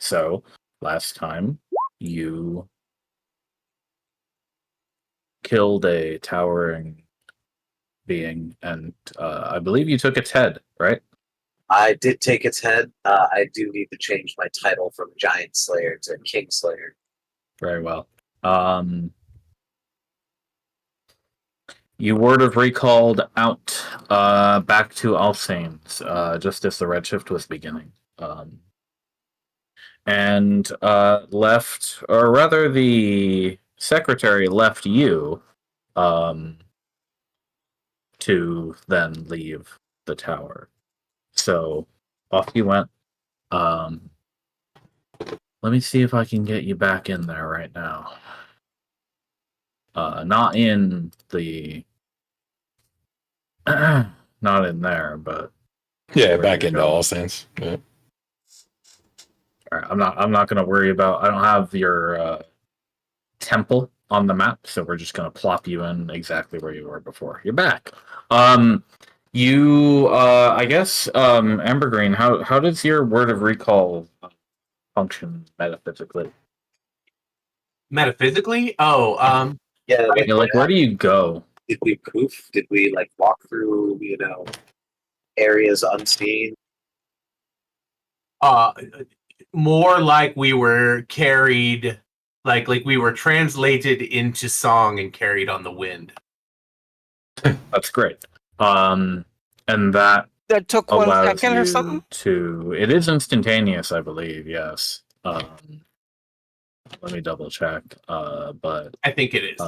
So last time you killed a towering being, and I believe you took its head, right? I did take its head. I do need to change my title from Giant Slayer to King Slayer. Very well. You word of recalled out back to Alsanes just as the Redshift was beginning. And left, or rather, the secretary left you to then leave the tower. So off you went. Let me see if I can get you back in there right now. Not in the, not in there, but yeah, back into all sense. Yeah. All right, I'm not going to worry about. I don't have your temple on the map, so we're just going to plop you in exactly where you were before. You're back. I guess, Ambergreen. How does your word of recall function metaphysically? Metaphysically? Yeah, Like where do you go? Did we poof? Did we like walk through, areas unseen? More like we were carried, like we were translated into song and carried on the wind. That's great. And that took 1 allows second you or something? to. It is instantaneous, I believe. Yes. Let me double check. But I think it is.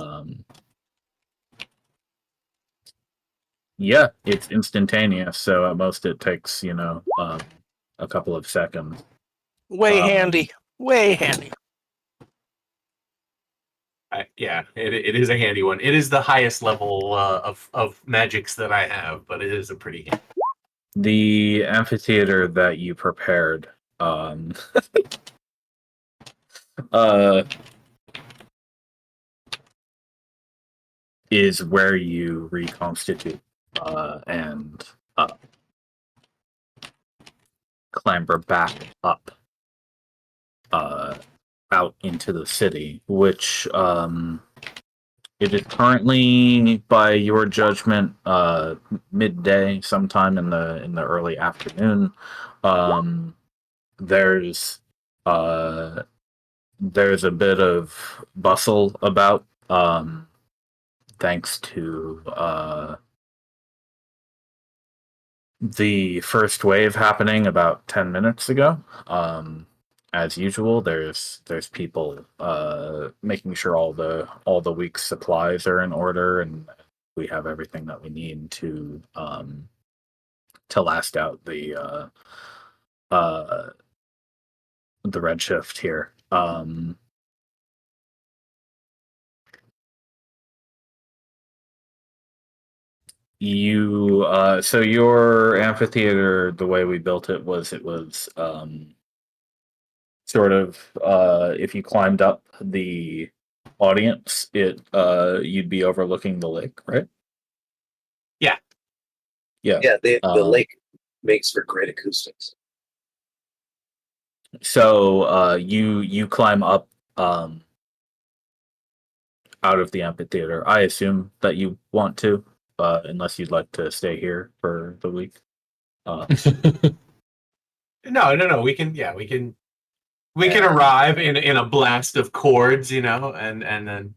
Yeah, it's instantaneous. So at most it takes a couple of seconds. Way handy. Way handy. Yeah, it is a handy one. It is the highest level of magics that I have, but it is a pretty handy. The amphitheater that you prepared is where you reconstitute and clamber back up out into the city, which it is currently, by your judgment, midday, sometime in the early afternoon. There's a bit of bustle about, thanks to the first wave happening about 10 minutes ago. As usual, there's people making sure all the week's supplies are in order, and we have everything that we need to last out the Redshift here. So your amphitheater, the way we built it was sort of if you climbed up the audience, you'd be overlooking the lake, right? Yeah. Yeah, the lake makes for great acoustics. So you climb up out of the amphitheater. I assume that you want to, unless you'd like to stay here for the week. No. We can arrive in a blast of chords, and then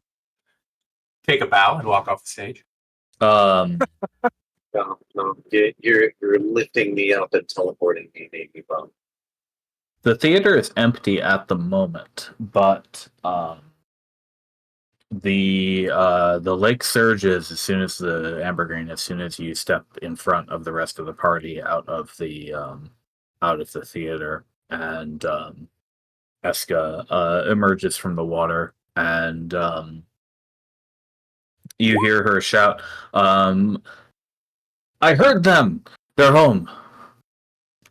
take a bow and walk off the stage. No, you're lifting me up and teleporting me, maybe, bum. The theater is empty at the moment, but the lake surges as soon as as soon as you step in front of the rest of the party out of the theater, and Eska emerges from the water, and you hear her shout, "I heard them! They're home!"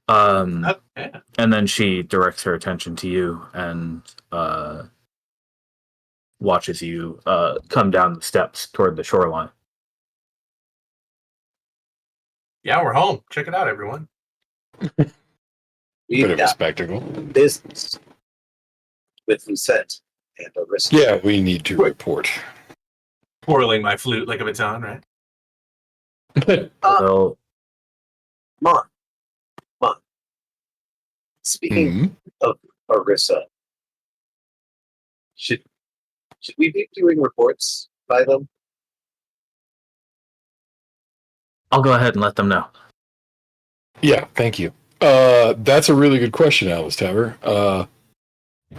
Yeah. And then she directs her attention to you and watches you come down the steps toward the shoreline. Yeah, we're home. Check it out, everyone. Bit of a spectacle. Business. with Lucette and Arista. Yeah, we need to report. Twirling my flute like a baton, right? Although, Mon. Speaking Mhm. of Arissa, should we be doing reports by them? I'll go ahead and let them know. Yeah, thank you. That's a really good question, Alice Tower.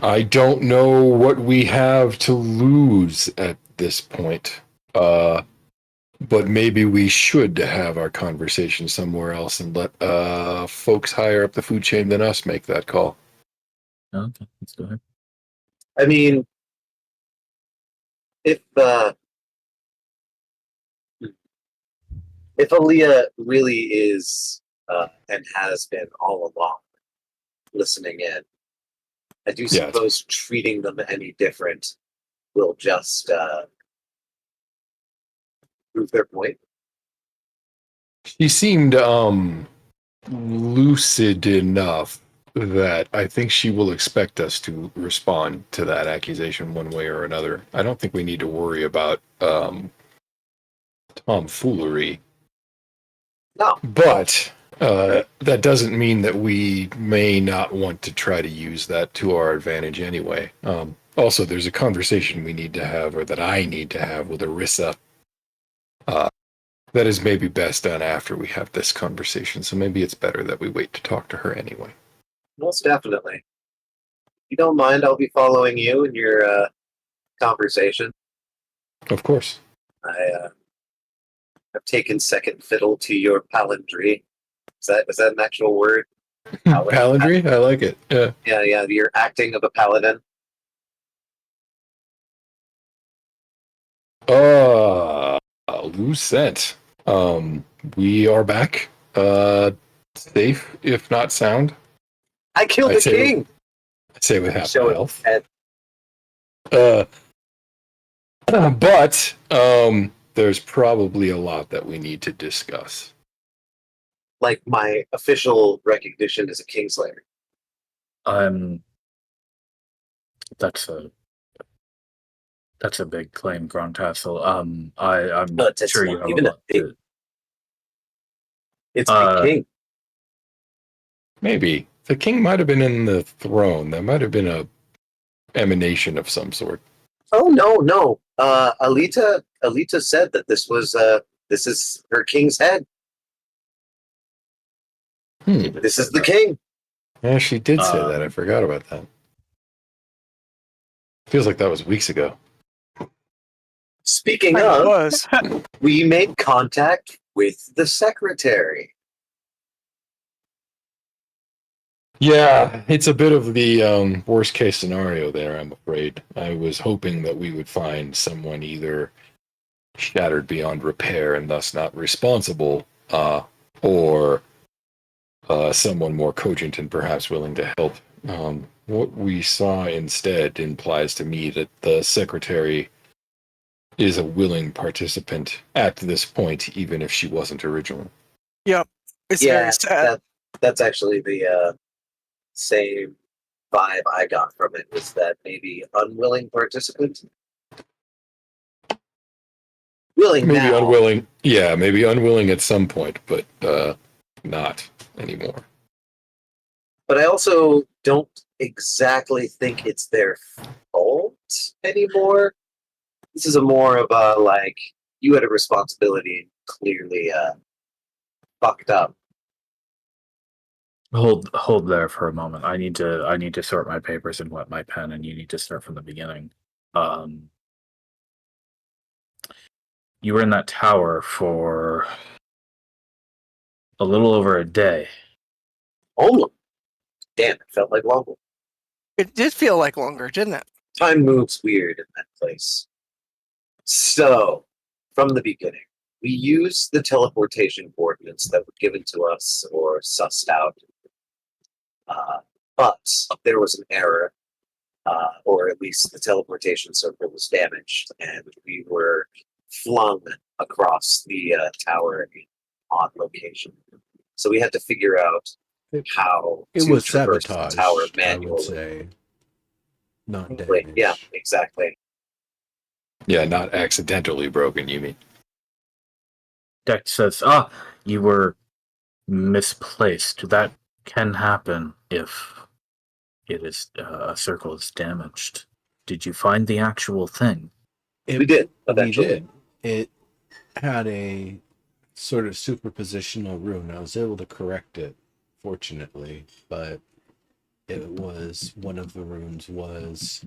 I don't know what we have to lose at this point. But maybe we should have our conversation somewhere else and let folks higher up the food chain than us make that call. Okay, let's go ahead. I mean, if Aaliyah really is and has been all along listening in, I do Yeah. suppose treating them any different will just prove their point. She seemed lucid enough that I think she will expect us to respond to that accusation one way or another. I don't think we need to worry about tomfoolery. No. But that doesn't mean that we may not want to try to use that to our advantage anyway. Also, there's a conversation we need to have, or that I need to have with Arissa. That is maybe best done after we have this conversation. So maybe it's better that we wait to talk to her anyway. Most definitely. If you don't mind, I'll be following you in your conversation. Of course. I've taken second fiddle to your palindry. Is that an actual word? Palindry? I like it. Yeah. Yeah. You're acting of a paladin. Lucette. We are back. Safe, if not sound. I killed I'd the say king. I'd say with half Show my it. health. And But there's probably a lot that we need to discuss. like my official recognition as a kingslayer. That's a big claim, Grandcastle. I'm No, it's sure not you have even a a lot big- to. It's the king. Maybe the king might have been in the throne. That might have been a emanation of some sort. Oh no. Alita said that this is her king's head. This is the king. Yeah, she did say that. I forgot about that. Feels like that was weeks ago. Speaking It of, was. we made contact with the secretary. Yeah, it's a bit of the worst case scenario there, I'm afraid. I was hoping that we would find someone either shattered beyond repair and thus not responsible, or someone more cogent and perhaps willing to help. What we saw instead implies to me that the secretary is a willing participant at this point, even if she wasn't originally. It's very sad. That's actually the same vibe I got from it, was that maybe unwilling participant. Willing Maybe now. unwilling. Yeah, maybe unwilling at some point, but not anymore. But I also don't exactly think it's their fault anymore. This is a more of a, like, you had a responsibility and clearly fucked up. Hold there for a moment. I need to sort my papers and wet my pen, and you need to start from the beginning. You were in that tower for a little over a day. Oh, damn, it felt like longer. It did feel like longer, didn't it? Time moves weird in that place. So, from the beginning, we used the teleportation coordinates that were given to us or sussed out. But there was an error, or at least the teleportation circle was damaged, and we were flung across the tower in an odd location. So we had to figure out how It to was traverse sabotage, the tower I would manually. say. not Wait, damaged. yeah, exactly. Yeah, not accidentally broken, you mean? Dex says, you were misplaced. That can happen if a circle is damaged. Did you find the actual thing? We did We eventually. did. It had a sort of superpositional rune. I was able to correct it, fortunately, but it was one of the runes was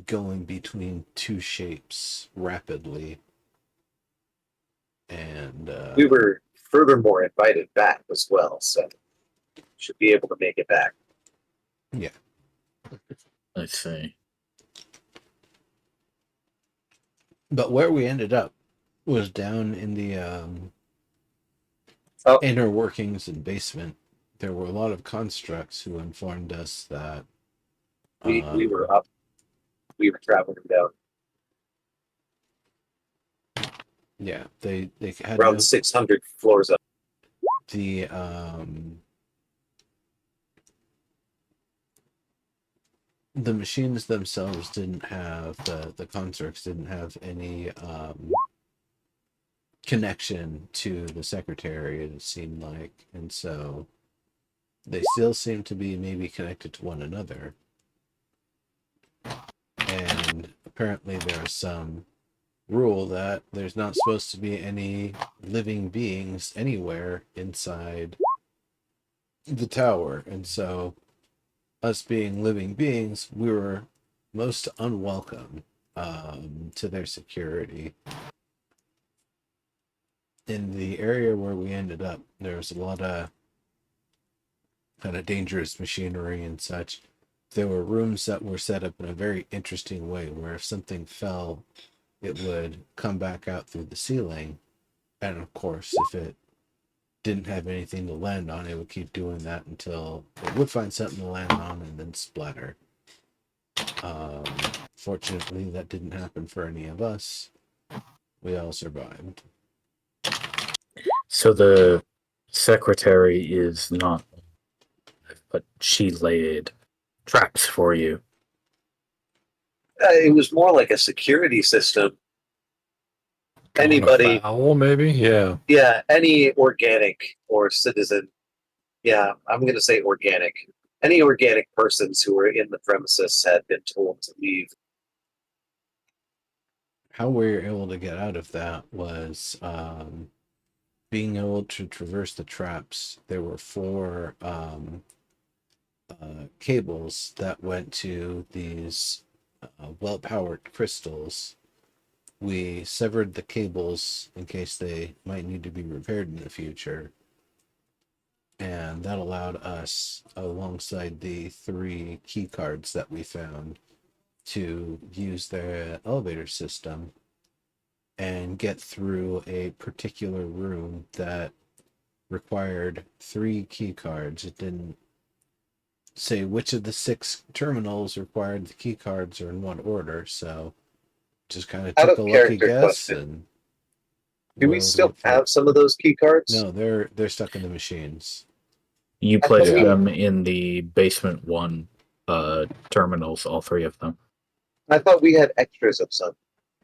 going between two shapes rapidly. And We were furthermore invited back as well, so should be able to make it back. yeah. I see. But where we ended up was down in the inner workings and basement. There were a lot of constructs who informed us that We were up. We were traveling down yeah, they had around 600 floors up. the machines themselves didn't have the constructs didn't have any connection to the secretary, it seemed like, and so they still seem to be maybe connected to one another. And apparently there's some rule that there's not supposed to be any living beings anywhere inside the tower. And so, us being living beings, we were most unwelcome to their security. In the area where we ended up, there was a lot of kind of dangerous machinery and such. There were rooms that were set up in a very interesting way where if something fell, it would come back out through the ceiling. And of course, if it didn't have anything to land on, it would keep doing that until it would find something to land on and then splatter. Fortunately, that didn't happen for any of us. We all survived. So the secretary is not, but she laid traps for you. It was more like a security system. Anybody, Foul, maybe? Yeah. yeah, any organic or citizen. Yeah, I'm going to say organic. Any organic persons who were in the premises had been told to leave. How we were able to get out of that was being able to traverse the traps. There were 4 cables that went to these well-powered crystals. We severed the cables in case they might need to be repaired in the future. And that allowed us, alongside the 3 key cards that we found, to use their elevator system and get through a particular room that required 3 key cards. It didn't say which of the 6 terminals required the key cards or in what order, so just kind of Out took of a lucky character guess. question. And Do we still have some of those key cards? No, they're stuck in the machines. You I placed thought we- them in the basement 1 terminals, all 3 of them. I thought we had extras of some.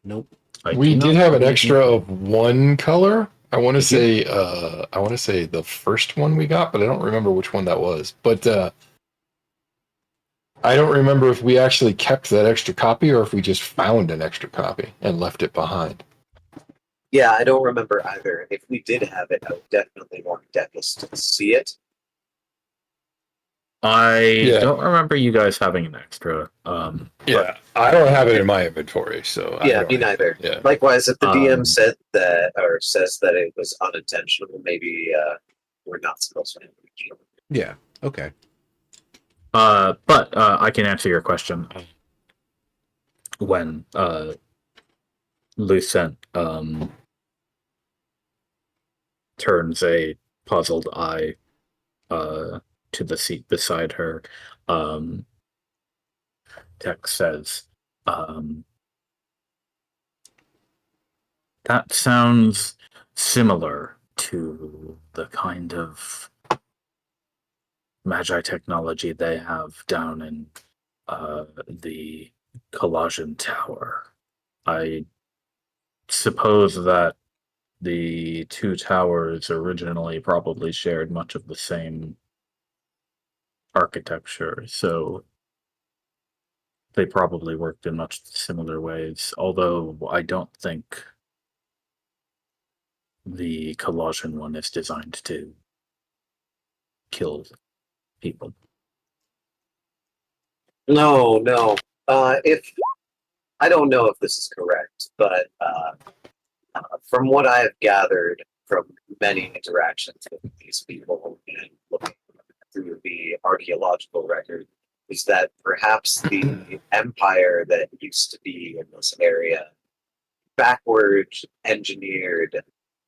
Nope. We do did not have an believe extra you. of 1 color. I want to Did say the first one we got, but I don't remember which one that was. But I don't remember if we actually kept that extra copy or if we just found an extra copy and left it behind. Yeah, I don't remember either. If we did have it, I would definitely want Decus to see it. I don't remember you guys having an extra. Yeah, I don't have it in my inventory, so I Yeah, don't me have neither. it. Yeah. Likewise, if the DM Um, said that or says that it was unintentional, maybe we're not supposed to. Yeah. Okay. But I can answer your question. When Lucent turns a puzzled eye to the seat beside her, Tex says, that sounds similar to the kind of magi technology they have down in the Collagen Tower. I suppose that the two towers originally probably shared much of the same architecture, so they probably worked in much similar ways, although I don't think the Collagen one is designed to kill people. No. If I don't know if this is correct, but from what I have gathered from many interactions with these people and looking through the archaeological record, is that perhaps the empire that used to be in this area backward engineered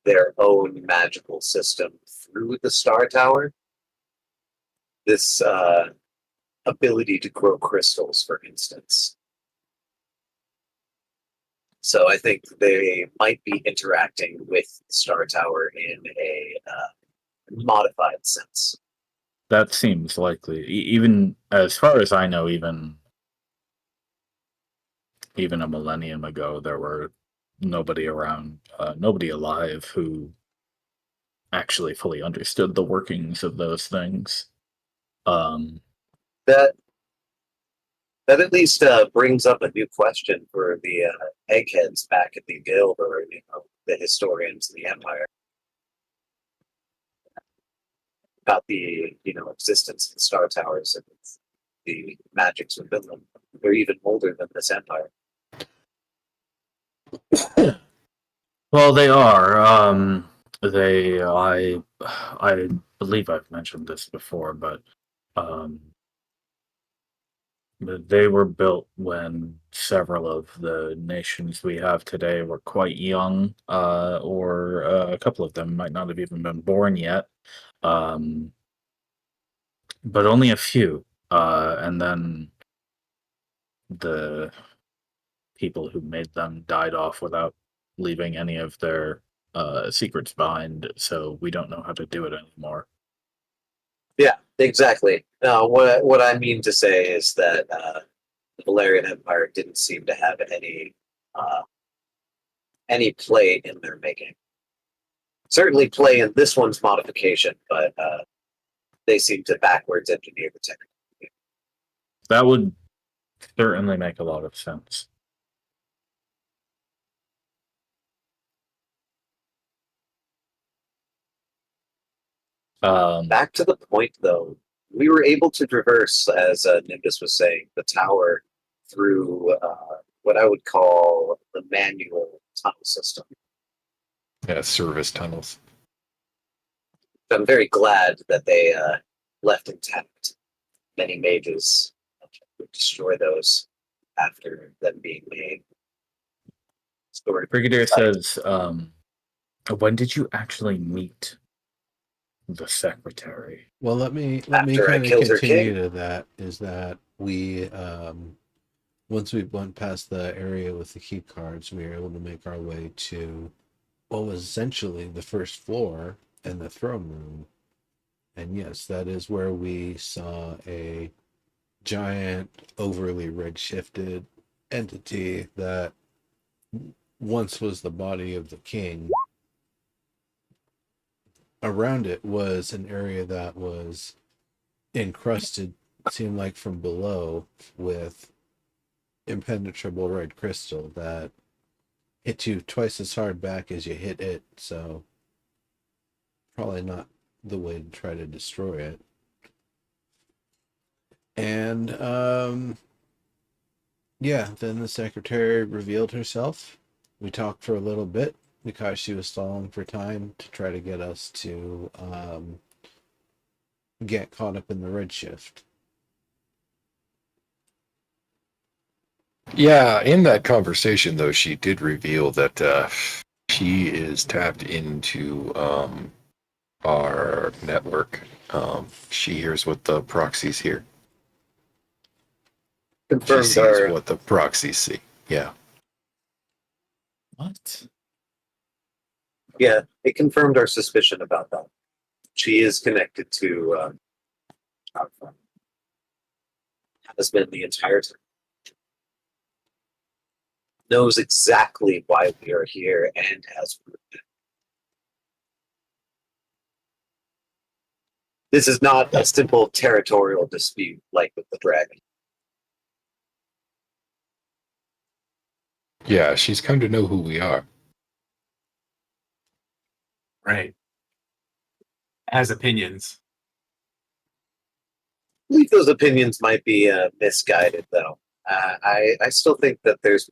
their own magical system through the Star Tower. This ability to grow crystals, for instance. So I think they might be interacting with the Star Tower in a modified sense. That seems likely. Even as far as I know, even a millennium ago, there were nobody around, nobody alive who actually fully understood the workings of those things. That at least brings up a new question for the eggheads back at the guild, or the historians of the empire, about the existence of the Star Towers and the magics within them. They're even older than this empire. Well, they are. I believe I've mentioned this before, but they were built when several of the nations we have today were quite young, or a couple of them might not have even been born yet. But only a few. And then the people who made them died off without leaving any of their secrets behind, so we don't know how to do it anymore. Yeah, exactly. What I mean to say is that the Valerian Empire didn't seem to have any play in their making. Certainly play in this one's modification, but they seem to backwards engineer the technology. That would certainly make a lot of sense. Back to the point, though, we were able to traverse, as Nimbus was saying, the tower through what I would call the manual tunnel system. Yeah, service tunnels. I'm very glad that they left intact. Many mages would destroy those after them being made. Brigadier says, when did you actually meet the secretary? Well, let me After I kind of killed her continue king. to that. Is that we once we went past the area with the key cards, we were able to make our way to what was essentially the first floor and the throne room. And yes, that is where we saw a giant, overly redshifted entity that once was the body of the king. Around it was an area that was encrusted, seemed like from below, with impenetrable red crystal that hit you twice as hard back as you hit it, so probably not the way to try to destroy it. And yeah, then the secretary revealed herself. We talked for a little bit because she was stalling for time to try to get us to get caught up in the Redshift. Yeah, in that conversation, though, she did reveal that she is tapped into our network. She hears what the proxies hear. She Confirmed sees our what the proxies see. Yeah. What? Yeah, it confirmed our suspicion about that. She is connected to has been the entire time. Knows exactly why we are here and has proved it. This is not a simple territorial dispute like with the dragon. Yeah, she's come to know who we are. Right. Has opinions. I believe those opinions might be misguided, though. I still think that there's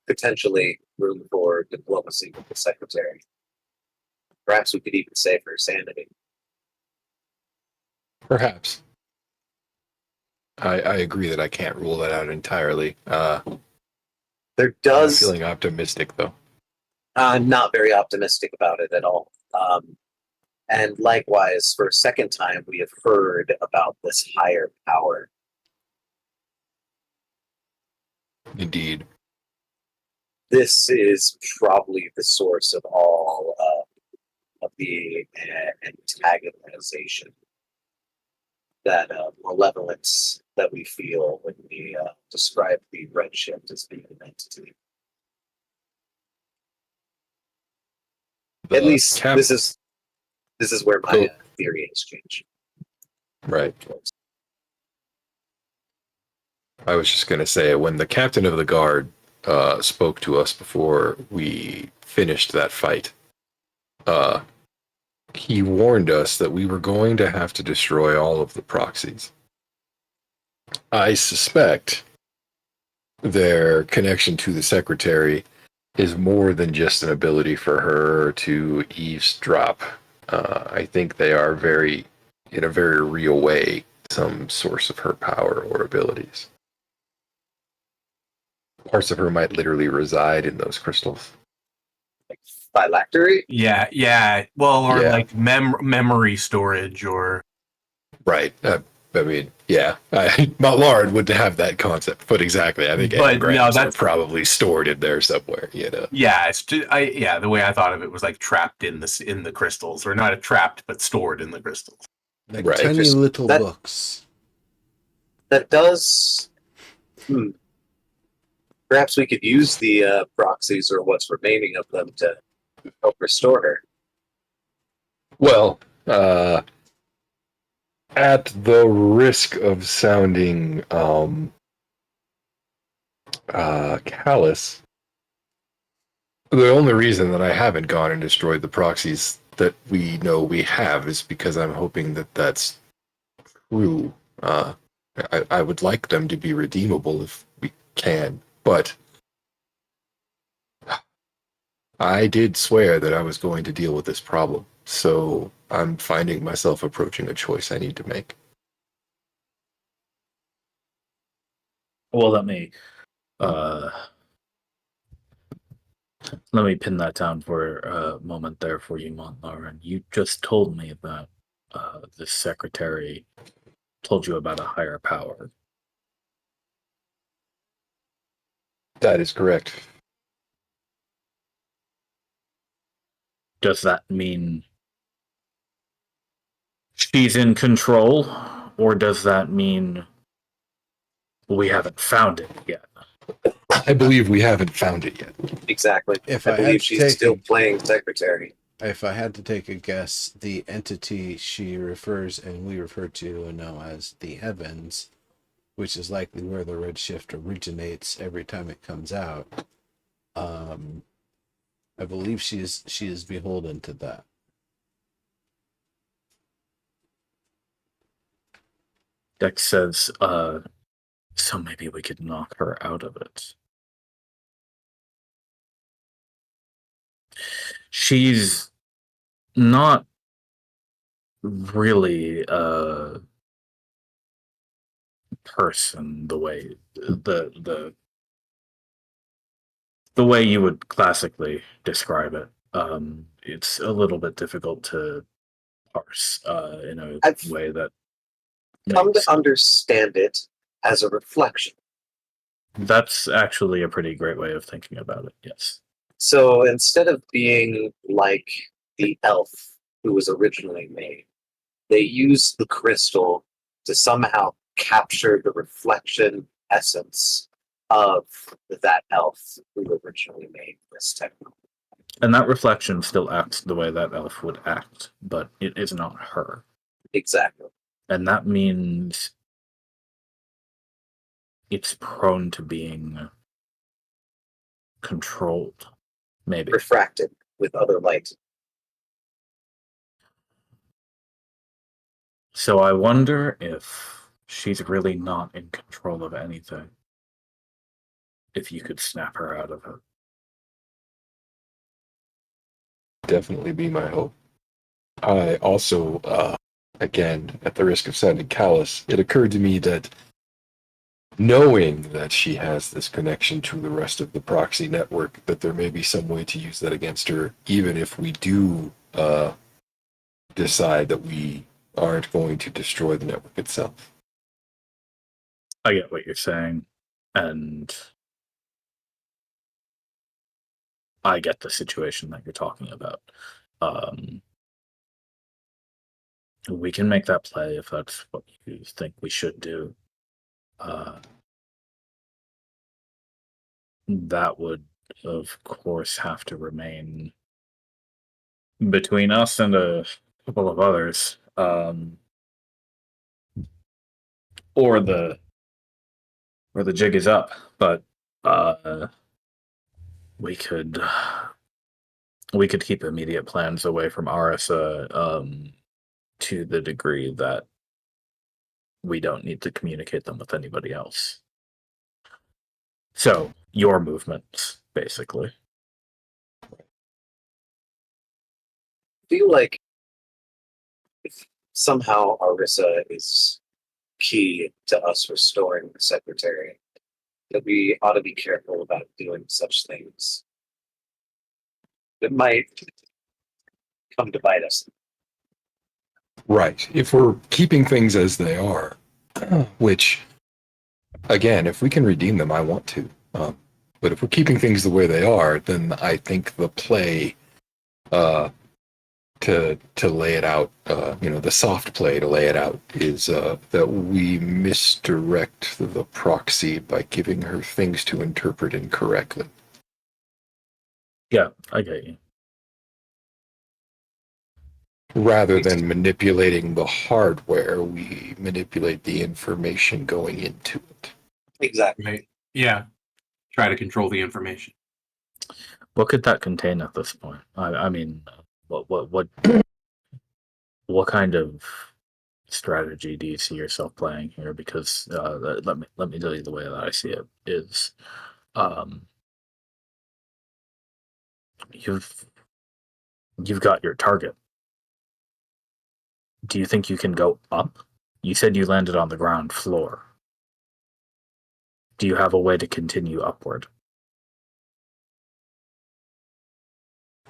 potentially room for diplomacy with the secretary. Perhaps we could even save her sanity. Perhaps. I agree that I can't rule that out entirely. There I'm does. feeling optimistic, though. I'm not very optimistic about it at all. And likewise, for a second time, we have heard about this higher power. Indeed. This is probably the source of all of the antagonization, that malevolence that we feel when we describe the Redshift as being an entity. At least this is where my theory has changed. Right. I was just going to say, when the captain of the guard spoke to us before we finished that fight, he warned us that we were going to have to destroy all of the proxies. I suspect their connection to the secretary is more than just an ability for her to eavesdrop. I think they are in a very real way, some source of her power or abilities. Parts of her might literally reside in those crystals. Like phylactery? Yeah. Well, or Yeah. like memory storage, or Right. I mean, yeah. Malard would have that concept, but exactly. I think But no, engrams are that's- probably stored in there somewhere. You know. yeah, it's just, the way I thought of it was like trapped in the crystals, or not trapped, but stored in the crystals. Like Right. tiny little That- books. That does. Perhaps we could use the proxies or what's remaining of them to help restore her. Well, at the risk of sounding callous, the only reason that I haven't gone and destroyed the proxies that we know we have is because I'm hoping that that's true. I would like them to be redeemable if we can, but I did swear that I was going to deal with this problem, so I'm finding myself approaching a choice I need to make. Well, let me pin that down for a moment there for you, Montlarin. You just told me that the secretary told you about a higher power. That is correct. Does that mean she's in control, or does that mean we haven't found it yet? I believe we haven't found it yet. Exactly. If I I had believe to she's take still playing secretary. If I had to take a guess, the entity she refers and we refer to now as the heavens, which is likely where the Redshift originates every time it comes out, I believe she is beholden to that. Dex says, so maybe we could knock her out of it. She's not really a person the way the way you would classically describe it. It's a little bit difficult to parse in a I've way that Come to makes. understand it as a reflection. That's actually a pretty great way of thinking about it. Yes. So instead of being like the elf who was originally made, they used the crystal to somehow capture the reflection essence of that elf who originally made this technology. And that reflection still acts the way that elf would act, but it is not her. Exactly. And that means it's prone to being controlled, maybe. Refracted with other light. So I wonder if she's really not in control of anything. If you could snap her out of it. Definitely be my hope. I also, again, at the risk of sounding callous, it occurred to me that knowing that she has this connection to the rest of the proxy network, that there may be some way to use that against her, even if we do decide that we aren't going to destroy the network itself. I get what you're saying, and I get the situation that you're talking about. We can make that play if that's what you think we should do. That would, of course, have to remain between us and a couple of others, or the jig is up. But we could keep immediate plans away from Arisa, to the degree that we don't need to communicate them with anybody else. So, your movements, basically. Feel like if somehow Arisa is key to us restoring the secretary, that we ought to be careful about doing such things. It might come to bite us. Right. If we're keeping things as they are, which, again, if we can redeem them, I want to. But if we're keeping things the way they are, then I think the play to lay it out, the soft play to lay it out is that we misdirect the proxy by giving her things to interpret incorrectly. Yeah, I get you. Rather than manipulating the hardware, we manipulate the information going into it. Exactly. Right. Yeah. Try to control the information. What could that contain at this point? I mean, what kind of strategy do you see yourself playing here? Because let me tell you the way that I see it is, you've got your target. Do you think you can go up? You said you landed on the ground floor. Do you have a way to continue upward?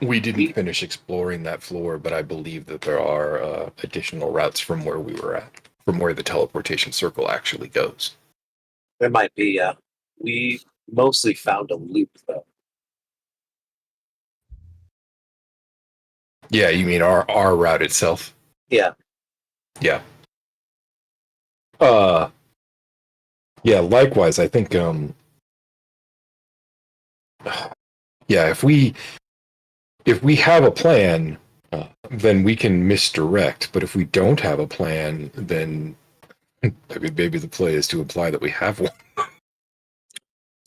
We didn't finish exploring that floor, but I believe that there are additional routes from where we were at, from where the teleportation circle actually goes. There might be. We mostly found a loop, though. Yeah, you mean our route itself? Yeah. Yeah. Yeah, likewise, I think yeah, if we have a plan, then we can misdirect, but if we don't have a plan, then I mean, maybe the play is to imply that we have one.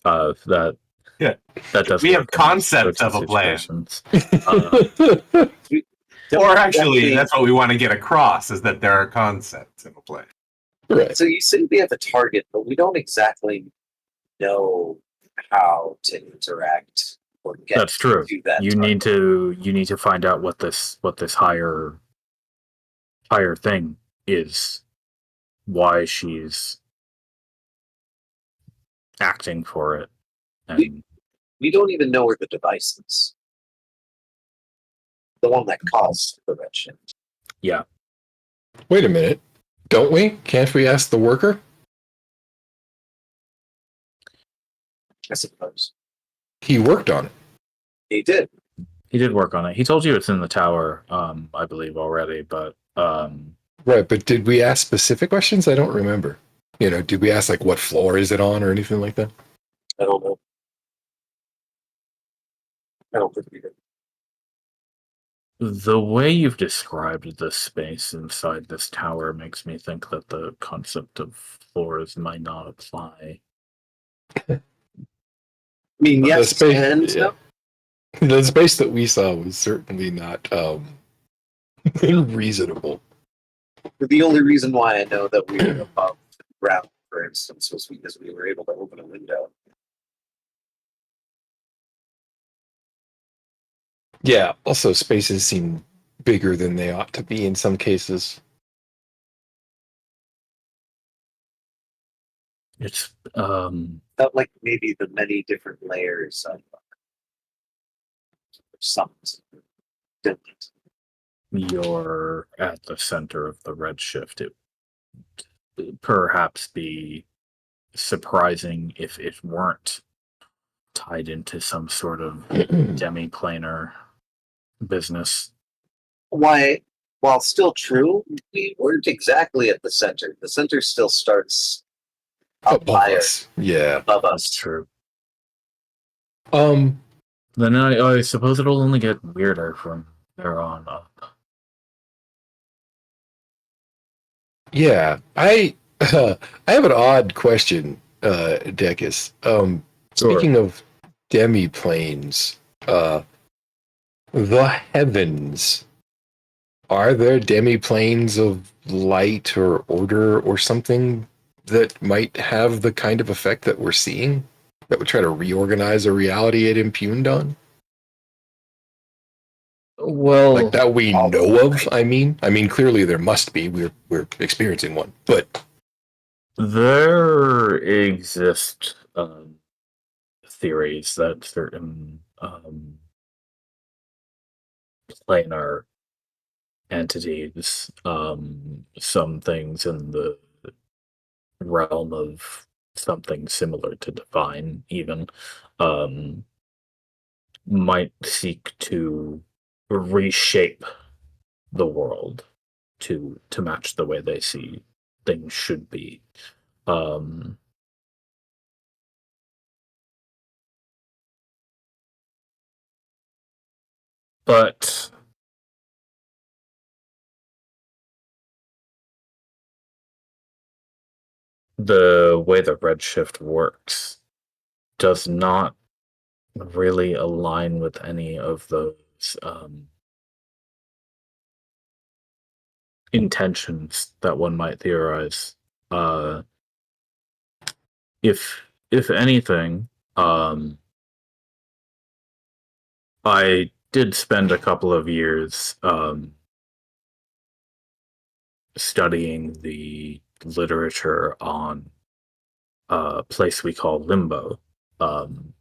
That does. We have work in concepts certain of a plan. situations. Or actually, Definitely. that's what we want to get across, is that there are concepts in a play. Right. So you say we have a target, but we don't exactly know how to interact or get That's true. to that You target. need to find out what this higher thing is, why she's acting for it, and We don't even know where the device is. The one that caused the redshift. yeah, Wait a minute. Don't we? Can't we ask the worker? I suppose. He worked on it. He did. he did work on it. He told you it's in the tower, I believe already, but Right, but did we ask specific questions? I don't remember. Did we ask like what floor is it on or anything like that? I don't know. I don't think we did. The way you've described the space inside this tower makes me think that the concept of floors might not apply. I mean, The yes, space, and yeah. no. The space that we saw was certainly not reasonable. The only reason why I know that we were above ground, for instance, was because we were able to open a window. Yeah. Also, spaces seem bigger than they ought to be in some cases. It's Felt like maybe the many different layers of something different. you're at the center of the redshift. It would perhaps be surprising if it weren't tied into some sort of demi-planar business. Why, while still true, we weren't exactly at the center. The center still starts up Above higher, us. Yeah. above That's us. true. Um. Then I suppose it'll only get weirder from there on up. Yeah. I have an odd question, Decus. Speaking of demi-planes, the heavens. Are there demi-planes of light or order or something that might have the kind of effect that we're seeing? That would try to reorganize a reality it impugned on? Well, Like that we Probably, know of, right? I mean, clearly there must be. We're experiencing one. But there exist theories that certain planar entities, some things in the realm of something similar to divine, even, um, might seek to reshape the world to match the way they see things should be. Um, but the way that Redshift works does not really align with any of those intentions that one might theorize. Uh, if anything, I did spend a couple of years studying the literature on a place we call Limbo, um,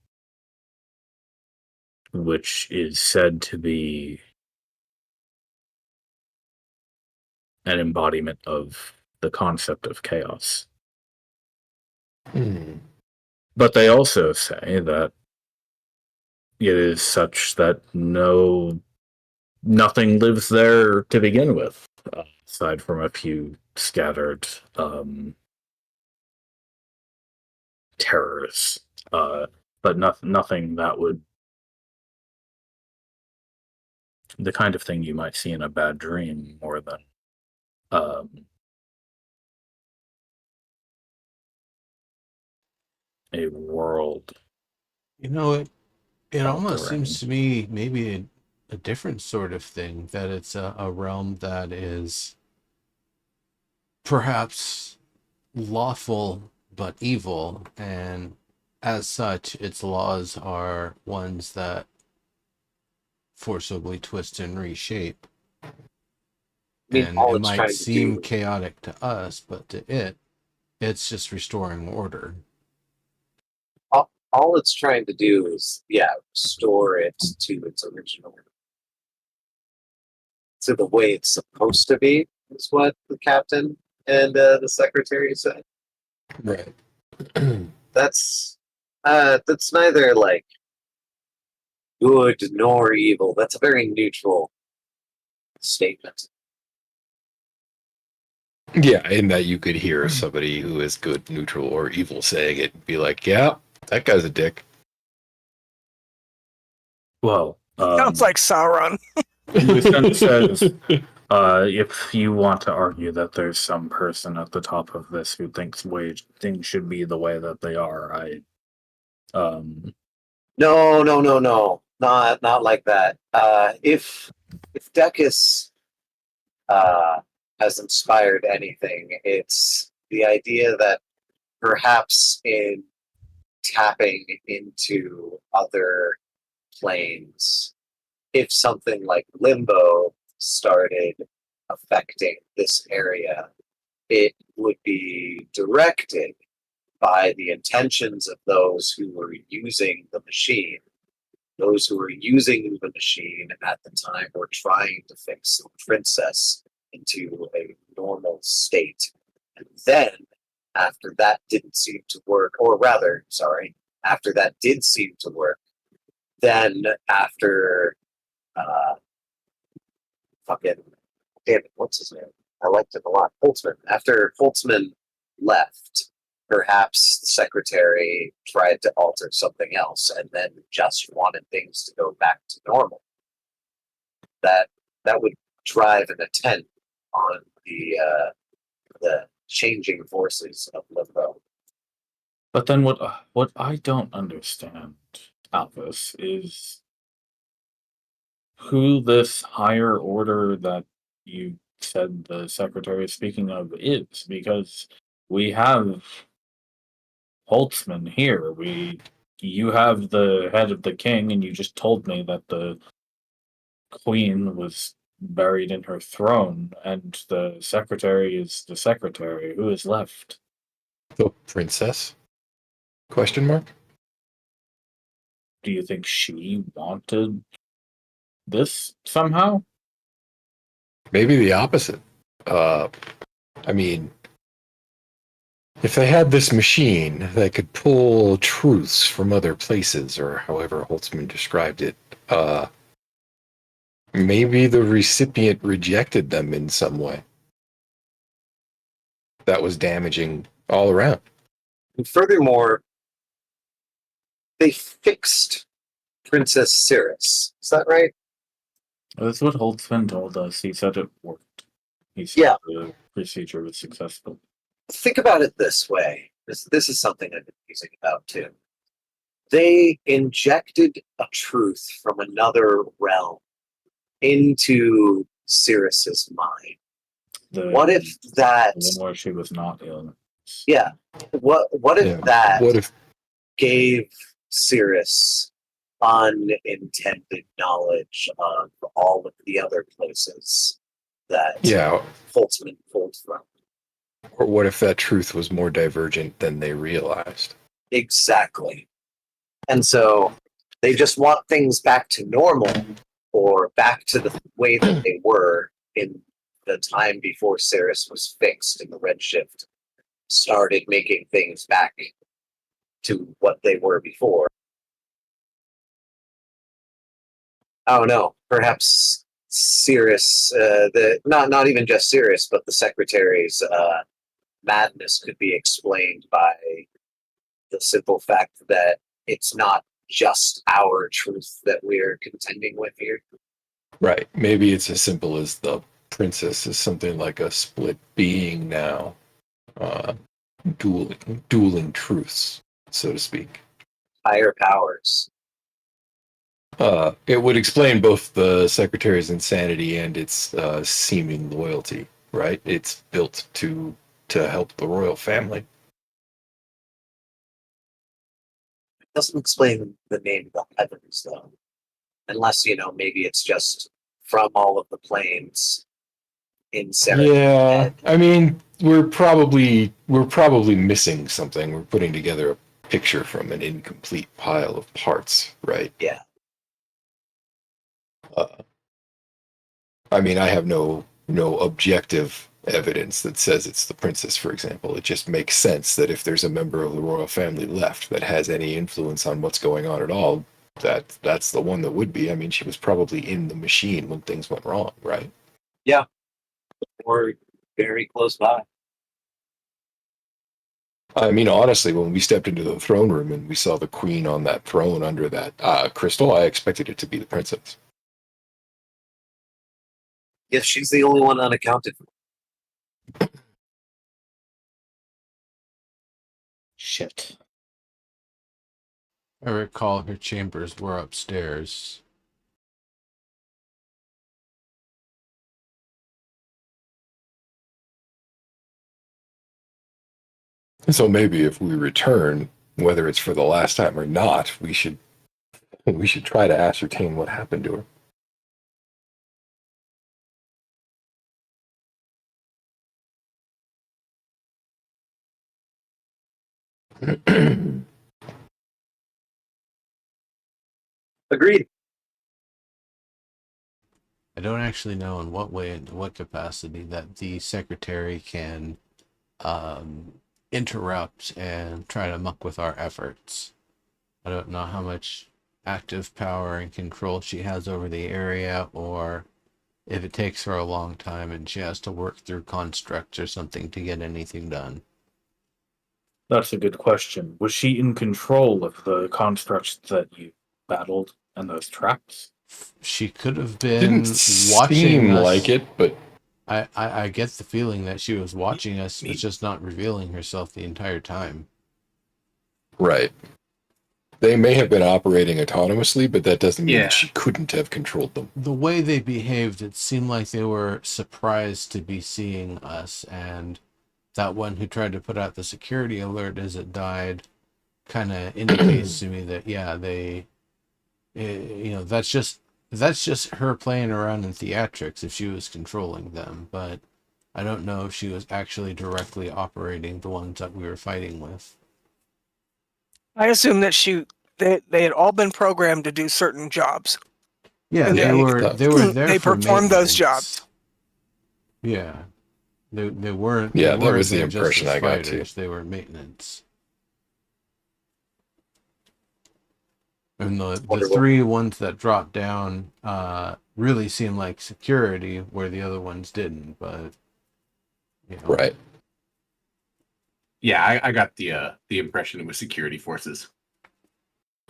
which is said to be an embodiment of the concept of chaos. But they also say that it is such that nothing lives there to begin with, aside from a few scattered terrors. But nothing that would the kind of thing you might see in a bad dream more than a world It almost altering. seems to me maybe a different sort of thing, that it's a realm that is perhaps lawful but evil, and as such, its laws are ones that forcibly twist and reshape. I mean, And all it it's might trying to seem do, chaotic to us, but to it, it's just restoring order. all it's trying to do is, yeah, restore it to its original, to the way it's supposed to be, is what the captain and the secretary said. right. That's neither like good nor evil. That's a very neutral statement. Yeah, in that you could hear somebody who is good, neutral, or evil saying it and be like, yeah, that guy's a dick. Well, Sounds like Sauron. Lucent says, if you want to argue that there's some person at the top of this who thinks things should be the way that they are, No, no, no, no, not like that. If Decus has inspired anything, it's the idea that perhaps in tapping into other planes, if something like limbo started affecting this area, it would be directed by the intentions of those who were using the machine. Those who were using the machine at the time were trying to fix the princess into a normal state. And then, after that didn't seem to work, or rather, sorry, after that did seem to work, then after fucking damn it, what's his name? I liked him a lot. Holtzman. After Holtzman left, perhaps the secretary tried to alter something else and then just wanted things to go back to normal. That would drive an intent on the changing forces of limbo. but then what I don't understand, Alvis, is who this higher order that you said the secretary is speaking of is, because we have Holtzman here. You have the head of the king, and you just told me that the queen was buried in her throne, and the secretary is the secretary. Who is left? The princess? Question mark? Do you think she wanted this somehow? Maybe the opposite. I mean, if they had this machine that could pull truths from other places, or however Holtzman described it, maybe the recipient rejected them in some way. That was damaging all around. And furthermore, they fixed Princess Cirrus. Is that right? That's what Holtzman told us. He said it worked. He said the procedure was successful. Think about it this way. This is something I've been musing about too. They injected a truth from another realm into Cirrus's mind. What if that? The one where she was not ill. Yeah. What if that What if gave Cirrus unintended knowledge of all of the other places that Holtzman pulled from? Or what if that truth was more divergent than they realized? Exactly. And so they just want things back to normal or back to the way that they were in the time before Cirrus was fixed and the Redshift started making things back to what they were before. Oh no, perhaps Cirrus, not even just Cirrus, but the secretary's madness could be explained by the simple fact that it's not just our truth that we're contending with here. Right. Maybe it's as simple as the princess is something like a split being now, dueling truths, so to speak. Higher powers. It would explain both the secretary's insanity and its seeming loyalty, right? It's built to help the royal family. It doesn't explain the name of the heavens, though. Unless, maybe it's just from all of the planes in Sarah's head. I mean, we're probably missing something. We're putting together a picture from an incomplete pile of parts, right? Yeah. I mean, I have no objective evidence that says it's the princess, for example. It just makes sense that if there's a member of the royal family left that has any influence on what's going on at all, that's the one that would be. I mean, she was probably in the machine when things went wrong, right? Yeah. Or very close by. I mean, honestly, when we stepped into the throne room and we saw the queen on that throne under that crystal, I expected it to be the princess. Yes, she's the only one unaccounted for. Shit. I recall her chambers were upstairs. So maybe if we return, whether it's for the last time or not, we should try to ascertain what happened to her. Agreed. I don't actually know in what way and to what capacity that the secretary can interrupt and try to muck with our efforts. I don't know how much active power and control she has over the area, or if it takes her a long time and she has to work through constructs or something to get anything done. That's a good question. Was she in control of the constructs that you battled and those traps? She could have been Didn't watching seem us. like it, but I get the feeling that she was watching us, but just not revealing herself the entire time. right. They may have been operating autonomously, but that doesn't mean Yeah. that she couldn't have controlled them. The way they behaved, it seemed like they were surprised to be seeing us, and that one who tried to put out the security alert as it died kind of indicates to me that that's just her playing around in theatrics if she was controlling them, but I don't know if she was actually directly operating the ones that we were fighting with. I assume that they had all been programmed to do certain jobs. Yeah, And they Yeah, were that- they were there they for performed those maintenance. jobs. Yeah, they weren't. Yeah, they that weren't was the there just impression as I got, too. fighters. They were maintenance. And the Wonderful. three ones that dropped down really seemed like security, where the other ones didn't. But Right. Yeah, I got the impression it was security forces.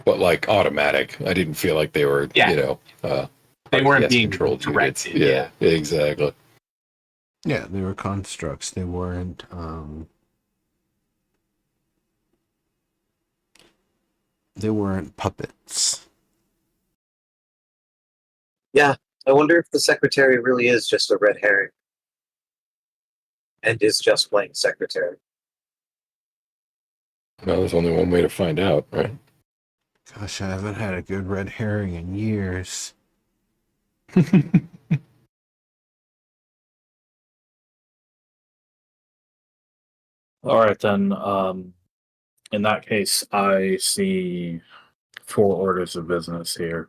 But like automatic. I didn't feel like they were, Yeah. They weren't RTS being controlled units. directed. Yeah, exactly. yeah, they were constructs. They weren't. They weren't puppets. Yeah, I wonder if the secretary really is just a red herring and is just playing secretary. Well, there's only one way to find out, right? Gosh, I haven't had a good red herring in years. All right, then. In that case, I see 4 orders of business here.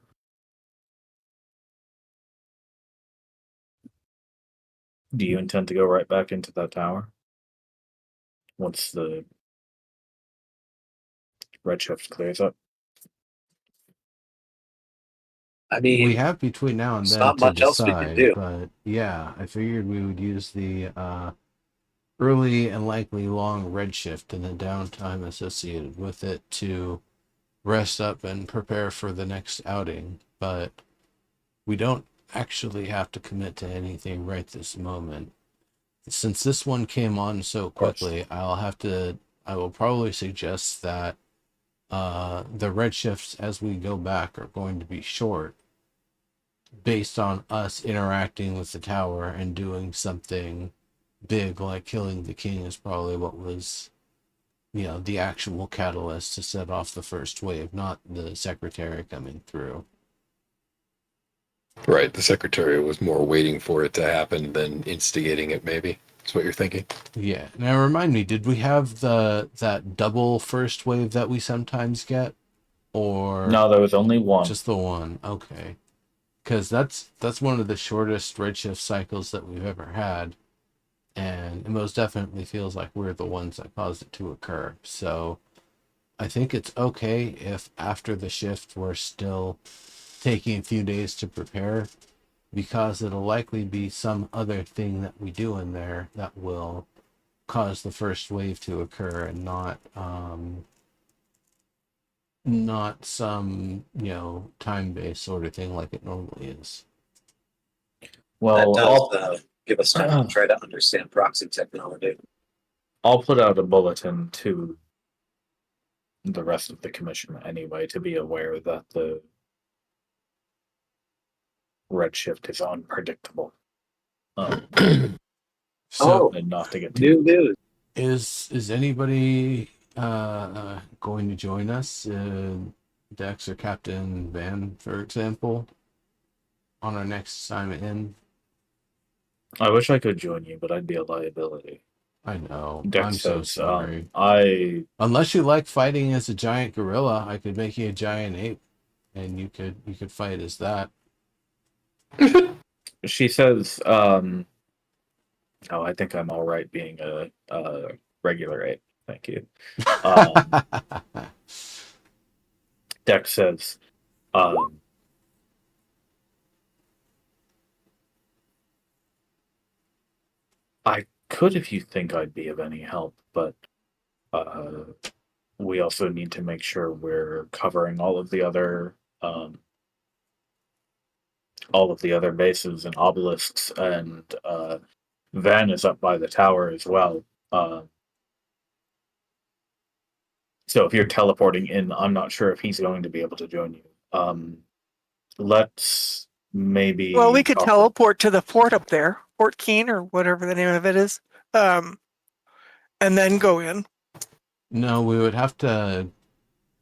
Do you intend to go right back into that tower once the Redshift clears up? I mean, We have between now and there's then not to much else we can decide, do. but yeah, I figured we would use the early and likely long redshift and the downtime associated with it to rest up and prepare for the next outing. But we don't actually have to commit to anything right this moment. Since this one came on so quickly, I will probably suggest that the redshifts as we go back are going to be short, based on us interacting with the tower and doing something big like killing the king is probably what was the actual catalyst to set off the first wave, not the secretary coming through. Right. The secretary was more waiting for it to happen than instigating it, maybe. That's what you're thinking. Yeah. Now remind me, did we have that double first wave that we sometimes get, or No, there was only one. just the one? Okay, because that's one of the shortest redshift cycles that we've ever had, and it most definitely feels like we're the ones that caused it to occur. So I think it's okay if after the shift we're still taking a few days to prepare. because it'll likely be some other thing that we do in there that will cause the first wave to occur, and not some time-based sort of thing like it normally is. That Well, does give us time to try to understand proxy technology. I'll put out a bulletin to the rest of the commission anyway to be aware that the Redshift is unpredictable. So And not to get too New news. is anybody going to join us, Dex or Captain Van, for example, on our next assignment in? I wish I could join you, but I'd be a liability. I know. Dex I'm so says, sorry. I Unless you like fighting as a giant gorilla, I could make you a giant ape, and you could fight as that. she says, oh, I think I'm all right being a regular ape. Thank you. Dex says, I could if you think I'd be of any help, but we also need to make sure we're covering all of the other bases and obelisks, and Van is up by the tower as well. So if you're teleporting in, I'm not sure if he's going to be able to join you. Let's maybe. Well, we could talk- teleport to the fort up there, Fort Keene or whatever the name of it is, and then go in. No, we would have to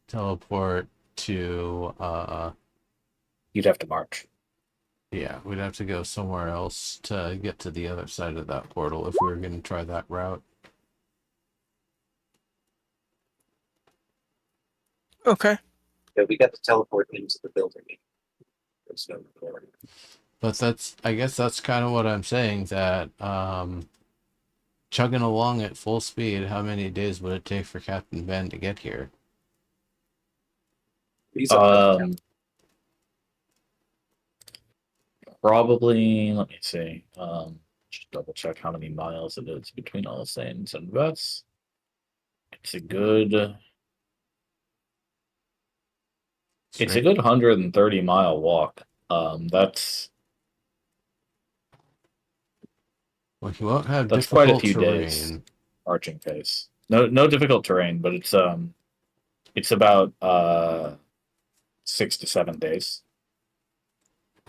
teleport to You'd have to march. yeah, we'd have to go somewhere else to get to the other side of that portal if we were going to try that route. Okay. Yeah, we got to teleport into the building. There's no door. But I guess that's kind of what I'm saying, that chugging along at full speed, how many days would it take for Captain Ben to get here? These are Probably. Let me see. Just double check how many miles it is between All Saints and Vess. It's a good. It's a good 130-mile walk. That's Well, you won't have that's difficult quite a few terrain. days marching pace. No difficult terrain, but it's about 6 to 7 days.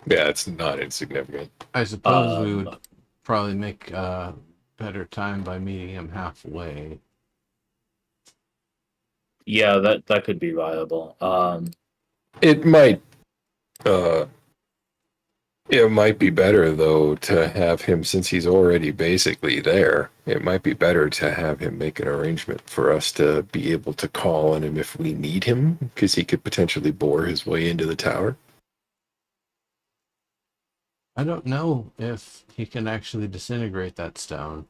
Yeah, it's not insignificant. I suppose we would probably make better time by meeting him halfway. Yeah, that could be viable. It might be better though to have him, since he's already basically there. It might be better to have him make an arrangement for us to be able to call on him if we need him, because he could potentially bore his way into the tower. I don't know if he can actually disintegrate that stone.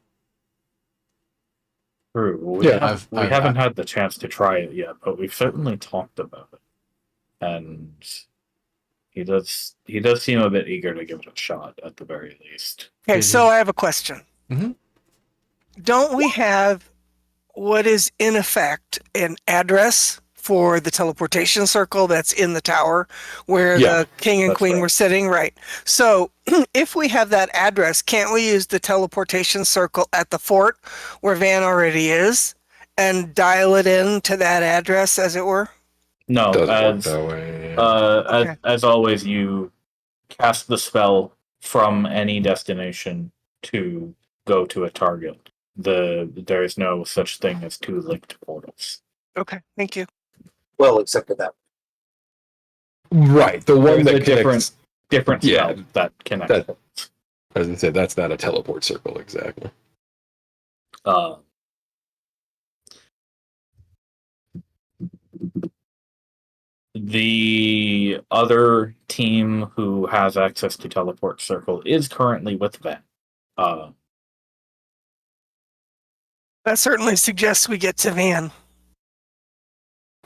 True. Yeah, We haven't had the chance to try it yet, but we've certainly talked about it, and he does seem a bit eager to give it a shot at the very least. Okay, Did so he- I have a question. Mhm. Don't we have what is in effect an address for the teleportation circle that's in the tower where Yeah, the king and that's queen right. were sitting? Right. So if we have that address, can't we use the teleportation circle at the fort where Van already is and dial it in to that address, as it were? No, doesn't work as that way. Okay. as always, you cast the spell from any destination to go to a target. There is no such thing as two linked portals. Okay. Thank you. well, except for that. Right, the one There's that a connects. different Yeah, spell that connects. that- As I said, that's not a teleport circle exactly. Uh, the other team who has access to teleport circle is currently with Van. That certainly suggests we get to Van.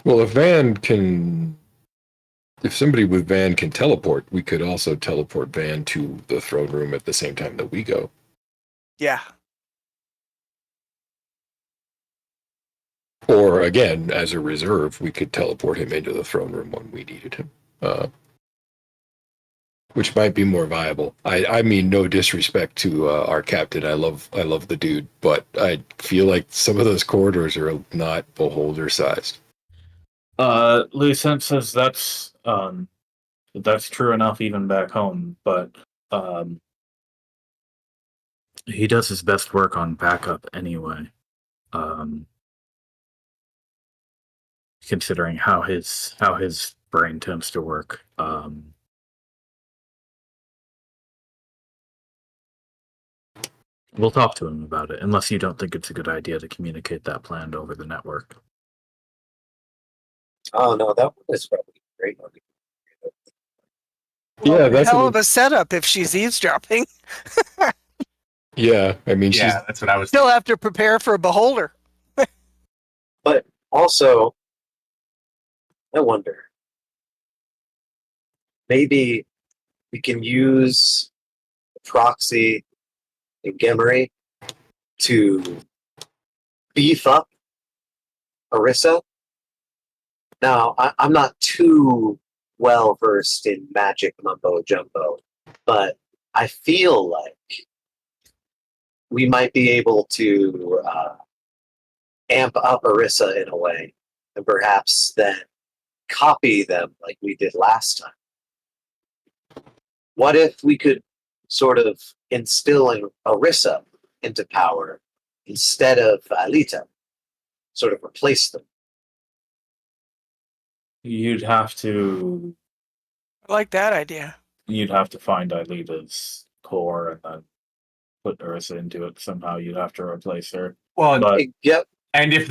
Well, if Van can if somebody with Van can teleport, we could also teleport Van to the throne room at the same time that we go. Yeah. Or again, as a reserve, we could teleport him into the throne room when we needed him. Which might be more viable. I mean, no disrespect to our captain. I love the dude, but I feel like some of those corridors are not beholder sized. Lucent says that's true enough even back home, but he does his best work on backup anyway. Considering how his brain tends to work. We'll talk to him about it, unless you don't think it's a good idea to communicate that plan over the network. Oh no, that one is probably great. Yeah, that's Hell of a setup if she's eavesdropping. yeah. I mean, Yeah, that's what I was. Still have to prepare for a beholder. But also, I wonder, maybe we can use the proxy in Gemery to beef up Orisa. Now, I'm not too well versed in magic mumbo jumbo, but I feel like we might be able to amp up Orisa in a way, and perhaps then copy them like we did last time. What if we could sort of instill Orisa into power instead of Alita? Sort of replace them. You'd have to I like that idea. find Aelita's core and then put Ursa into it somehow. You'd have to replace her. Well, But Yep, and if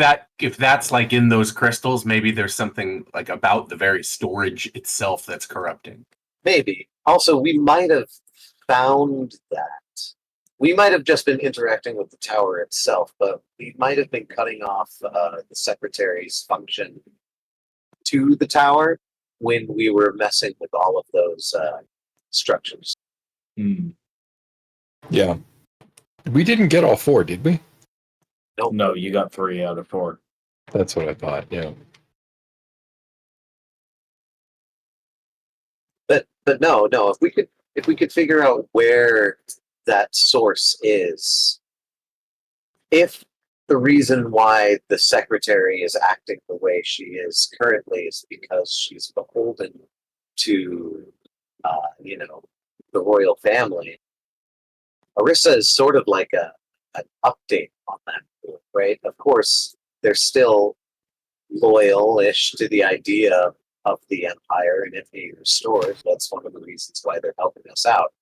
that's like in those crystals, maybe there's something like about the very storage itself that's corrupting. maybe. Also, we might have found that. We might have just been interacting with the tower itself, but we might have been cutting off the secretary's function to the tower when we were messing with all of those structures. yeah. We didn't get all 4, did we? Nope. No, you got 3 out of 4. That's what I thought. Yeah. But no. If we could figure out where that source is, if the reason why the secretary is acting the way she is currently is because she's beholden to, the royal family, Orisa is sort of like an update on that, right? Of course, they're still loyal-ish to the idea of the empire and it being restored. That's one of the reasons why they're helping us out.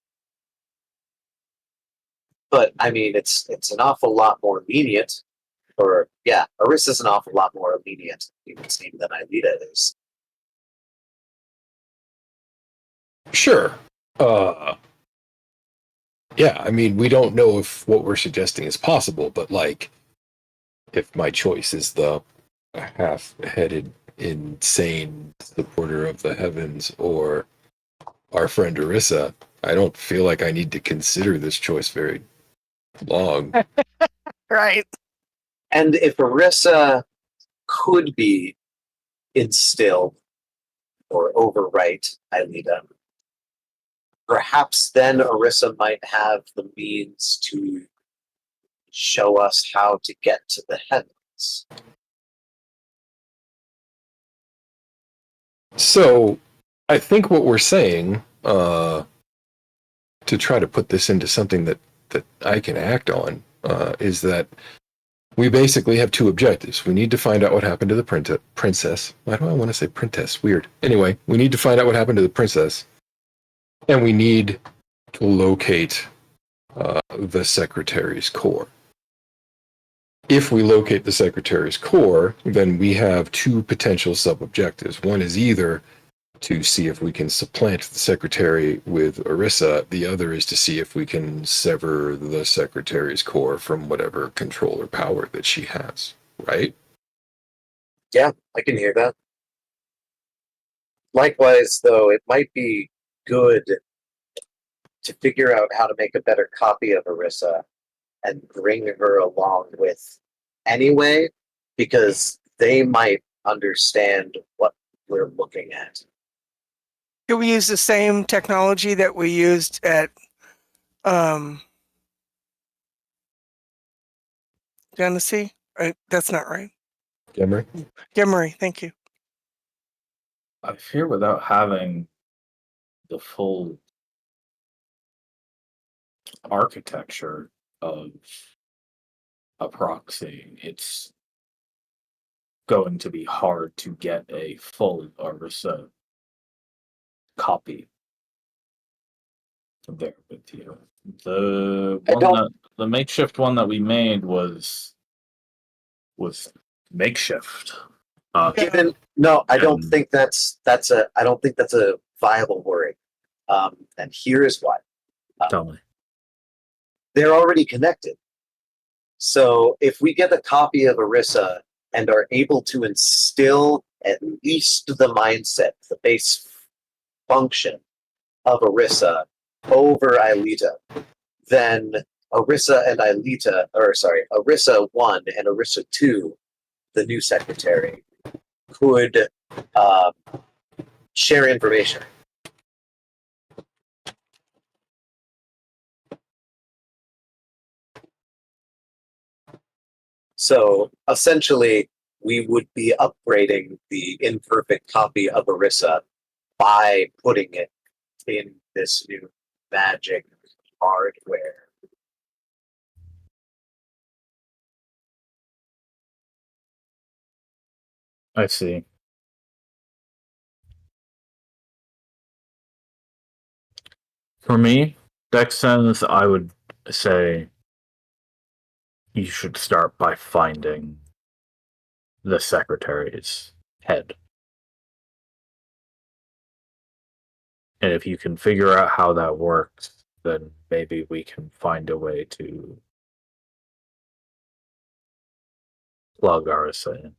But I mean, it's an awful lot more lenient. Orisa's an awful lot more lenient, it would seem, than Aelita is. Sure. Yeah, I mean, we don't know if what we're suggesting is possible, but like, if my choice is the half-headed, insane supporter of the heavens or our friend Orisa, I don't feel like I need to consider this choice very long. Right. And if Orisa could be instilled or overwrite Aelita, perhaps then Orisa might have the means to show us how to get to the heavens. So, I think what we're saying, to try to put this into something that I can act on, is that we basically have 2 objectives. We need to find out what happened to the princess. Why do I want to say princess? Weird. Anyway, we need to find out what happened to the princess. And we need to locate the secretary's core. If we locate the secretary's core, then we have 2 potential sub-objectives. One is either to see if we can supplant the secretary with Orisa. The other is to see if we can sever the secretary's core from whatever control or power that she has, right? Yeah, I can hear that. Likewise, though, it might be good to figure out how to make a better copy of Arissa and bring her along with anyway, because they might understand what we're looking at. Can we use the same technology that we used at Genesee? That's not right. Gemmer? Gemery, thank you. I fear without having the full architecture of a proxy, it's going to be hard to get a full Arisa copy there with you. The makeshift one that we made was makeshift. Given no, I don't And- think that's a viable worry. And here is why. Tell me. They're already connected. So if we get a copy of Arissa and are able to instill at least the mindset, the base function of Arissa over Aelita, then Arissa 1 and Arissa 2, the new secretary, could share information. So essentially, we would be upgrading the imperfect copy of Arissa by putting it in this new magic hardware. I see. For me, Dexens, I would say you should start by finding the secretary's head. And if you can figure out how that works, then maybe we can find a way to plug RSA in.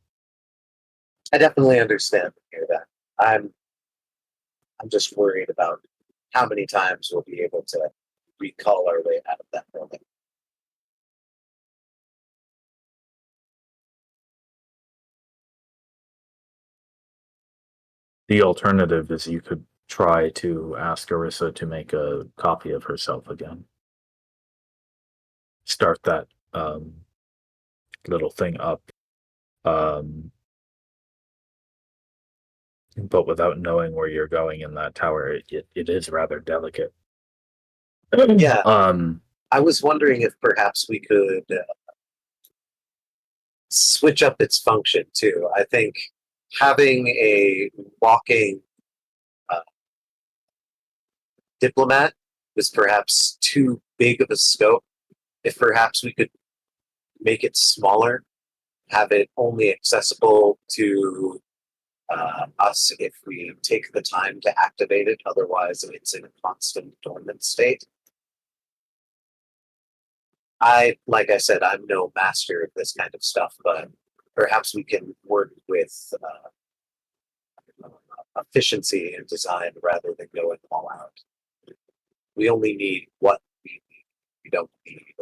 I definitely understand and hear that. I'm just worried about how many times we'll be able to recall our way out of that building. The alternative is you could try to ask Arissa to make a copy of herself again. Start that little thing up. But without knowing where you're going in that tower, it is rather delicate. Yeah. Um, I was wondering if perhaps we could switch up its function too. I think having a walking diplomat was perhaps too big of a scope. If perhaps we could make it smaller, have it only accessible to us if we take the time to activate it. Otherwise, it's in a constant dormant state. Like I said, I'm no master of this kind of stuff, but perhaps we can work with efficiency and design rather than going all out. We only need what we need. We don't need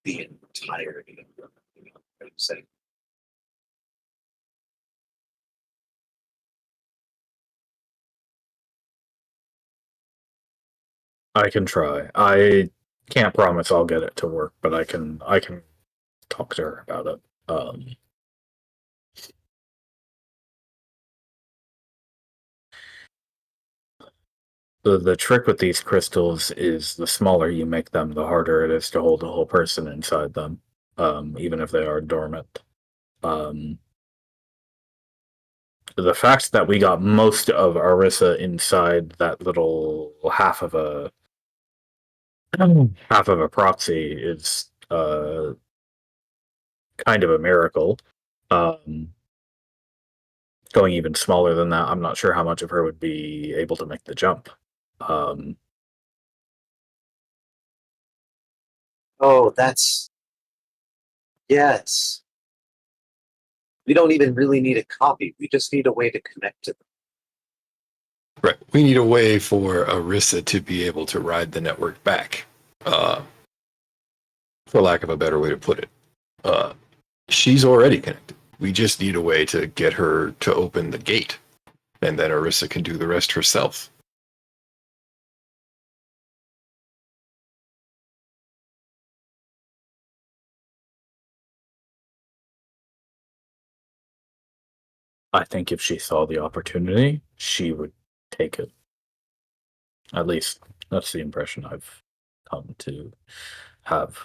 the entirety of them. You know what I'm saying? I can try. I can't promise I'll get it to work, but I can talk to her about it. The trick with these crystals is the smaller you make them, the harder it is to hold a whole person inside them, even if they are dormant. The fact that we got most of Arissa inside that little half of a proxy is kind of a miracle. Going even smaller than that, I'm not sure how much of her would be able to make the jump. Oh, that's yes. We don't even really need a copy. We just need a way to connect to them. Right. We need a way for Arissa to be able to ride the network back, uh, for lack of a better way to put it. Uh, she's already connected. We just need a way to get her to open the gate, and then Arissa can do the rest herself. I think if she saw the opportunity, she would take it. At least that's the impression I've come to have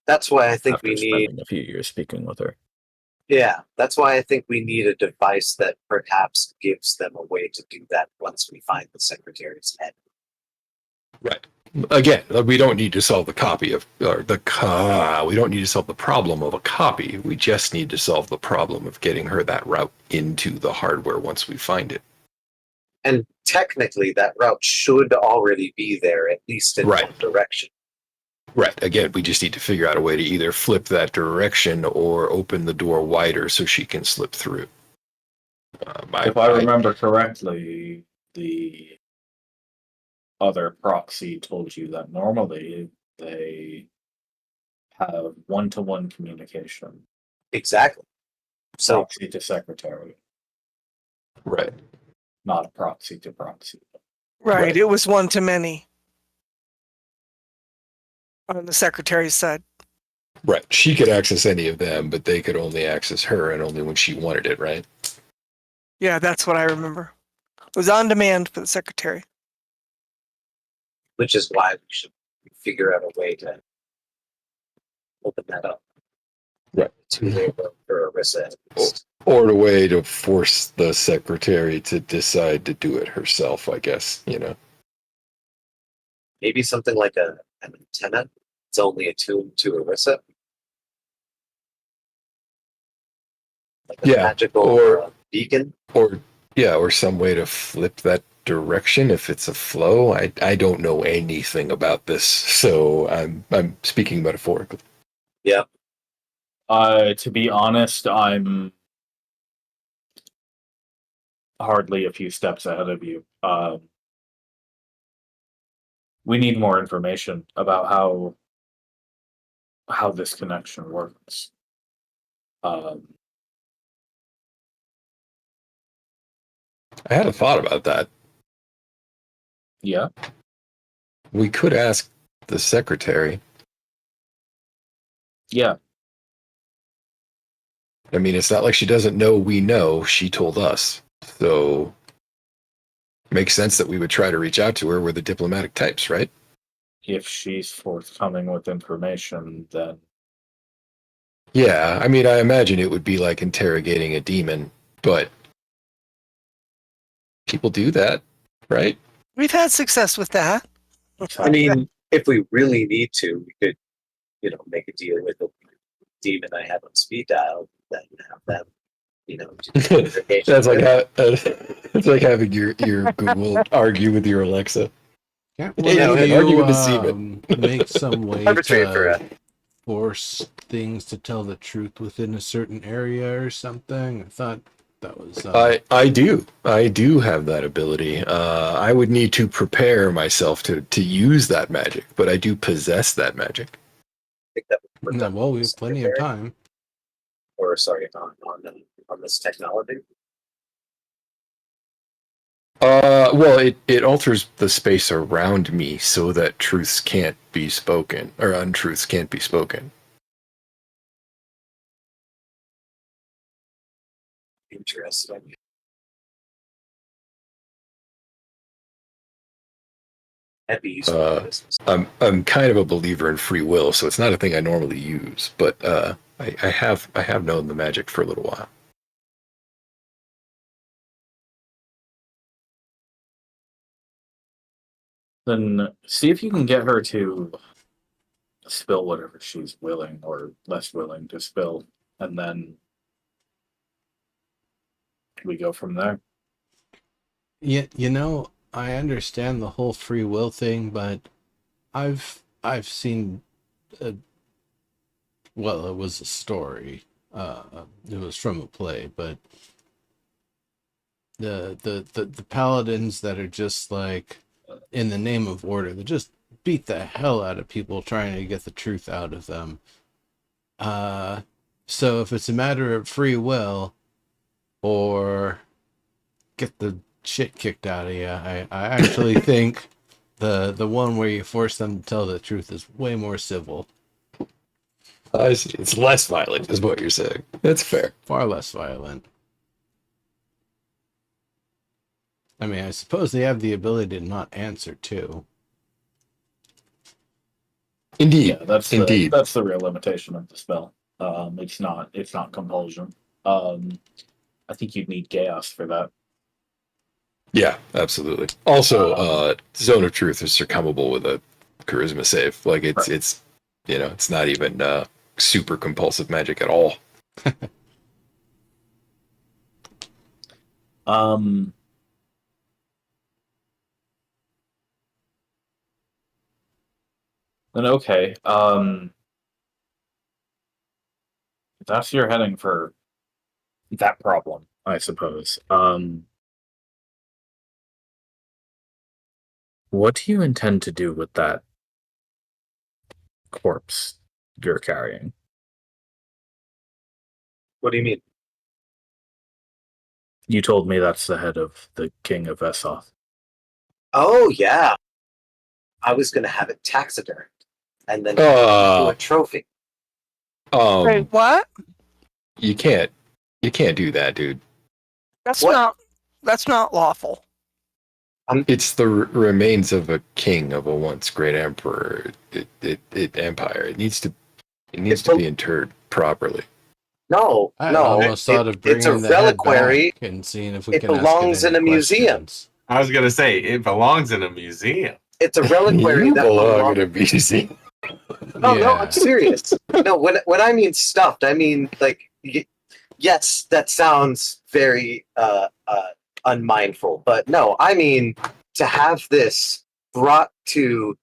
That's why I think after we need. spending a few years speaking with her. Yeah, that's why I think we need a device that perhaps gives them a way to do that once we find the secretary's head. Right. Again, we don't need to solve the copy of or we don't need to solve the problem of a copy. We just need to solve the problem of getting her that route into the hardware once we find it. And technically, that route should already be there, at least in Right. one direction. Right. Again, we just need to figure out a way to either flip that direction or open the door wider so she can slip through. If I remember correctly, the other proxy told you that normally they have one-to-one communication, Exactly. So proxy to secretary, Right. not proxy to proxy. Right. Right. It was one to many on the secretary's side. Right. She could access any of them, but they could only access her and only when she wanted it, right? Yeah, that's what I remember. It was on demand for the secretary. which is why we should figure out a way to open that up. Right. To for Arissa at least. Or a way to force the secretary to decide to do it herself, I guess, you know. Maybe something like an antenna. It's only attuned to Arissa. Like a Yeah, magical or- beacon. Or yeah, or some way to flip that direction if it's a flow. I don't know anything about this, so I'm speaking metaphorically. Yeah. To be honest, I'm hardly a few steps ahead of you. We need more information about how this connection works. Um, I had a thought about that. yeah, We could ask the secretary. yeah. I mean, it's not like she doesn't know we know. She told us. So makes sense that we would try to reach out to her. We're the diplomatic types, right? If she's forthcoming with information, then Yeah, I mean, I imagine it would be like interrogating a demon, but people do that, right? We've had success with that. I mean, if we really need to, we could, make a deal with the demon I have on speed dial, then have them, do the interrogation. That's like it's like having your Google argue with your Alexa. Yeah, Hey, well, Demon, you argue with the demon. make some way Arbitrate for to force things to tell the truth within a certain area or something. I thought that was. I do have that ability. I would need to prepare myself to use that magic, but I do possess that magic. I think that would work no, on well, we this have plenty of secretary, time. Or sorry, on this technology. Well, it alters the space around me so that truths can't be spoken or untruths can't be spoken. Interesting. That'd be useful. for business. I'm kind of a believer in free will, so it's not a thing I normally use, but I have known the magic for a little while. then see if you can get her to spill whatever she's willing or less willing to spill, and then we go from there. Yeah, I understand the whole free will thing, but I've seen well, it was a story. It was from a play, but the paladins that are just like in the name of order, they just beat the hell out of people trying to get the truth out of them. So if it's a matter of free will or get the shit kicked out of you, I actually think the one where you force them to tell the truth is way more civil, I see. It's less violent, is what you're saying. That's fair. far less violent. I mean, I suppose they have the ability to not answer too. Indeed. Yeah, that's Indeed. that's the real limitation of the spell. It's not compulsion. I think you'd need chaos for that. Yeah, absolutely. Also, Um, Zone of Truth is circumable with a charisma save. Like Right. it's it's not even super compulsive magic at all. um, then okay. If that's your heading for that problem, I suppose. What do you intend to do with that corpse you're carrying? What do you mean? You told me that's the head of the king of Essoth. Oh yeah, I was gonna have it taxidermed and then do a trophy. Wait, Um, what? you can't do that, dude. That's What? that's not lawful. It's the remains of a king of a once great emperor. It empire. It needs to It's be interred properly. No, I no, almost thought of it's a bringing the head reliquary. back and seeing if we It can ask it belongs any in a museum. questions. I was gonna say it belongs in a museum. It's a reliquary You that belong in belongs. a museum. Oh no, Yeah. I'm serious. No, when I mean stuffed, I mean like yes, that sounds very unmindful, but no, I mean to have this brought to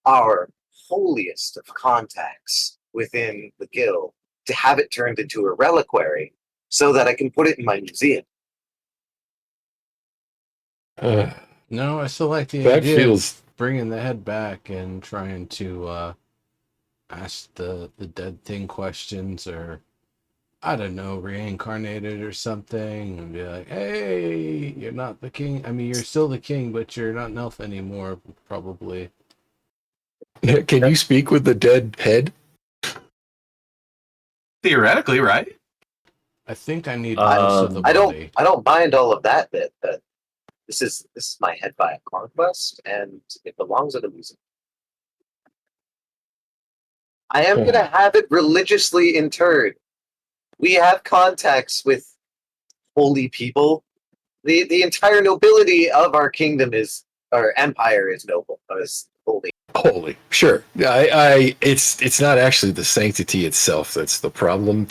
our holiest of contacts within the guild, to have it turned into a reliquary so that I can put it in my museum. Uh, No, I still like the that idea feels of bringing the head back and trying to ask the dead thing questions, or I don't know, reincarnated or something, and be like, "Hey, you're not the king. I mean, you're still the king, but you're not an elf anymore, probably." Can you speak with the dead head? Theoretically, right? I think I need most of the I body. don't mind all of that bit, but this is my head by a conquest, and it belongs in a museum. I am gonna have it religiously interred. We have contacts with holy people. The entire nobility of our kingdom is our empire is noble, is holy. Holy, sure. I it's not actually the sanctity itself that's the problem.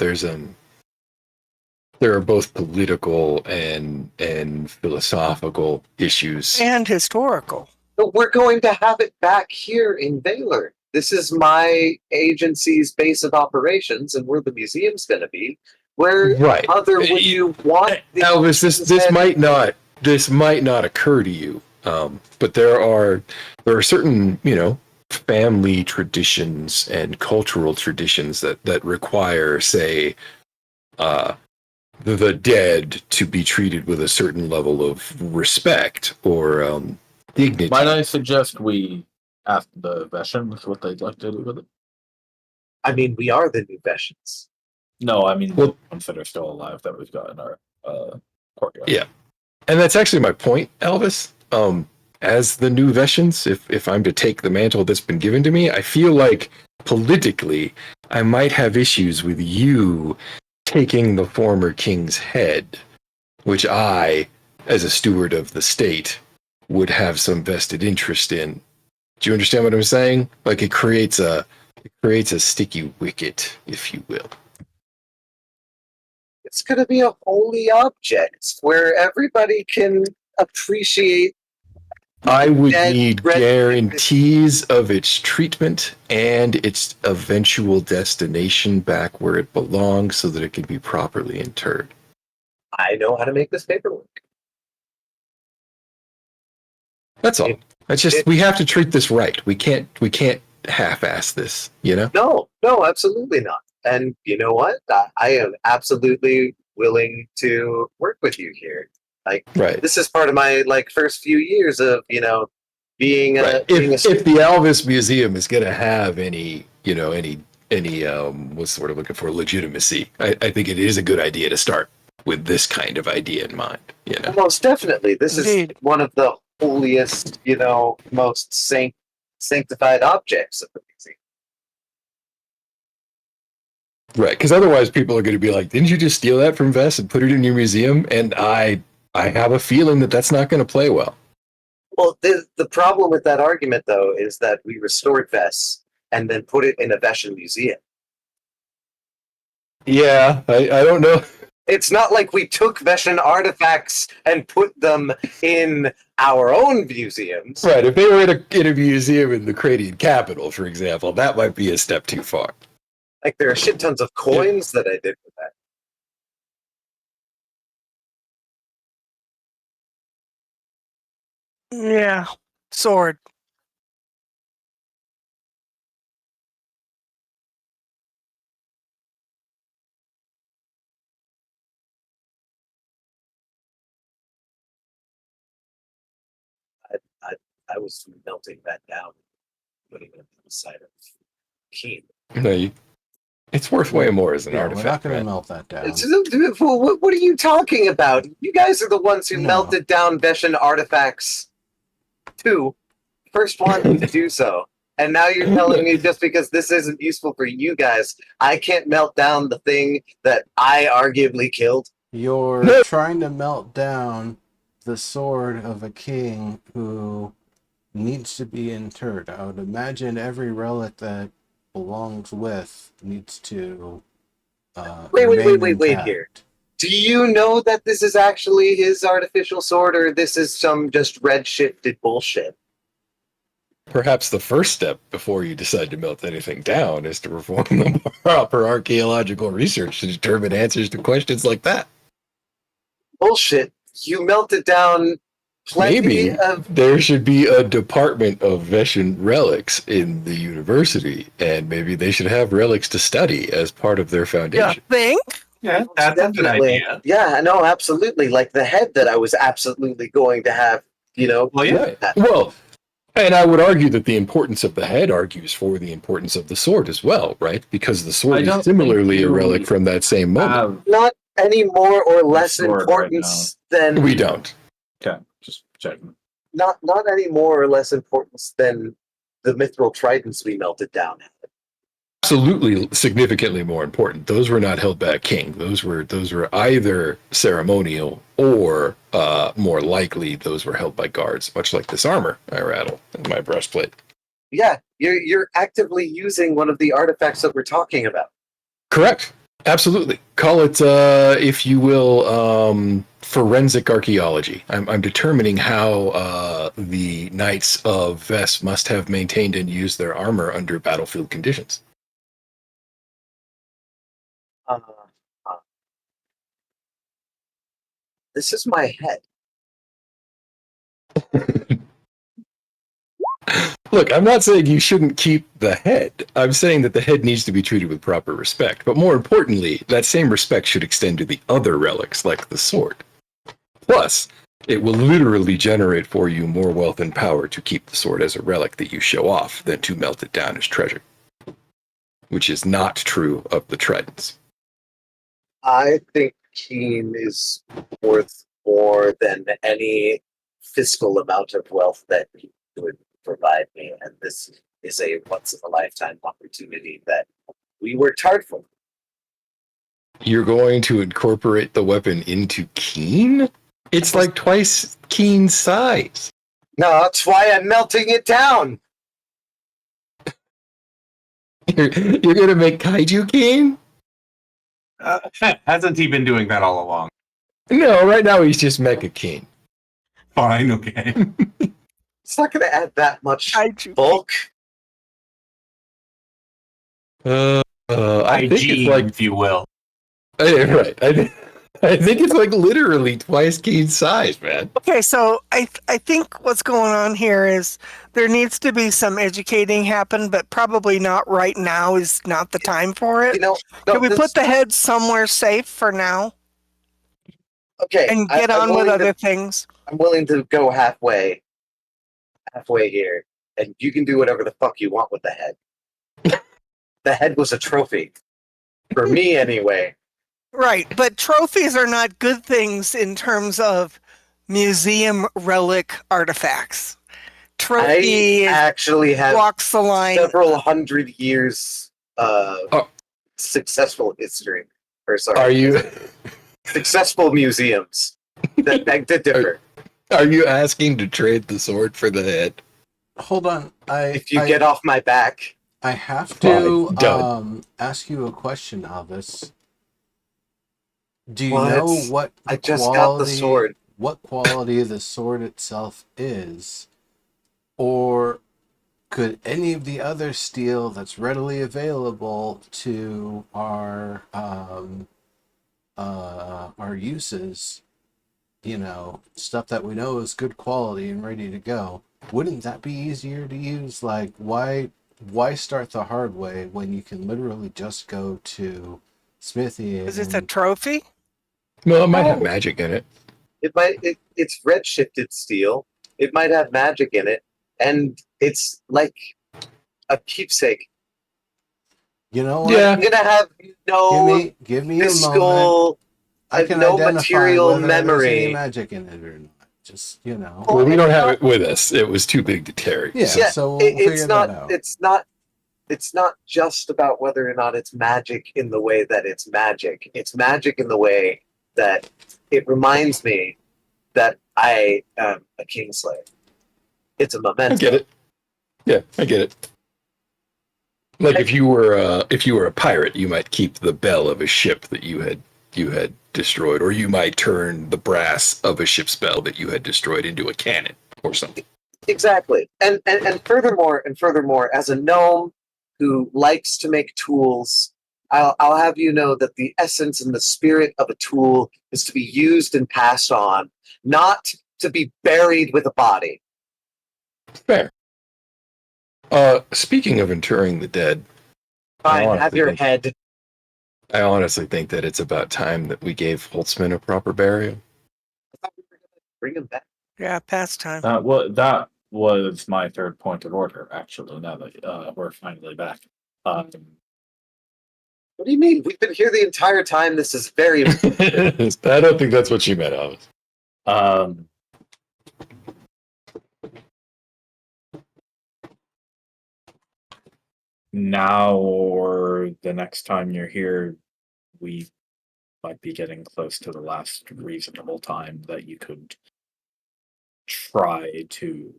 There are both political and philosophical issues. And historical. But we're going to have it back here in Baylor. This is my agency's base of operations, and where the museum's going to be. Where Right. other would you want the Elvis, this might not occur to you, but there are certain family traditions and cultural traditions that require, say, the dead to be treated with a certain level of respect or dignity. Might I suggest we ask the Veshans what they'd like to do with it? I mean, we are the new Veshans. No, I mean Well- the ones that are still alive that we've got in our courtyard. Yeah. And that's actually my point, Elvis. As the new Veshans, if I'm to take the mantle that's been given to me, I feel like politically I might have issues with you taking the former king's head, which I, as a steward of the state, would have some vested interest in. Do you understand what I'm saying? Like it creates a sticky wicket, if you will. It's going to be a holy object where everybody can appreciate. I would Dead need red- guarantees of its treatment and its eventual destination back where it belongs so that it can be properly interred. I know how to make this paperwork. That's all. It- It's just it- we have to treat this right. We can't half-ass this. You know. No, absolutely not. And you know what? I am absolutely willing to work with you here. Like, Right. this is part of my like first few years of being a Right. being a If the Elvis Museum is going to have any what's the word I'm looking for, legitimacy, I think it is a good idea to start with this kind of idea in mind. You know. most definitely. This Indeed. is one of the holiest, most sanctified objects of the museum. Right, because otherwise people are going to be like, "Didn't you just steal that from Vess and put it in your museum?" And I have a feeling that that's not going to play well. Well, the problem with that argument, though, is that we restored Vess and then put it in a Veshan museum. Yeah, I don't know. It's not like we took Veshan artifacts and put them in our own museums. Right, if they were in a museum in the Cranian capital, for example, that might be a step too far. Like, there are shit tons of coins that I did with that. Yeah. Sword. I was melting that down, putting it on the side of Keen. No, it's worth way more as an Yeah, we're not artifact. going to Right? melt that down. What are you talking about? You guys are the ones who No. melted down Veshan artifacts too. First one to do so. And now you're telling me just because this isn't useful for you guys, I can't melt down the thing that I arguably killed? You're No. trying to melt down the sword of a king who needs to be interred. I would imagine every relic that belongs with needs to Wait remain here. intact. Do you know that this is actually his artificial sword, or this is some just redshifted bullshit? Perhaps the first step before you decide to melt anything down is to perform the proper archaeological research to determine answers to questions like that. Bullshit. You melted down plenty Maybe of. there should be a department of Veshan relics in the university, and maybe they should have relics to study as part of their Yeah. foundation. Think? Yeah, that's a good idea. Yeah, no, absolutely. Like the head that I was absolutely going to have, Well, yeah. Right. Well, and I would argue that the importance of the head argues for the importance of the sword as well, right? Because the I sword don't is similarly think a you relic from that same moment. not any more or less sword right importance than We don't. Okay, just checking. not any more or less importance than the mithril tridents we melted down. Absolutely significantly more important. Those were not held by a king. Those were either ceremonial or more likely those were held by guards, much like this armor I rattle in my breastplate. Yeah, you're actively using one of the artifacts that we're talking about. Correct. Absolutely. Call it, if you will, forensic archaeology. I'm determining how the knights of Vess must have maintained and used their armor under battlefield conditions. Uh, this is my head. Look, I'm not saying you shouldn't keep the head. I'm saying that the head needs to be treated with proper respect. But more importantly, that same respect should extend to the other relics, like the sword. Plus, it will literally generate for you more wealth and power to keep the sword as a relic that you show off than to melt it down as treasure. Which is not true of the tridents. I think Keen is worth more than any fiscal amount of wealth that he would provide me, and this is a once-in-a-lifetime opportunity that we worked hard for. You're going to incorporate the weapon into Keen? It's like twice Keen's size. No, that's why I'm melting it down. You're going to make Kaiju Keen? Hasn't he been doing that all along? No, right now he's just Mecha Keen. Fine, okay. It's not going to add that much Kaiju. bulk. I think IG, it's like if you will. right. I think it's like literally twice Keen's size, man. Okay, so I think what's going on here is there needs to be some educating happen, but probably not right now is not the time for it. You know, Can no, we this, put the head somewhere safe for now okay. and get I'm on with willing other to. things? I'm willing to go halfway here, and you can do whatever the fuck you want with the head. The head was a trophy for me, anyway. Right, but trophies are not good things in terms of museum relic artifacts. I Trophy actually have walks the line. several hundred years Oh. successful history, or Are sorry, you successful museums that beg to differ. are you asking to trade the sword for the head? Hold on. If you get off my back, I have to Fine, done. ask you a question, Alvis. Do you well, know what the I just got the sword. what quality the sword itself is? Or could any of the other steel that's readily available to our uses, stuff that we know is good quality and ready to go, wouldn't that be easier to use? Like, why start the hard way when you can literally just go to Smithy Is it a and trophy? Well, it might have No. magic in it. It's redshifted steel. It might have magic in it, and it's like a keepsake. you know what? Yeah. I'm gonna have no Give me a moment. physical. I I have can no identify material whether there's any memory. magic in it or not. Just Well, we don't have it with us. It was too big to carry. Yeah, So. Yeah, so we'll figure it's that not. out. It's not just about whether or not it's magic in the way that it's magic. It's magic in the way that it reminds me that I am a kingslayer. It's a memento. I get it. Yeah, I get it. Like if you were a pirate, you might keep the bell of a ship that you had destroyed, or you might turn the brass of a ship's bell that you had destroyed into a cannon or something. Exactly. And furthermore, as a gnome who likes to make tools, I'll have you know that the essence and the spirit of a tool is to be used and passed on, not to be buried with a body. Fair. Speaking of interring the dead, Fine, honestly have your think- head. I honestly think that it's about time that we gave Holtzman a proper burial. I thought we were gonna bring him back. Yeah, pastime. That was my third point of order. Actually, now that we're finally back. What do you mean? We've been here the entire time. This is very I don't think that's what she meant, Alice. Um, now or the next time you're here, we might be getting close to the last reasonable time that you could try to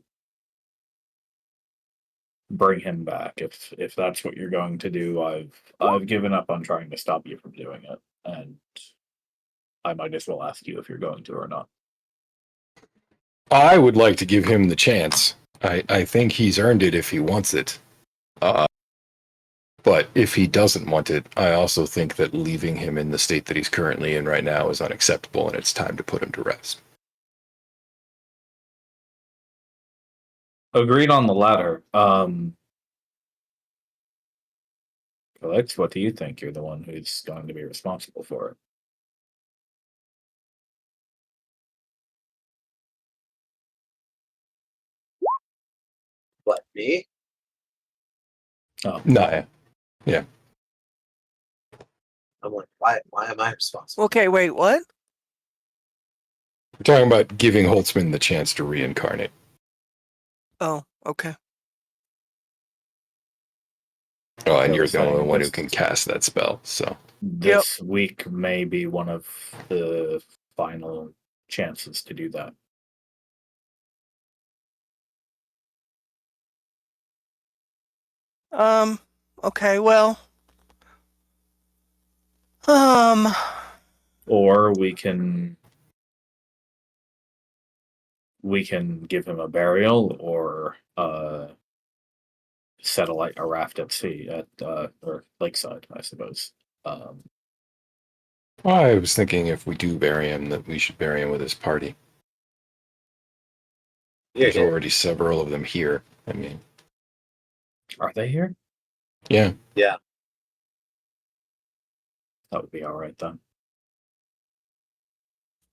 bring him back. If that's what you're going to do, I've given up on trying to stop you from doing it, and I might as well ask you if you're going to or not. I would like to give him the chance. I think he's earned it if he wants it. But if he doesn't want it, I also think that leaving him in the state that he's currently in right now is unacceptable, and it's time to put him to rest. Agreed on the latter. Alex, what do you think? You're the one who's going to be responsible for it. what, me? Oh, No, yeah. I'm like, why am I responsible? Okay, wait, what? We're talking about giving Holtzman the chance to reincarnate. Oh, okay. Oh, and I you're was the only saying one who this- can cast that spell, so. This week may be one of the final chances to do that. Okay, well. Um, Or we can give him a burial or set a raft at sea at or lakeside, I suppose. I was thinking if we do bury him, that we should bury him with his party. You're There's here. already several of them here. I mean, Are they here? yeah. Yeah. That would be all right then.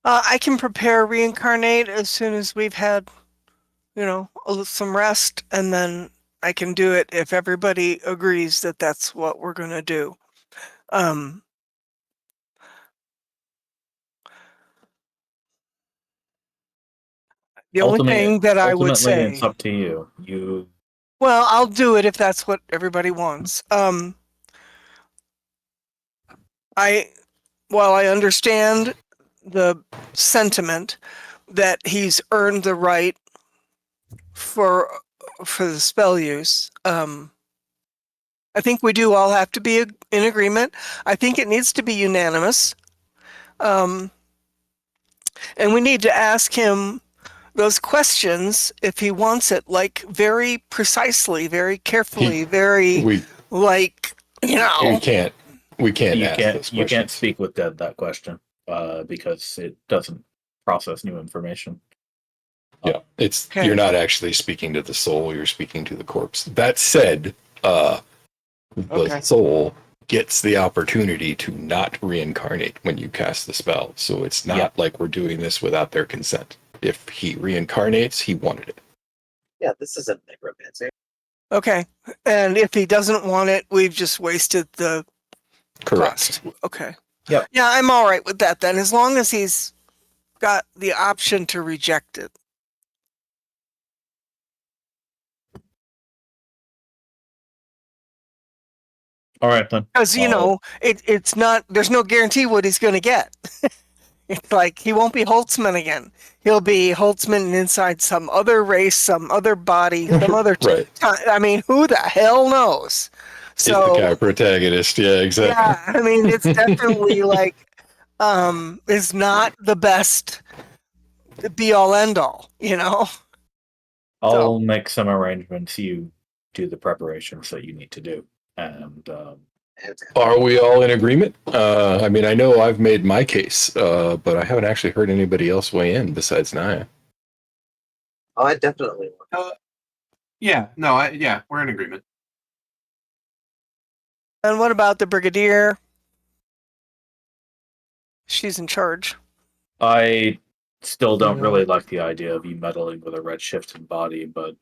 I can prepare reincarnate as soon as we've had, some rest, and then I can do it if everybody agrees that that's what we're going to do. Um, the only thing that I would Ultimately, it's say, up to you. You well, I'll do it if that's what everybody wants. While I understand the sentiment that he's earned the right for the spell use, I think we do all have to be in agreement. I think it needs to be unanimous. And we need to ask him those questions if he wants it, like very precisely, very carefully, very We like, we can't ask those you can't questions. speak with dead that question because it doesn't process new information. Yeah, it's Okay. you're not actually speaking to the soul, you're speaking to the corpse. That said, the Okay. soul gets the opportunity to not reincarnate when you cast the spell. So it's not Yeah. like we're doing this without their consent. If he reincarnates, he wanted it. Yeah, this isn't necromancy. Okay. And if he doesn't want it, we've just wasted the Correct. cost. Okay. Yep. Yeah, I'm all right with that then, as long as he's got the option to reject it. All right then. Because, it's not, there's no guarantee what he's going to get. It's like he won't be Holtzman again. He'll be Holtzman inside some other race, some other body, some other. Right. I mean, who the hell knows? Is the guy protagonist? Yeah, exactly. yeah, I mean, it's definitely like, is not the best be all end all, I'll make some arrangements. You do the preparations that you need to do, and Are we all in agreement? I mean, I know I've made my case, but I haven't actually heard anybody else weigh in besides Naya. Oh, I definitely want. Yeah, we're in agreement. And what about the Brigadier? She's in charge. I still don't really like the idea of you meddling with a redshift in body, but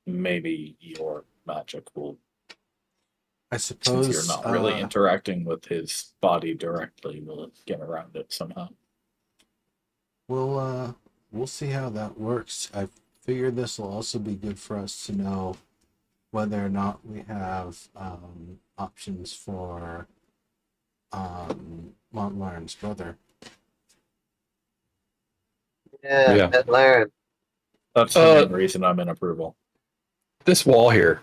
maybe your magic will, I since suppose you're not really interacting with his body directly, will get around it somehow. we'll see how that works. I figure this will also be good for us to know whether or not we have options for Montlaren's brother. Yeah, Ed Laren. That's the main reason I'm in approval. This wall here,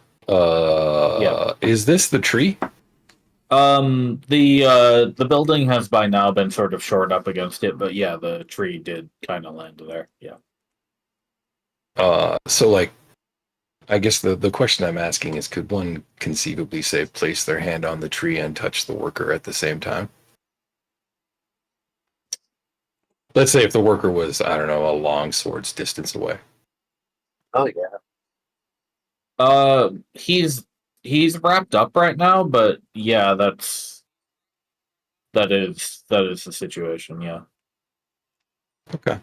is this the tree? The building has by now been sort of shored up against it, but yeah, the tree did kind of land there. Yeah. So like, I guess the question I'm asking is, could one conceivably say place their hand on the tree and touch the worker at the same time? Let's say if the worker was, I don't know, a long sword's distance away. Oh yeah. He's wrapped up right now, but yeah, that is the situation. Yeah. Okay.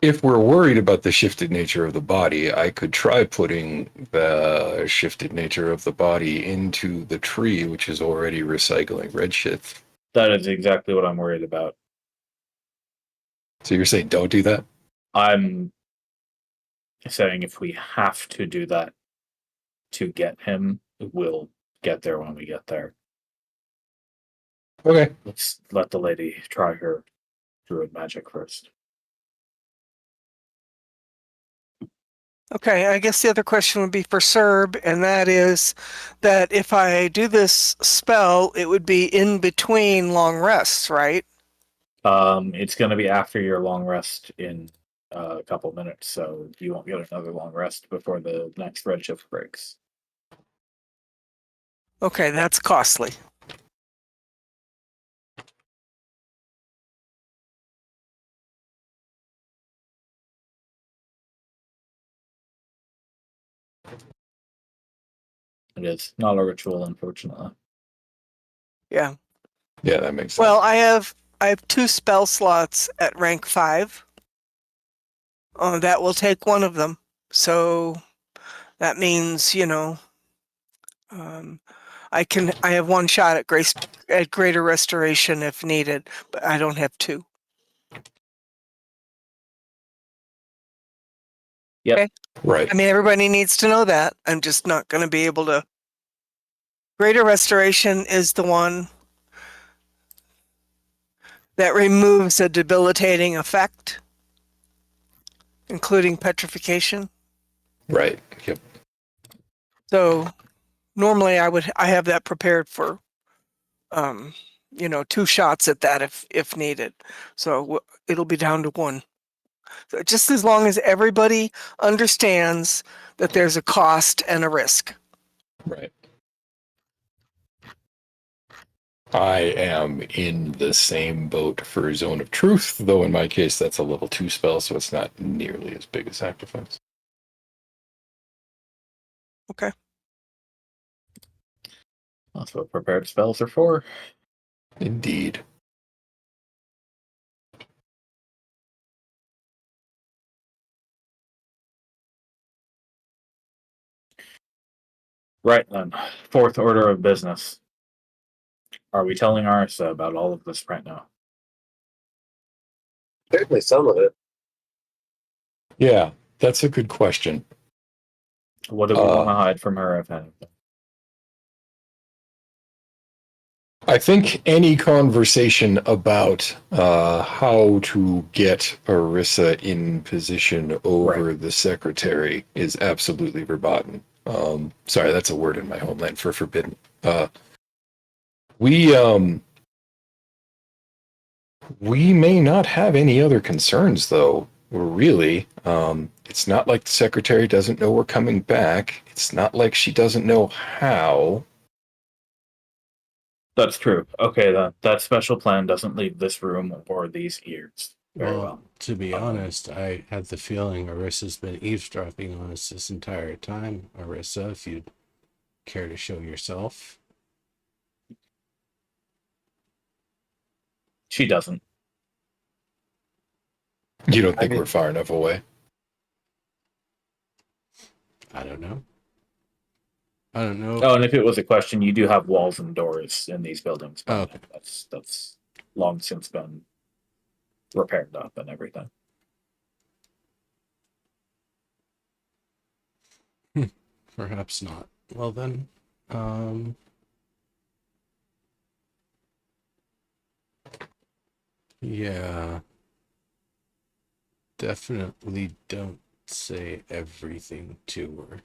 If we're worried about the shifted nature of the body, I could try putting the shifted nature of the body into the tree, which is already recycling redshift. That is exactly what I'm worried about. So you're saying don't do that? I'm saying if we have to do that to get him, we'll get there when we get there. Okay. Let's let the lady try her druid magic first. Okay, I guess the other question would be for Serb, and that is that if I do this spell, it would be in between long rests, right? It's going to be after your long rest in a couple minutes, so you won't get another long rest before the next redshift breaks. Okay, that's costly. It is not a ritual, unfortunately. Yeah. Yeah, that makes sense. Well, I have 2 spell slots at rank 5. That will take one of them. So that means, I have 1 shot at greater restoration if needed, but I don't have 2. Yep. Okay. Right. I mean, everybody needs to know that. I'm just not going to be able to. Greater restoration is the one that removes a debilitating effect, including petrification. Right. Yep. So normally I have that prepared for 2 shots at that if needed. So it'll be down to 1. So just as long as everybody understands that there's a cost and a risk. Right. I am in the same boat for Zone of Truth, though in my case that's a level 2 spell, so it's not nearly as big a sacrifice. Okay. That's what prepared spells are for. Indeed. Right then. Fourth order of business. Are we telling Arsa about all of this right now? Certainly some of it. Yeah, that's a good question. What do we want to hide from her, if anything? I think any conversation about how to get Arissa in position over the secretary is absolutely verboten. Sorry, that's a word in my homeland for forbidden. We may not have any other concerns, though. Really, it's not like the secretary doesn't know we're coming back. It's not like she doesn't know how. That's true. Okay, that special plan doesn't leave this room or these ears. Very well. To be honest, I had the feeling Arissa's been eavesdropping on us this entire time. Arissa, if you'd care to show yourself. She doesn't. You don't think we're far enough away? I don't know. I don't know. Oh, and if it was a question, you do have walls and doors in these buildings. Oh, okay. That's long since been repaired up and everything. Perhaps not. Well then, yeah. Definitely don't say everything to her.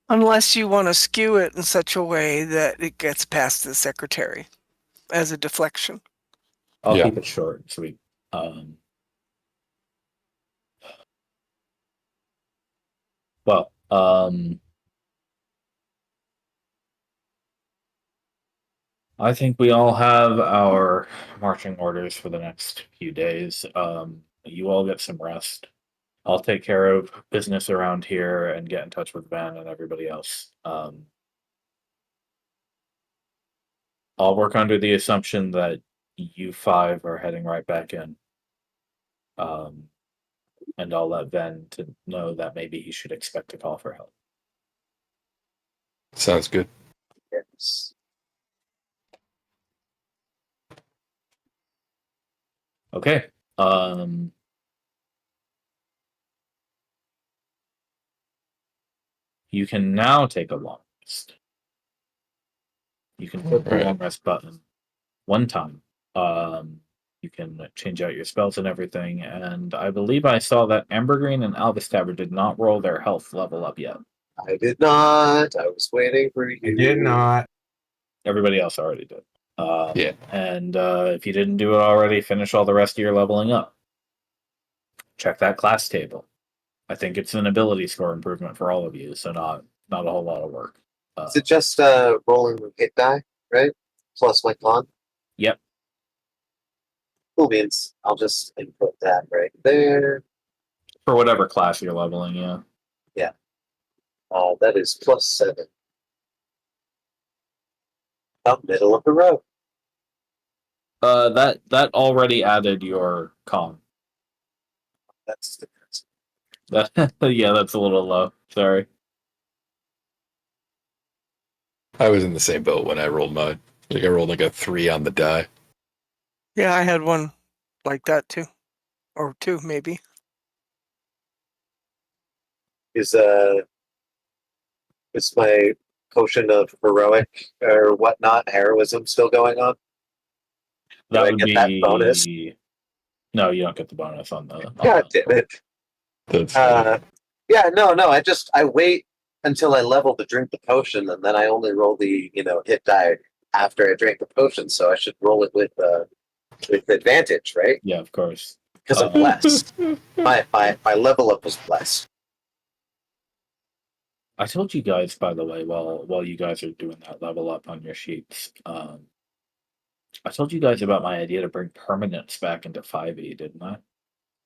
Unless you want to skew it in such a way that it gets past the secretary as a deflection. I'll Yeah. keep it short and sweet. I think we all have our marching orders for the next few days. You all get some rest. I'll take care of business around here and get in touch with Ben and everybody else. I'll work under the assumption that you 5 are heading right back in. And I'll let Ben to know that maybe he should expect a call for help. Sounds good. Yes. Okay. You can now take a long rest. You can click the long rest button one time. You can change out your spells and everything. And I believe I saw that Ambergreen and Alvistabber did not roll their health level up yet. I did not. I was waiting for you. I did not. Everybody else already did. Yeah. And if you didn't do it already, finish all the rest of your leveling up. Check that class table. I think it's an ability score improvement for all of you, so not a whole lot of work. Is it just rolling the hit die, right? Plus my con? Yep. Cool beans. I'll just input that right there. For whatever class you're leveling, yeah. That is +7. About middle of the road. That already added your con. That's the Yeah, that's a little low. Sorry. I was in the same boat when I rolled mine. Like I rolled like a 3 on the die. Yeah, I had one like that too, or two maybe. is my potion of heroic or whatnot heroism still going on? Do That I would get that bonus? be no. You don't get the bonus on the. God damn it! That's funny. Yeah, no. I wait until I level to drink the potion, and then I only roll the hit die after I drink the potion. So I should roll it with advantage, right? Yeah, of course. Because I'm blessed. My level up was blessed. I told you guys, by the way, while you guys are doing that level up on your sheets, I told you guys about my idea to bring permanence back into 5e, didn't I?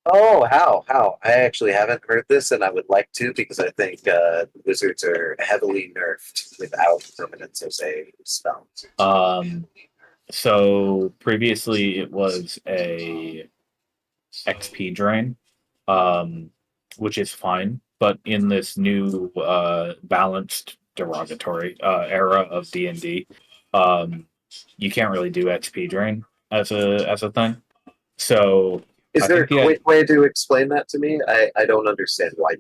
Oh, how? I actually haven't heard this, and I would like to because I think wizards are heavily nerfed without permanence as a spell. So previously it was a XP drain, which is fine, but in this new balanced derogatory era of D&D, you can't really do XP drain as a thing. So Is I there a think quick way to explain that to me? I don't understand why.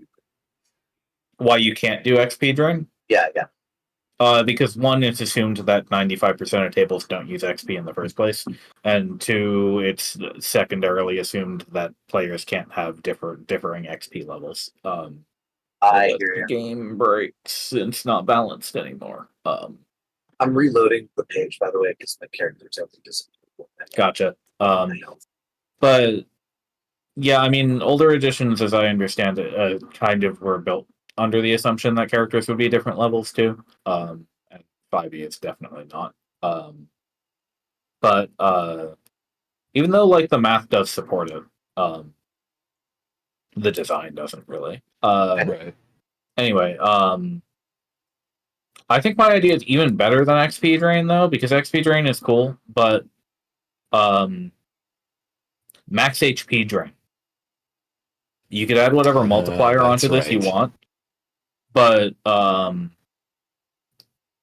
why you can't do XP drain? Yeah. Because one, it's assumed that 95% of tables don't use XP in the first place, and two, it's secondarily assumed that players can't have differing XP levels. I Unless hear the you. game breaks and it's not balanced anymore. I'm reloading the page, by the way, because my character's only disappeared. Gotcha. I know. But yeah, I mean, older editions, as I understand it, kind of were built under the assumption that characters would be different levels too. And 5e is definitely not. But even though like the math does support it, the design doesn't really. Right. Anyway, I think my idea is even better than XP Drain though, because XP Drain is cool, but max HP Drain. You could add whatever multiplier That's onto this you right. want, but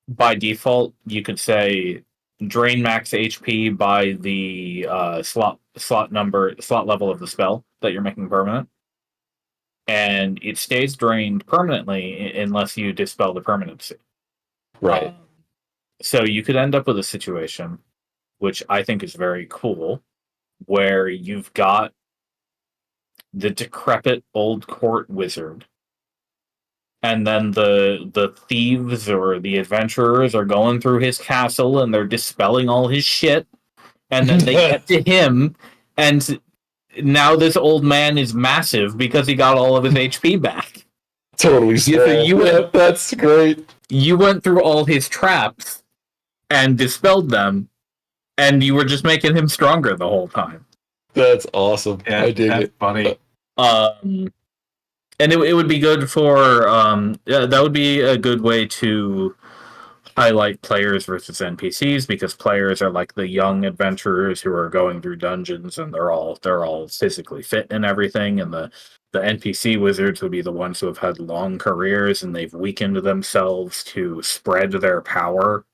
by default you could say drain max HP by the slot level of the spell that you're making permanent, and it stays drained permanently unless you dispel the permanency. Right. So you could end up with a situation, which I think is very cool, where you've got the decrepit old court wizard, and then the thieves or the adventurers are going through his castle and they're dispelling all his shit, and then they get to him, and now this old man is massive because he got all of his HP back. Totally. That's great. You went through all his traps and dispelled them, and you were just making him stronger the whole time. That's awesome. Yeah, I dig that's it. funny. And it would be good for that would be a good way to highlight players versus NPCs, because players are like the young adventurers who are going through dungeons and they're all physically fit and everything, and the NPC wizards would be the ones who have had long careers and they've weakened themselves to spread their power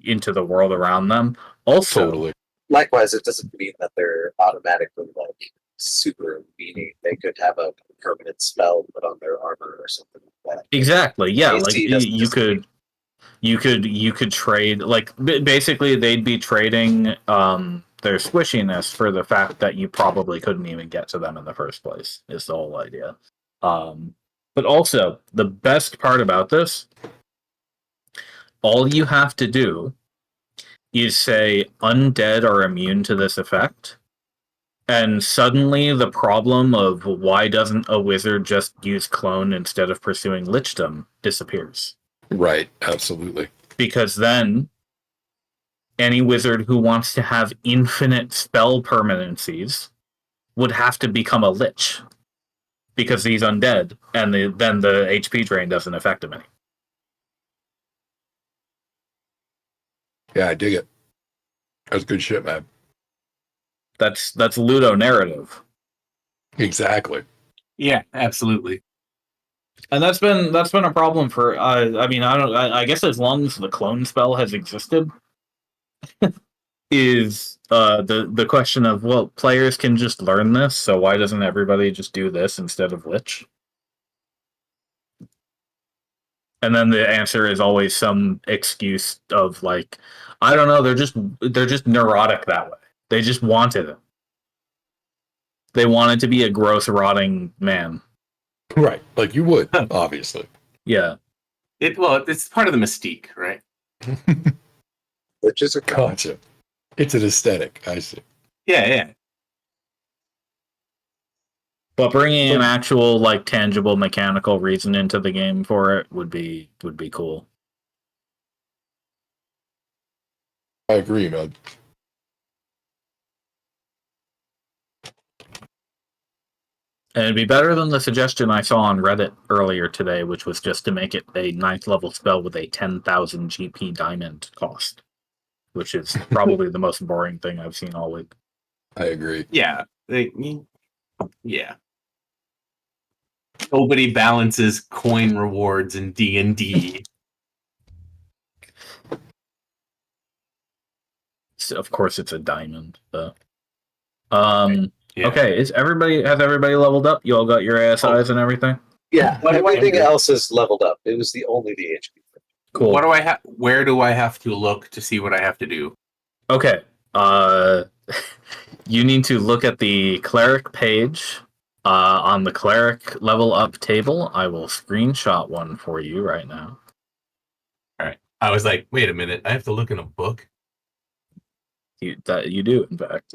into the world around them. Also, Totally. Likewise, it doesn't mean that they're automatically like super meaning. They could have a permanent spell put on their armor or something like that. exactly, yeah, AC like doesn't you could trade, like basically they'd be trading their squishiness for the fact that you probably couldn't even get to them in the first place, is the whole idea. But also, the best part about this, all you have to do is say undead are immune to this effect, and suddenly the problem of why doesn't a wizard just use clone instead of pursuing lichdom disappears. Right. Absolutely. Because then any wizard who wants to have infinite spell permanencies would have to become a lich, because he's undead, and then the HP drain doesn't affect him any. Yeah, I dig it. That's good shit, man. That's Ludo narrative, Exactly. Yeah, absolutely. and that's been a problem for. I mean, I guess as long as the clone spell has existed, is the question of, well, players can just learn this, so why doesn't everybody just do this instead of Lich? And then the answer is always some excuse of like, I don't know, they're just neurotic that way. They just wanted it. They wanted to be a gross, rotting man. Right. Like you would, obviously. Yeah. It's part of the mystique, right? Which is a Gotcha. It's an aesthetic. I see. Yeah. But bringing an actual, like, tangible mechanical reason into the game for it would be cool. I agree, man. And it'd be better than the suggestion I saw on Reddit earlier today, which was just to make it a 9th level spell with a 10,000 GP diamond cost, which is probably the most boring thing I've seen all week. I agree. Yeah. Yeah. Nobody balances coin rewards in D&D. So of course, it's a diamond, though. Yeah. Okay, has everybody leveled up? You all got your ASIs and everything? Yeah, What do I everything do? else is leveled up. It was the only the HP. Cool. What do I have? Where do I have to look to see what I have to do? Okay. You need to look at the cleric page. On the cleric level up table, I will screenshot one for you right now. All right. I was like, wait a minute. I have to look in a book. You do, in fact.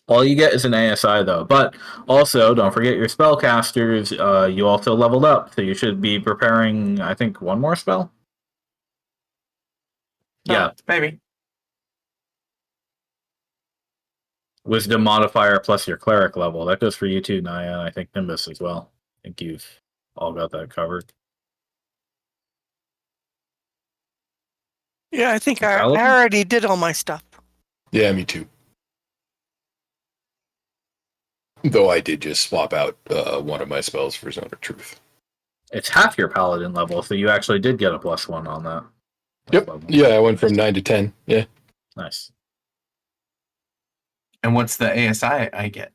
All you get is an ASI, though. But also, don't forget your spellcasters. You also leveled up, so you should be preparing, I think, one more spell? Yeah. Maybe. Wisdom modifier plus your cleric level. That goes for you too, Naya, and I think Nimbus as well. I think you've all got that covered. Yeah, I think I Paladin? already did all my stuff. Yeah, me too. Though I did just swap out one of my spells for Zone of Truth. It's half your paladin level, so you actually did get a +1 on that. Yep. Level. Yeah, I went from 9 to 10. Yeah. Nice. And what's the ASI I get?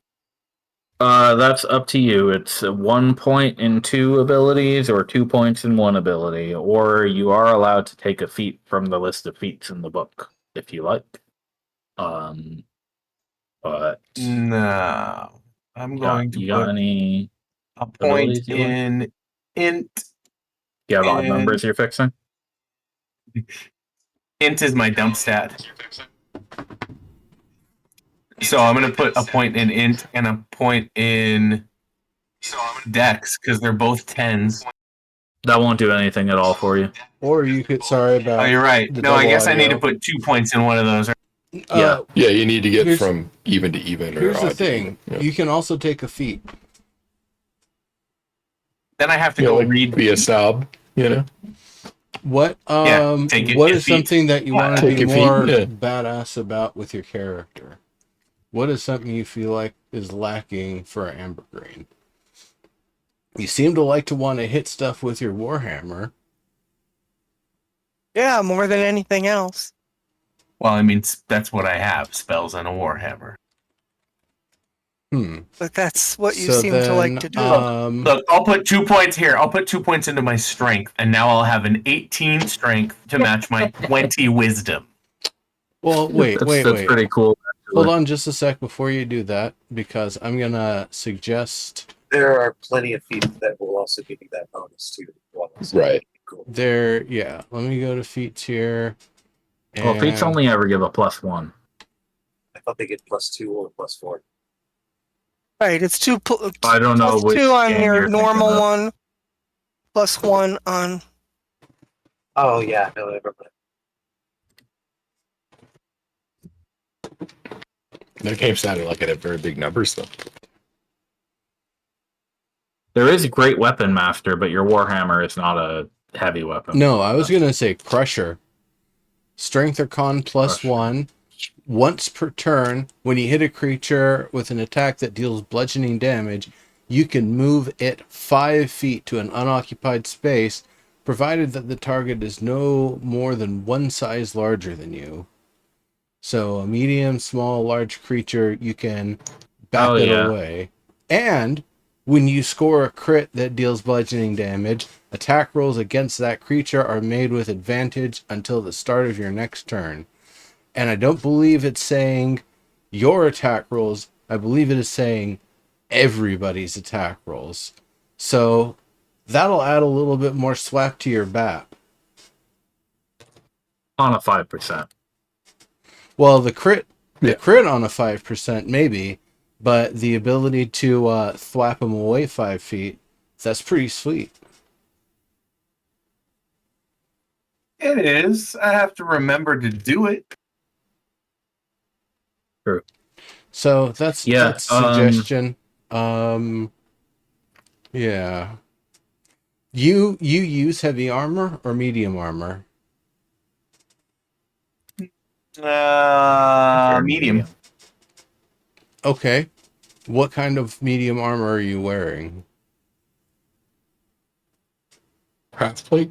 That's up to you. It's 1 point in 2 abilities or 2 points in 1 ability, or you are allowed to take a feat from the list of feats in the book if you like. But No. I'm going you to got put any a point abilities you like? in int. You have odd and- numbers you're fixing? Int is my dump stat. So I'm going to put a point in int and a point in dex because they're both 10s. That won't do anything at all for you. Or you could. Sorry about. Oh, you're right. the No, I double guess I need to audio. put 2 points in one of those. Yeah. Yeah, you need to get Here's- from even to even or Here's the odd to thing: even. Yeah. you can also take a feat. Then I have to You know, go like read. be a snob, you know? What take it- what it is feat. something that you want to Take be a feat, more yeah. badass about with your character? What is something you feel like is lacking for Amber Green? You seem to like to want to hit stuff with your Warhammer. Yeah, more than anything else. Well, I mean, that's what I have, spells and a warhammer. But that's what you So seem to like then, to do. Look, I'll put 2 points here. I'll put 2 points into my strength, and now I'll have an 18 strength to match my 20 wisdom. Well, wait. That's pretty cool. Hold on just a sec before you do that, because I'm gonna suggest There are plenty of feats that will also give you that bonus too. Right. Cool. there. Yeah, let me go to feats here. Well, feats and- only ever give a +1. I thought they get +2 or +4. Right, it's two. I don't know which +2 on game your you're thinking normal of. one, +1 on. Oh yeah, no, never mind. That game sounded like it had very big numbers, though. There is a great weapon master, but your Warhammer is not a heavy weapon. No, I was gonna say Crusher. Strength or Con plus Crusher. 1. Once per turn, when you hit a creature with an attack that deals bludgeoning damage, you can move it 5 feet to an unoccupied space, provided that the target is no more than one size larger than you. So a medium, small, large creature, you can back it away. And when you score a crit that deals bludgeoning damage, attack rolls against that creature are made with advantage until the start of your next turn. And I don't believe it's saying your attack rolls. I believe it is saying everybody's attack rolls. So that'll add a little bit more swag to your BAP. On a 5%. Well, the crit on a 5% maybe, but the ability to thwap them away 5 feet, that's pretty sweet. It is. I have to remember to do it. True. So that's a suggestion. Yeah. You use heavy armor or medium armor? Medium. Okay. What kind of medium armor are you wearing? Half plate?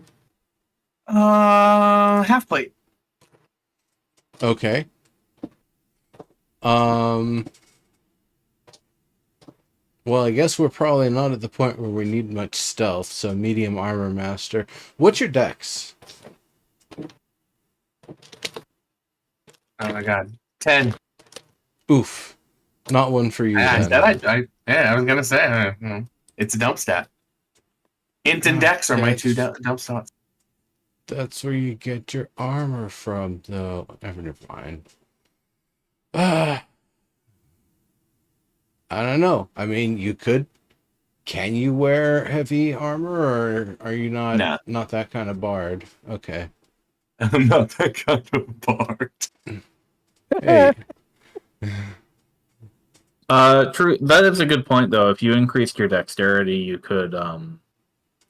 Half plate. Okay. Well, I guess we're probably not at the point where we need much stealth, so medium armor master. What's your dex? Oh my god. 10. Oof. Not one for you I then. said I was gonna say it's a dump stat. Int and Dex are my two dump stats. That's where you get your armor from, though. Never mind. I don't know. I mean, you could. Can you wear heavy armor, or are you not that kind of bard? Okay. I'm not that kind of bard. Hey. True. That is a good point, though. If you increased your dexterity, you could,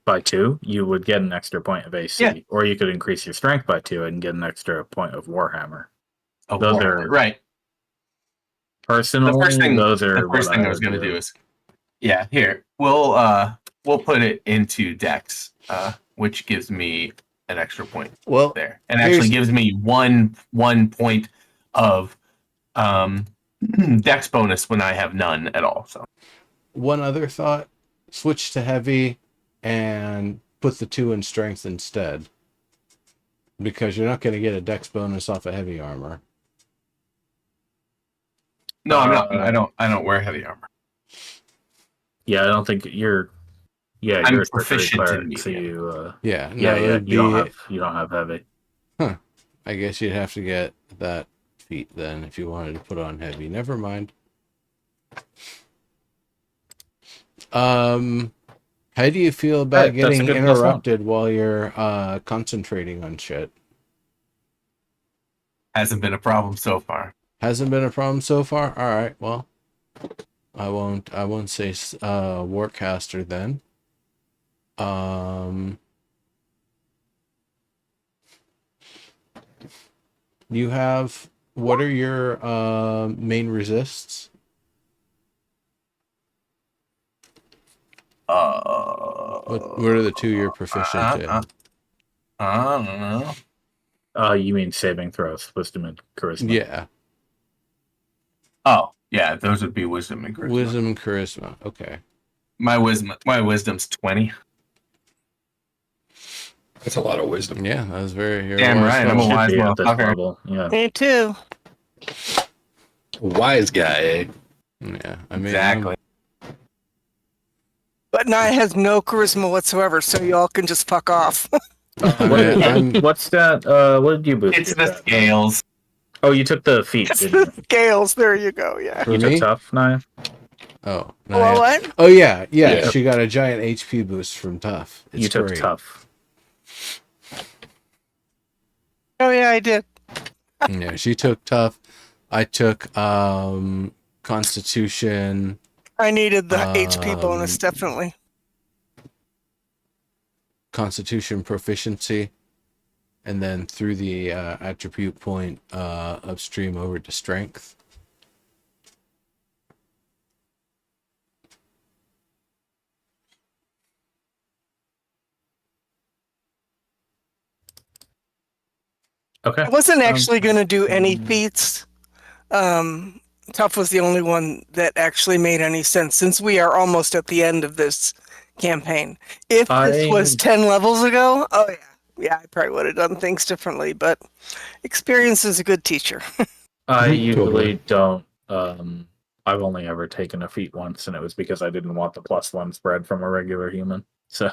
by 2, you would get an extra point of AC. Yeah. Or you could increase your strength by 2 and get an extra point of Warhammer. Oh, Those Warhammer. are Right. Personally, The first thing I was going gonna do is, here we'll put it into Dex, which gives me an extra point there, and actually gives me one point of Dex bonus when I have none at all. So one other thought: switch to heavy and put the 2 in strength instead, because you're not going to get a Dex bonus off of heavy armor. No, I'm not. I don't wear heavy armor. Yeah, I don't think you're. Yeah, I'm you're proficient cleric, in so medium. you don't have heavy. Huh. I guess you'd have to get that feat then if you wanted to put on heavy. Never mind. How do you feel about getting interrupted while you're concentrating on shit? Hasn't been a problem so far. Hasn't been a problem so far? All right. Well, I won't say Warcaster then. You have, what are your main resists? What are the 2 you're proficient in? I don't know. You mean saving throws, wisdom and charisma? Yeah. Oh, yeah, those would be wisdom and charisma. Wisdom and charisma. Okay. My wisdom's 20. That's a lot of wisdom. Yeah, that was very. Damn right, I'm a wise motherfucker. Yeah. Me too. Wise guy, eh? Yeah, I mean, exactly. But Nye has no charisma whatsoever, so y'all can just fuck off. What's that? What did you boost? It's the scales. Oh, you took the feet. It's Didn't the scales. There you go. Yeah. For you me? took tough, Naya? Oh. Well, what? Oh yeah. She got a giant HP boost from tough. It's you took great. tough. Oh yeah, I did. Yeah, she took tough. I took Constitution. I needed the HP bonus, Um, definitely. Constitution proficiency, and then through the attribute point upstream over to strength. Okay. I wasn't actually going to do any feats. Tough was the only one that actually made any sense since we are almost at the end of this campaign. If this was 10 levels ago, oh yeah. Yeah, I probably would have done things differently, but experience is a good teacher. I Mhm, usually totally. don't. I've only ever taken a feat once, and it was because I didn't want the +1 spread from a regular human. So,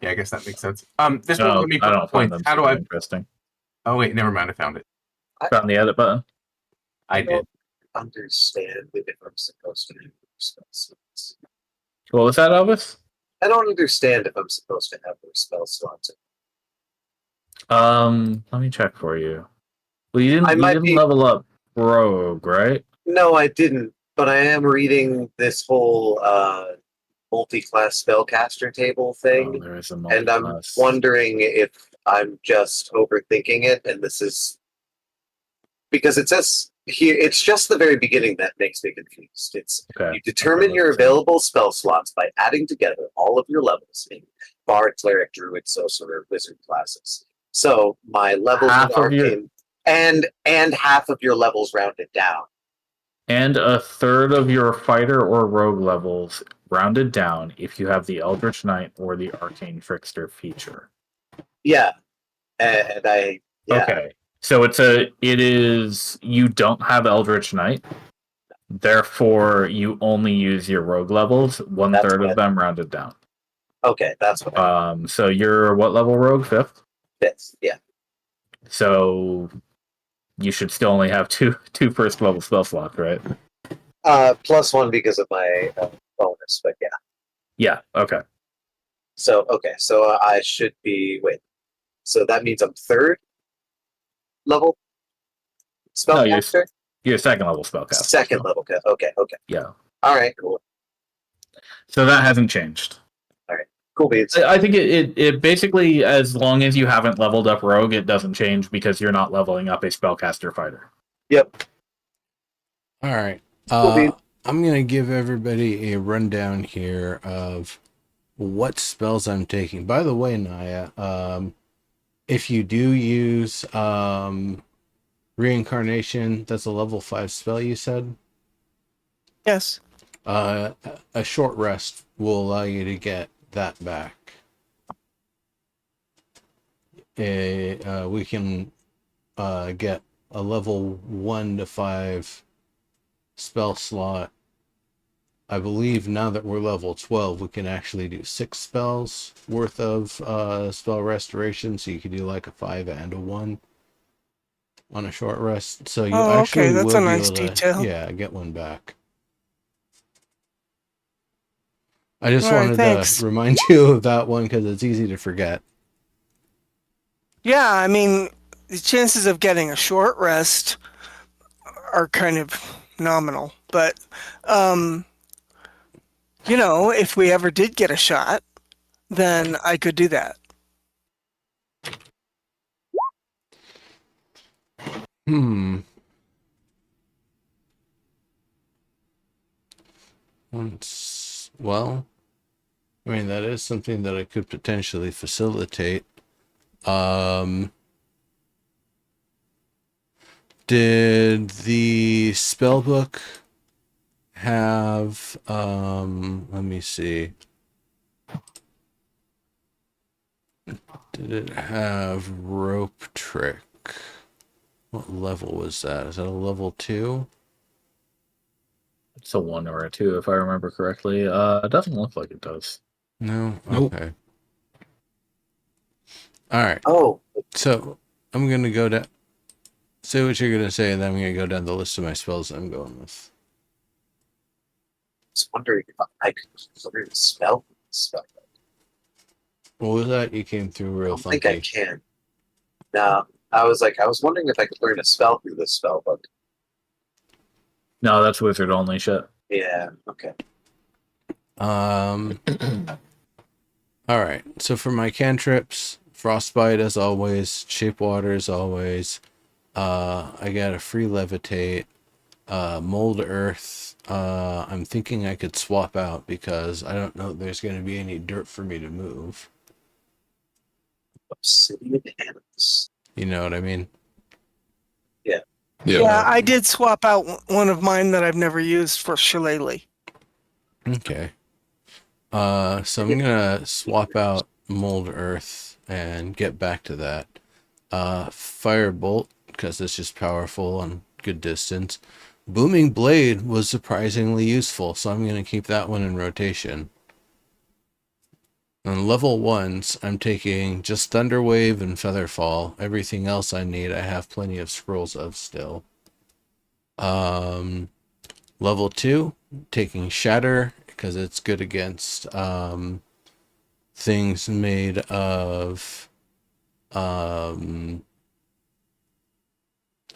Yeah, I guess that makes sense. This won't let me I put don't find points. them How do super I? interesting. Oh wait, never mind. I found it. Found the edit button. I did. Understand if I'm supposed to have spell slots. What was that, Elvis? I don't understand if I'm supposed to have those spell slots. Let me check for you. Well, you I didn't might be. level up Rogue, right? No, I didn't. But I am reading this whole multi-class spellcaster table Oh, thing, there is a and I'm multi-class. wondering if I'm just overthinking it, and this is because it says here it's just the very beginning that makes me confused. It's Okay. you determine Okay, your let's see. available spell slots by adding together all of your levels in bard, cleric, druid, sorcerer, wizard classes. So my levels in Half of your arcane and half of your levels rounded down. and a third of your fighter or rogue levels rounded down if you have the Eldritch Knight or the Arcane Trickster feature. Yeah, and I yeah. Okay. So it is you don't have Eldritch Knight, therefore you only use your rogue levels, one That's third what of them rounded down. Okay, that's what I So you're what level rogue? 5th? fifth. Yeah. So you should still only have two first level spell slots, right? +1 because of my bonus, but yeah. Yeah, okay. So I should be So that means I'm third level No, spellcaster. you're second level spellcaster. Second so, level. Okay. Yeah. All right. Cool. So that hasn't changed. Cool beans. I think it basically, as long as you haven't leveled up rogue, it doesn't change because you're not leveling up a spellcaster fighter. Yep. All right. Cool beans. I'm going to give everybody a rundown here of what spells I'm taking. By the way, Naya, if you do use reincarnation, that's a level 5 spell you said? Yes. A short rest will allow you to get that back. We can get a level 1 to 5 spell slot. I believe now that we're level 12, we can actually do 6 spells worth of spell restoration. So you could do like a 5 and a 1 on a short rest. So you actually Okay, that's will a be nice able to, detail. get one back. I just All right, wanted thanks. to remind you of that one because it's easy to forget. Yeah, I mean, the chances of getting a short rest are kind of nominal, but if we ever did get a shot, then I could do that. Well, I mean, that is something that I could potentially facilitate. Did the spell book have, let me see. Did it have rope trick? What level was that? Is that a level 2? It's a 1 or a 2, if I remember correctly. It doesn't look like it does. No? Nope. Okay. All right. Oh, So I'm going to go down. Say what you're going to say, and then I'm going to go down the list of my spells that I'm going with. I was wondering if I could learn spell. What was that? You came through I real don't think I funky. can. No, I was wondering if I could learn a spell through this spell book. No, that's wizard only shit. Yeah. Okay. All right. So for my cantrips, frostbite as always, shape water as always. I got a free levitate, mold earth. I'm thinking I could swap out because I don't know if there's going to be any dirt for me to move. Obsidian animals. You know what I mean? Yeah, I did swap out one of mine that I've never used for shillelagh. Okay. So I'm gonna swap out mold earth and get back to that. Firebolt, because it's just powerful on good distance. Booming blade was surprisingly useful, so I'm gonna keep that one in rotation. On level 1s, I'm taking just Thunderwave and Featherfall. Everything else I need, I have plenty of scrolls of still. Level 2, taking Shatter, because it's good against things made of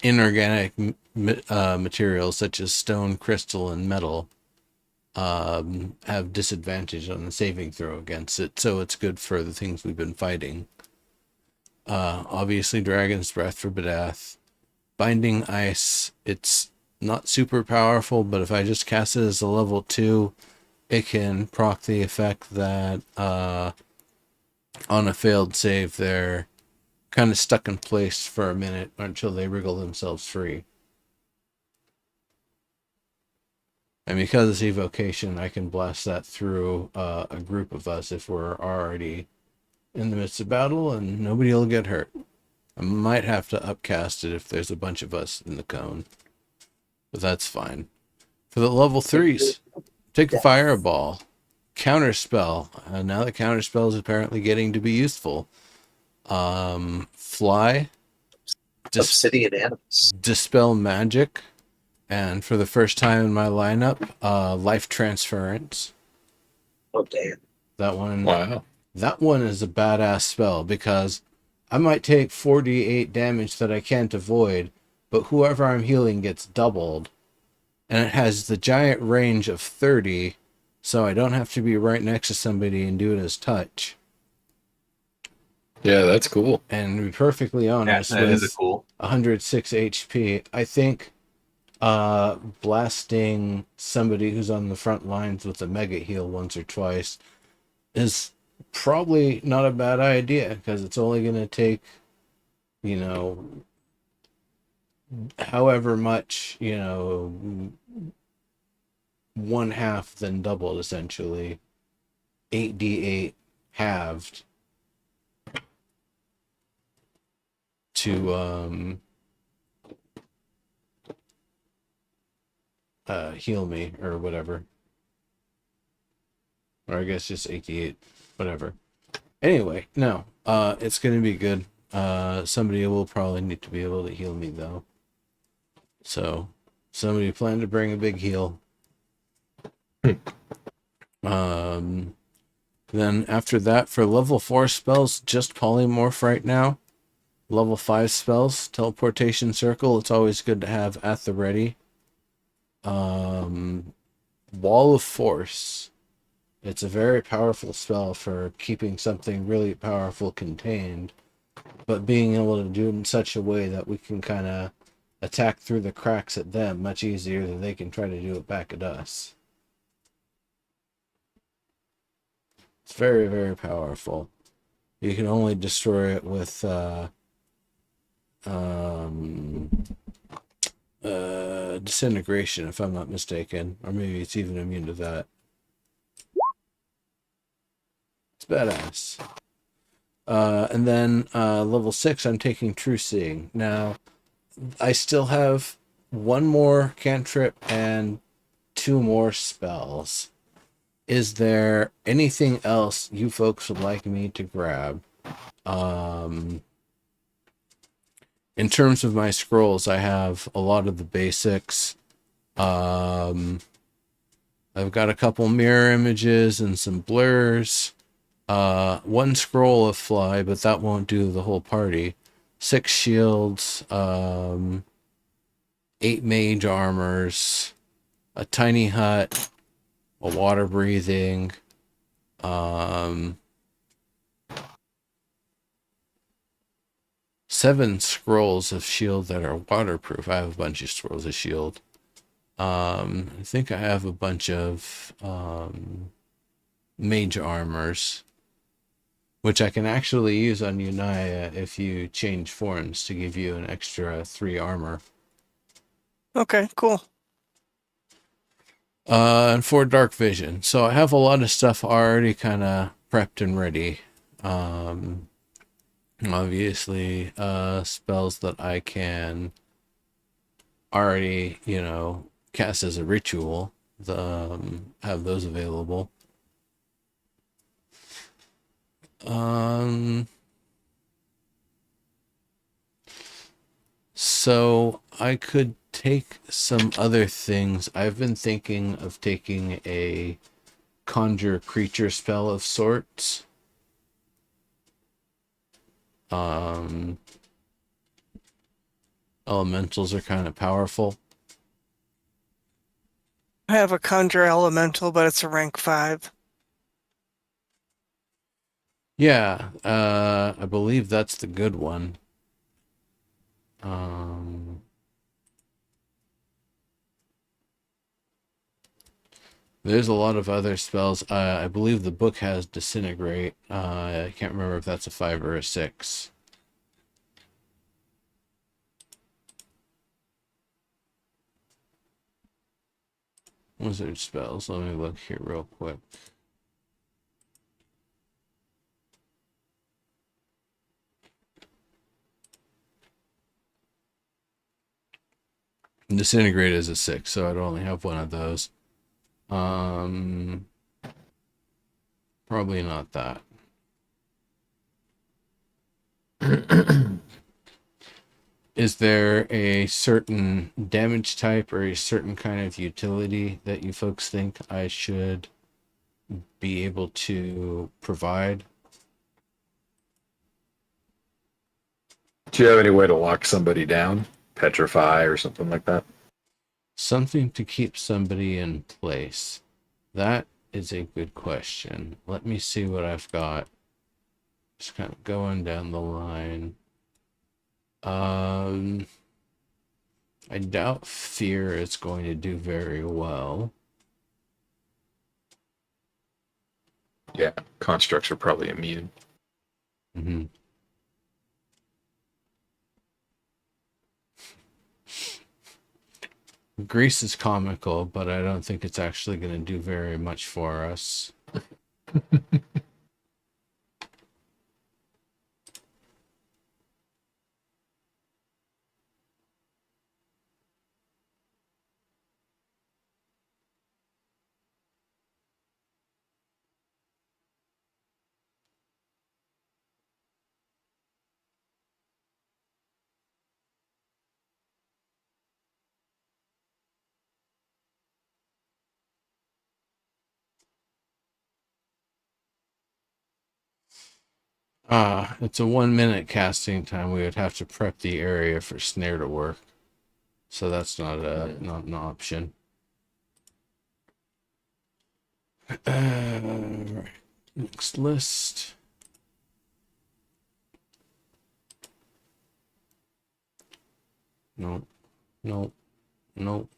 inorganic materials such as stone, crystal, and metal. Have disadvantage on the saving throw against it, so it's good for the things we've been fighting. Obviously, Dragon's Breath for Badath. Binding Ice, it's not super powerful, but if I just cast it as a level 2, it can proc the effect that on a failed save, they're kind of stuck in place for a minute until they wriggle themselves free. And because it's evocation, I can blast that through a group of us if we're already in the midst of battle and nobody will get hurt. I might have to upcast it if there's a bunch of us in the cone, but that's fine. For the level 3s, take the Fireball. Counterspell. Now the counterspell is apparently getting to be useful. Fly. Obsidian animals. Dispel magic. And for the first time in my lineup, life transference. Oh damn. That one. Wow. That one is a badass spell because I might take 48 damage that I can't avoid, but whoever I'm healing gets doubled. And it has the giant range of 30, so I don't have to be right next to somebody and do it as touch. Yeah, that's cool. And to be perfectly honest, that is a cool. 106 HP, I think blasting somebody who's on the front lines with a mega heal once or twice is probably not a bad idea because it's only going to take, however much, one half then doubled essentially. 8d8 halved to heal me or whatever. Or I guess just 88, whatever. Anyway, no, it's going to be good. Somebody will probably need to be able to heal me though. So somebody plan to bring a big heal. Then after that, for level 4 spells, just polymorph right now. Level 5 spells, teleportation circle, it's always good to have at the ready. Wall of Force. It's a very powerful spell for keeping something really powerful contained, but being able to do it in such a way that we can kind of attack through the cracks at them much easier than they can try to do it back at us. It's very, very powerful. You can only destroy it with disintegration, if I'm not mistaken, or maybe it's even immune to that. It's badass. And then level 6, I'm taking True Seeing. Now, I still have one more cantrip and 2 more spells. Is there anything else you folks would like me to grab? In terms of my scrolls, I have a lot of the basics. I've got a couple mirror images and some blurs. 1 scroll of fly, but that won't do the whole party. 6 shields, 8 mage armors, a tiny hut, a water breathing, 7 scrolls of shield that are waterproof. I have a bunch of scrolls of shield. I think I have a bunch of mage armors, which I can actually use on Unaya if you change forms to give you an extra 3 armor. Okay, cool. And 4 dark vision. So I have a lot of stuff already kind of prepped and ready. Obviously, spells that I can already, cast as a ritual, have those available. So I could take some other things. I've been thinking of taking a conjure creature spell of sorts. Elementals are kind of powerful. I have a conjure elemental, but it's a rank 5. Yeah, I believe that's the good one. There's a lot of other spells. I believe the book has disintegrate. I can't remember if that's a 5 or a 6. Wizard spells. Let me look here real quick. Disintegrate is a 6, so I'd only have one of those. Probably not that. Is there a certain damage type or a certain kind of utility that you folks think I should be able to provide? Do you have any way to lock somebody down? Petrify or something like that? Something to keep somebody in place. That is a good question. Let me see what I've got. Just kind of going down the line. I doubt fear is going to do very well. Yeah, constructs are probably immune. Mm-hmm. Grease is comical, but I don't think it's actually going to do very much for us. It's a 1 minute casting time. We would have to prep the area for snare to work. So that's not an option. Right. Next list. Nope. Nope. Nope.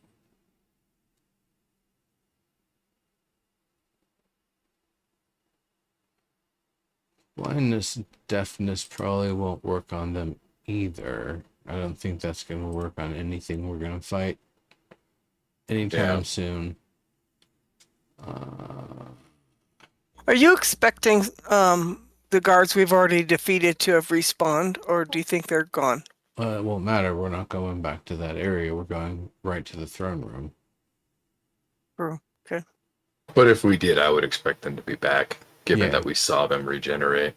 Blindness, deafness probably won't work on them either. I don't think that's going to work on anything we're going to fight anytime soon. Are you expecting the guards we've already defeated to have respawned, or do you think they're gone? It won't matter. We're not going back to that area. We're going right to the throne room. True. Okay. But if we did, I would expect them to be back, given Yeah. that we saw them regenerate.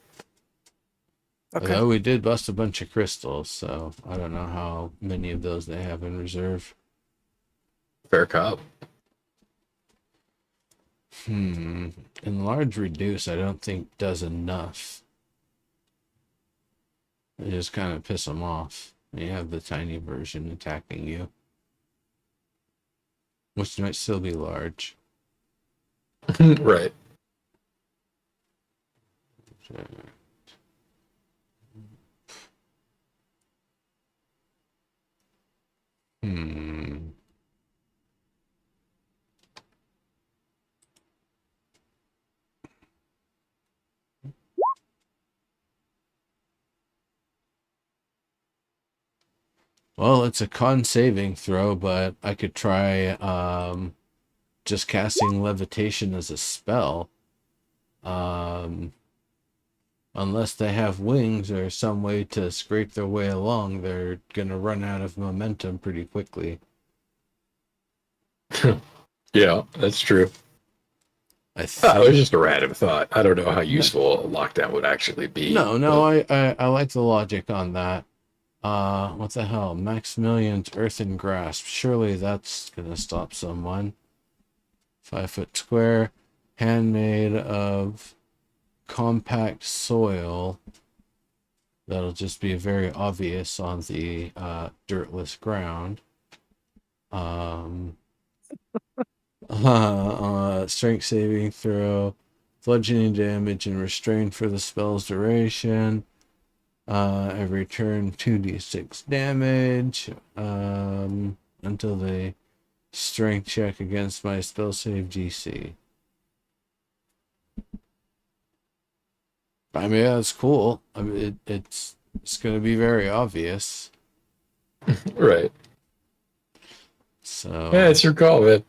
Okay. Although we did bust a bunch of crystals, so I don't know how many of those they have in reserve. Fair cop. Enlarge reduce, I don't think does enough. They just kind of piss them off. You have the tiny version attacking you, which might still be large. Right. Hmm. Well, it's a con saving throw, but I could try just casting levitation as a spell. Unless they have wings or some way to scrape their way along, they're gonna run out of momentum pretty quickly. Yeah, that's true. I It think. was just a random thought. I don't know how useful a lockdown would actually be. No, But I like the logic on that. What the hell? Maximilian's Earthen Grasp. Surely that's gonna stop someone. 5 foot square, handmade of compact soil. That'll just be very obvious on the dirtless ground. Strength saving throw, bludgeoning damage, and restrain for the spell's duration. Every turn 2d6 damage. Until the strength check against my spell save DC. I mean, that's cool. I mean, it's going to be very obvious. right. So Yeah, it's your call, man.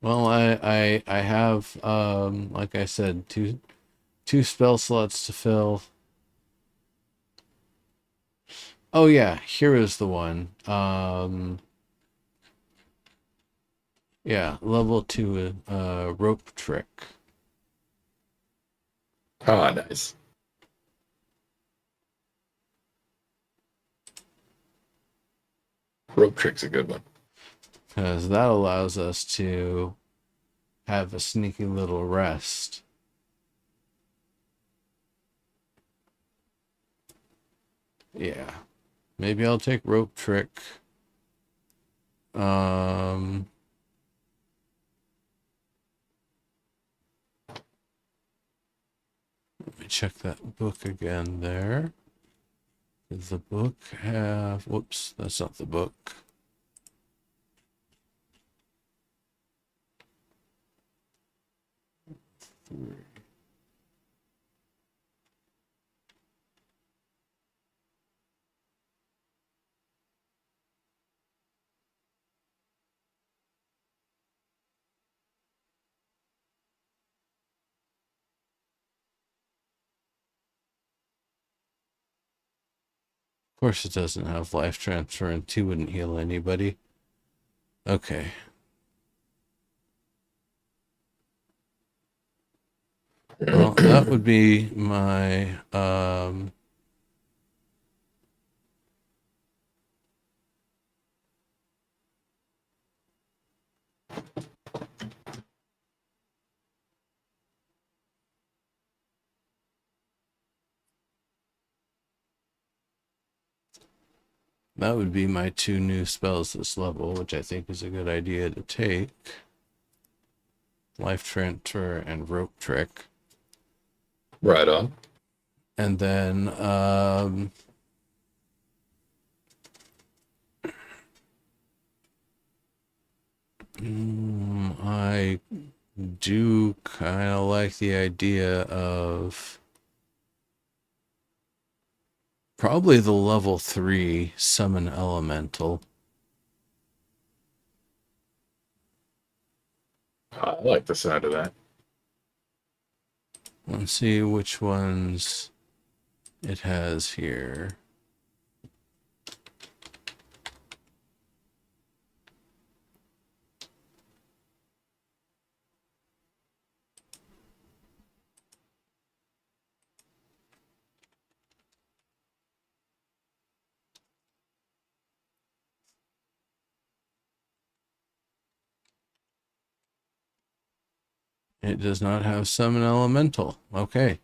well, I have like I said, two spell slots to fill. Oh yeah, here is the one. Yeah, level 2 rope trick. Ah, nice. Rope trick's a good one. Because that allows us to have a sneaky little rest. Yeah. Maybe I'll take rope trick. Let me check that book again there. Does the book have... Whoops, that's not the book. Of course it doesn't have life transfer, and 2 wouldn't heal anybody. Okay. Well, that would be my that would be my 2 new spells this level, which I think is a good idea to take. Life transfer and rope trick. Right on. And then I do kind of like the idea of probably the level 3 summon elemental. I like the sound of that. Let's see which ones it has here. It does not have summon elemental. Okay.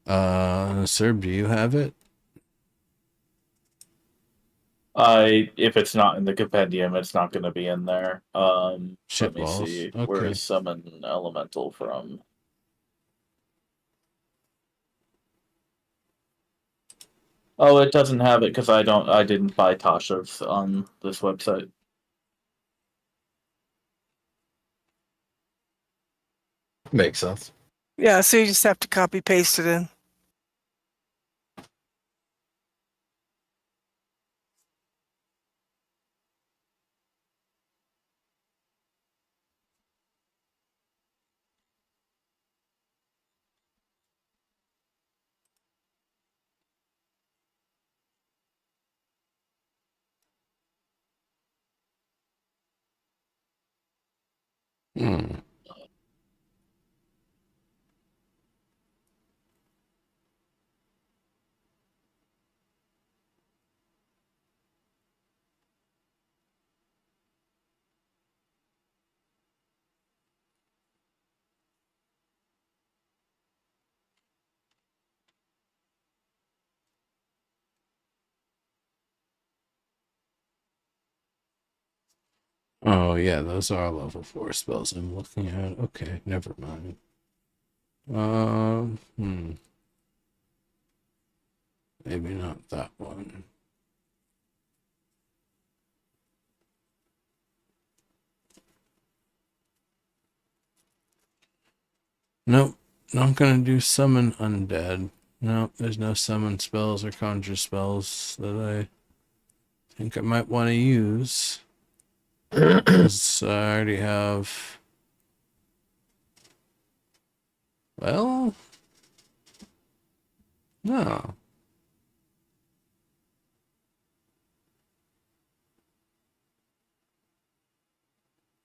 Sir, do you have it? If it's not in the compendium, it's not going to be in there. Let me Shitballs. see. Okay. Where is summon elemental from? Oh, it doesn't have it because I didn't buy Tasha's on this website. Makes sense. Yeah, so you just have to copy paste it in. Hmm. Oh yeah, those are level 4 spells I'm looking at. Okay, never mind. Maybe not that one. Nope, not gonna do summon undead. Nope, there's no summon spells or conjure spells that I think I might want to use. 'Cause I already have. Well, no.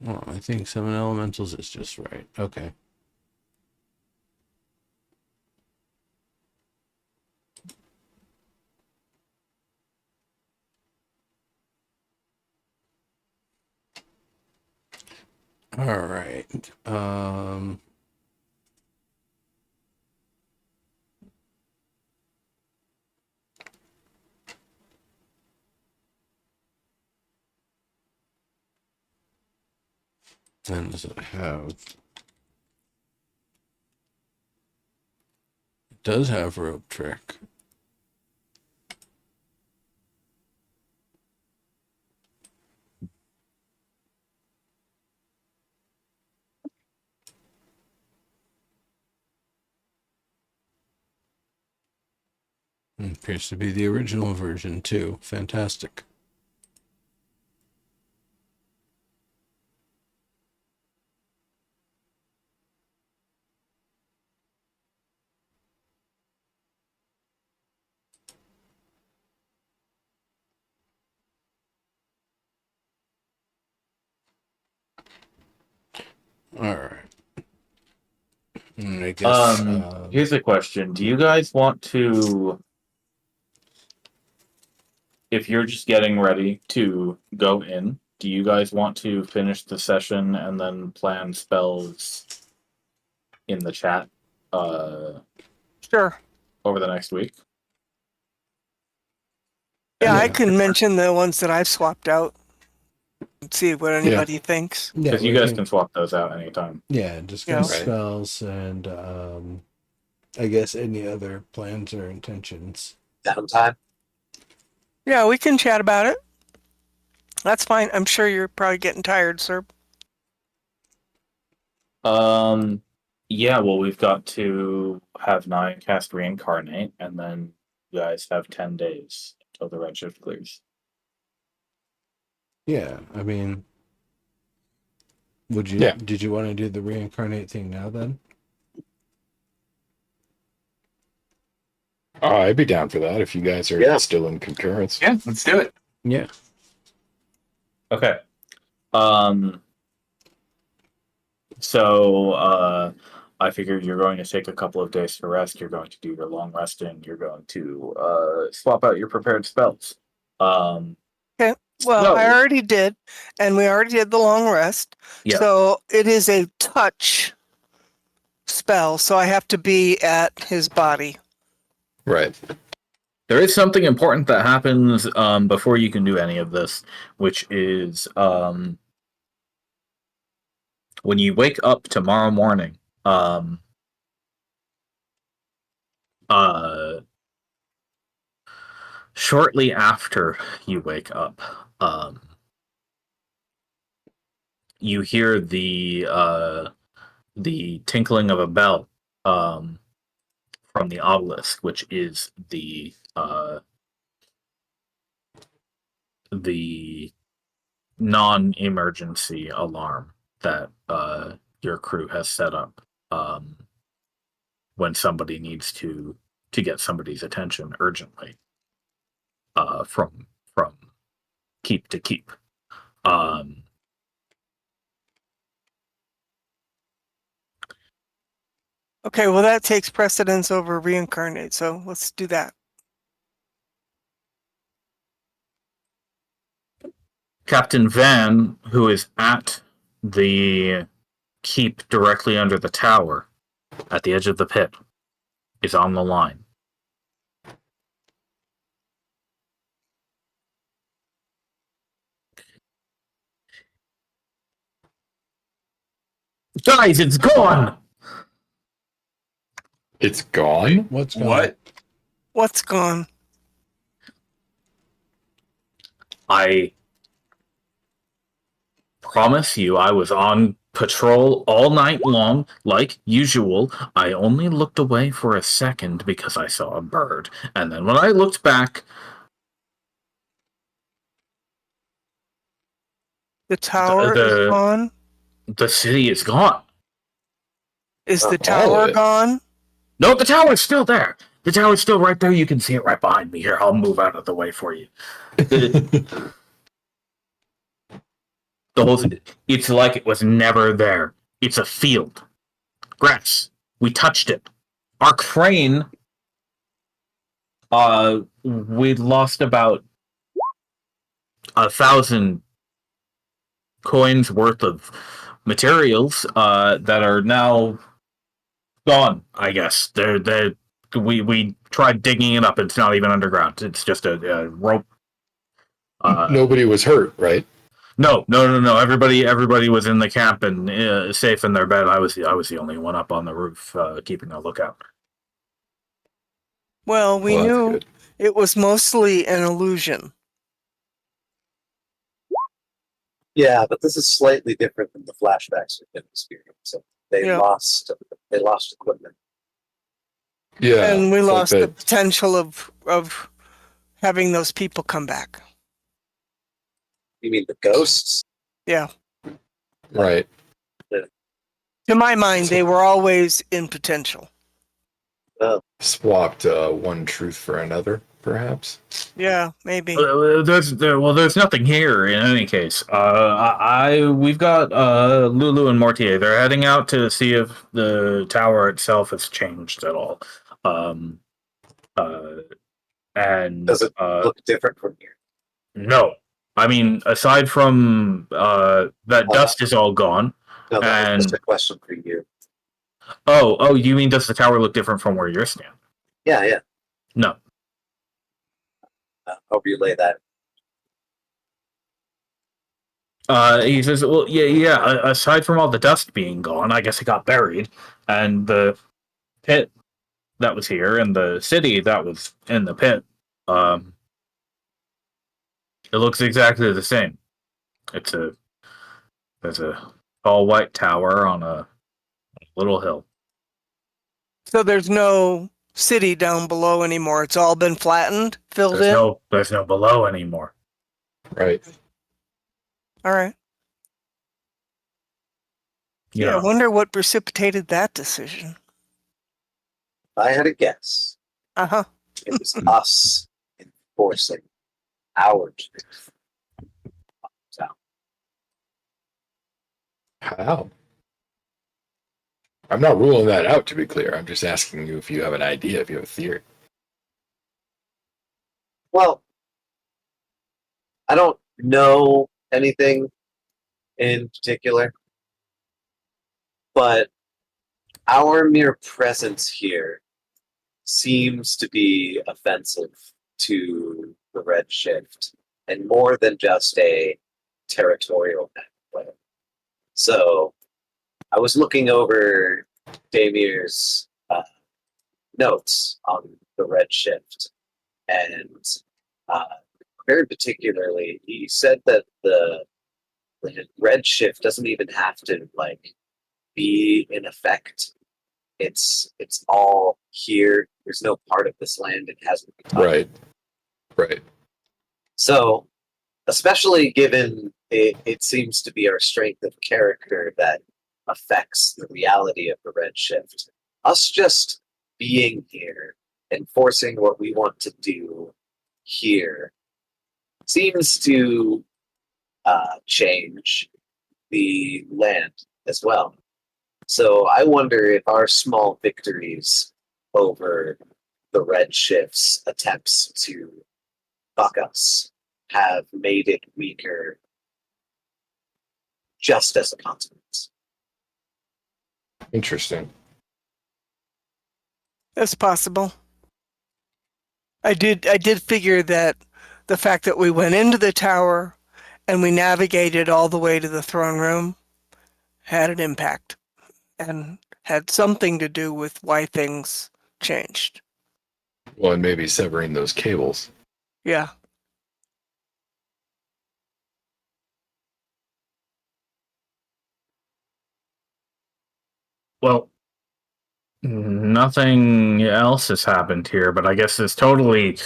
Well, I think summon elementals is just right. Okay. All right. And does it have? It does have rope trick. It appears to be the original version too. Fantastic. All right. I guess. Here's a question: do you guys want to, if you're just getting ready to go in, do you guys want to finish the session and then plan spells in the chat Sure. over the next week? Yeah, I Yeah. can mention the ones that I've swapped out and see what anybody thinks. Yeah, Because you guys can swap those out anytime. Yeah, discuss Yeah. Right. spells and I guess any other plans or intentions. Downtime. Yeah, we can chat about it. That's fine. I'm sure you're probably getting tired, sir. Yeah, well, we've got to have 9 cast reincarnate, and then you guys have 10 days until the redshift clears. Yeah, I mean, Yeah. did you want to do the reincarnate thing now then? Oh, I'd be down for that if you guys are Yeah. still in concurrence. Yeah, let's do it. Yeah. Okay. So I figured you're going to take a couple of days to rest. You're going to do your long resting. You're going to swap out your prepared spells. Okay. Well, I already did, and we already did the long rest. Yeah. So it is a touch spell, so I have to be at his body. Right. There is something important that happens before you can do any of this, which is when you wake up tomorrow morning. Uh, Shortly after you wake up, you hear the tinkling of a bell from the obelisk, which is the non-emergency alarm that your crew has set up when somebody needs to get somebody's attention urgently from keep to keep. Okay, well that takes precedence over reincarnate, so let's do that. Captain Van, who is at the keep directly under the tower, at the edge of the pit, is on the line. Guys, it's gone! It's gone? What's going What? What's gone? I promise you, I was on patrol all night long, like usual. I only looked away for a second because I saw a bird. And then when I looked back, The tower is gone? the city is gone. Is the all of tower it. gone? No, the tower's still there. The tower's still right there. You can see it right behind me. Here, I'll move out of the way for you. The whole it's like it was never there. It's a field. Grass. We touched it. Our crane, we lost about 1,000 coins worth of materials that are now gone, I guess. We tried digging it up. It's not even underground. It's just a rope. Nobody was hurt, right? No. Everybody was in the camp and safe in their bed. I was the only one up on the roof keeping a lookout. Well, we Well, that's knew good. it was mostly an illusion. Yeah, but this is slightly different than the flashbacks we've been experiencing. They Yeah. lost equipment. Yeah. And we it's like lost the that- potential of having those people come back. You mean the ghosts? Yeah. Right. To my mind, they were always in potential. Swapped one truth for another, perhaps. Yeah, maybe. There's nothing here in any case. We've got Lulu and Mortier. They're heading out to see if the tower itself has changed at all. And Does it look different from here? no, I mean aside from that dust is all gone. No, that was just And a question for you. oh, you mean does the tower look different from where you're standing? Yeah. No. I'll relay that. He says, well, yeah. Aside from all the dust being gone, I guess it got buried, and the pit that was here, and the city that was in the pit, it looks exactly the same. There's a tall white tower on a little hill. So there's no city down below anymore. It's all been flattened, filled in. There's no below anymore. Right. All right. You Yeah, I know, wonder what precipitated that decision. If I had a guess, Uh-huh. it was us enforcing our truth. How? I'm not ruling that out, to be clear. I'm just asking you if you have an idea, if you have a theory. Well, I don't know anything in particular, but our mere presence here seems to be offensive to the Redshift and more than just a territorial plan. So I was looking over Damir's notes on the Redshift, and uh, very particularly, he said that the Redshift doesn't even have to like be in effect. It's all here. There's no part of this land it hasn't been touched. Right. So, especially given it seems to be our strength of character that affects the reality of the Redshift. Us just being here, enforcing what we want to do here, seems to change the land as well. So I wonder if our small victories over the Redshift's attempts to fuck us have made it weaker just as a consequence. Interesting. That's possible. I did figure that the fact that we went into the tower and we navigated all the way to the throne room had an impact and had something to do with why things changed. Well, and maybe severing those cables. Yeah. Well, nothing else has happened here, but I guess this totally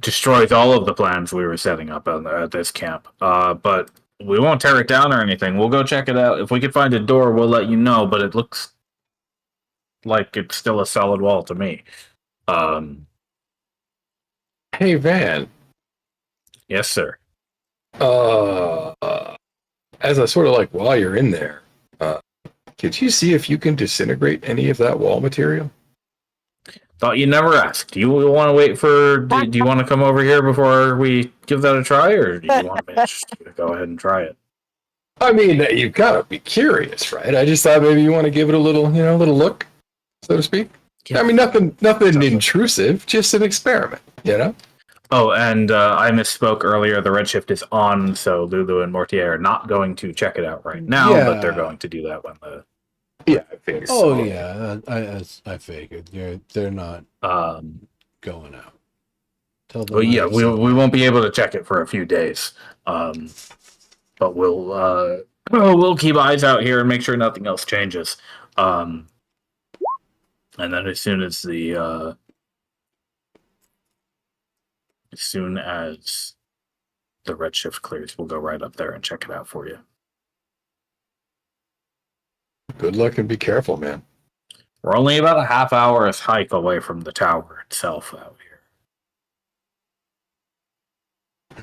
destroys all of the plans we were setting up at this camp. But we won't tear it down or anything. We'll go check it out. If we can find a door, we'll let you know, but it looks like it's still a solid wall to me. Hey, Van. Yes, sir. As a sort of like while you're in there, could you see if you can disintegrate any of that wall material? Thought you never asked. Do you want to wait for? Do you want to come over here before we give that a try, or do you want me to just go ahead and try it? I mean, you've got to be curious, right? I just thought maybe you want to give it a little, a little look, so to speak. Yeah. I mean, nothing intrusive, just an experiment, Oh, and I misspoke earlier. The Redshift is on, so Lulu and Mortier are not going to check it out right now, but they're going to do that when the. Yeah, I figured. Oh so. yeah, I figured they're not going out. Tell them. Well, yeah, we won't be able to check it for a few days, but we'll keep eyes out here and make sure nothing else changes. And then as soon as the Redshift clears, we'll go right up there and check it out for you. Good luck and be careful, man. We're only about a half hour's hike away from the tower itself out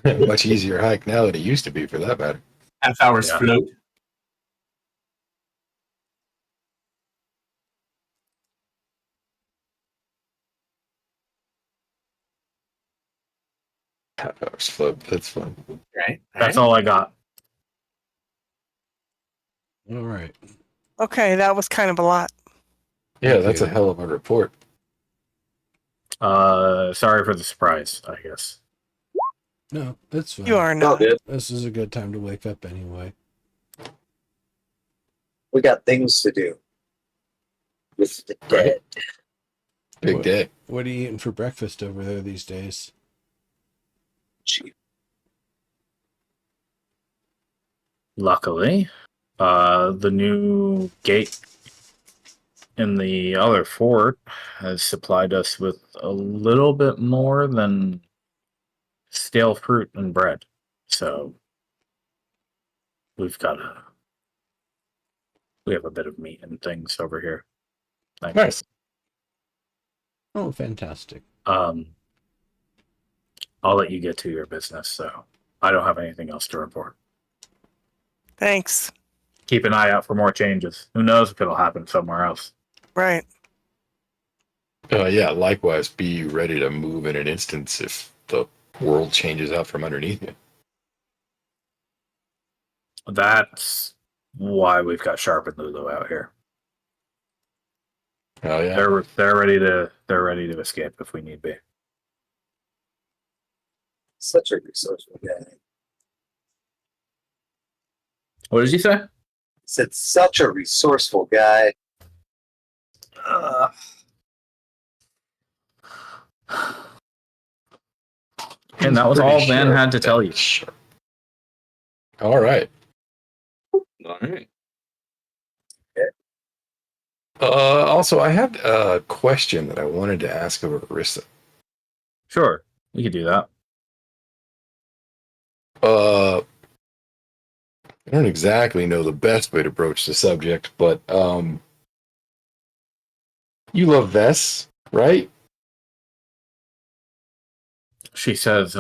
here. Much easier hike now than it used to be, for that matter. Half hours Yeah. float. Half hours float. That's fun. Right. That's all I got. All right. Okay, that was kind of a lot. Yeah, Thank that's you. a hell of a report. Sorry for the surprise, I guess. No, that's fine. You are All not. good. This is a good time to wake up anyway. We got things to do with the dead. Big What? day. What are you eating for breakfast over there these days? Gee, Luckily, the new gate in the other fort has supplied us with a little bit more than stale fruit and bread. So we have a bit of meat and things over here. Thanks. Nice. Oh, fantastic. I'll let you get to your business, so I don't have anything else to report. Thanks. Keep an eye out for more changes. Who knows if it'll happen somewhere else. Right. Yeah, likewise, be ready to move in an instant if the world changes out from underneath you. That's why we've got Sharp and Lulu out here. Oh, yeah. They're ready to they're ready to escape if we need be. Such a resourceful guy. What did you say? Said such a resourceful guy. And that was Pretty all Van sure had to tell you. Sure. All right. All right. Also, I had a question that I wanted to ask of Arissa. Sure, we could do that. I don't exactly know the best way to broach the subject, but you love Vess, right? She says,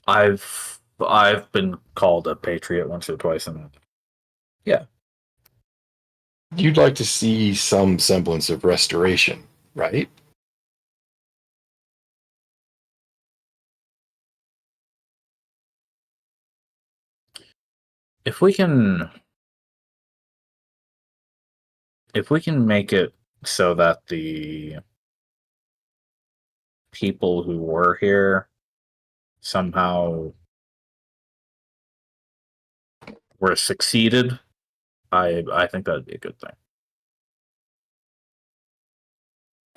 I've been called a patriot once or twice, and yeah, You'd like to see some semblance of restoration, right? if we can make it so that the people who were here somehow were succeeded, I think that'd be a good thing.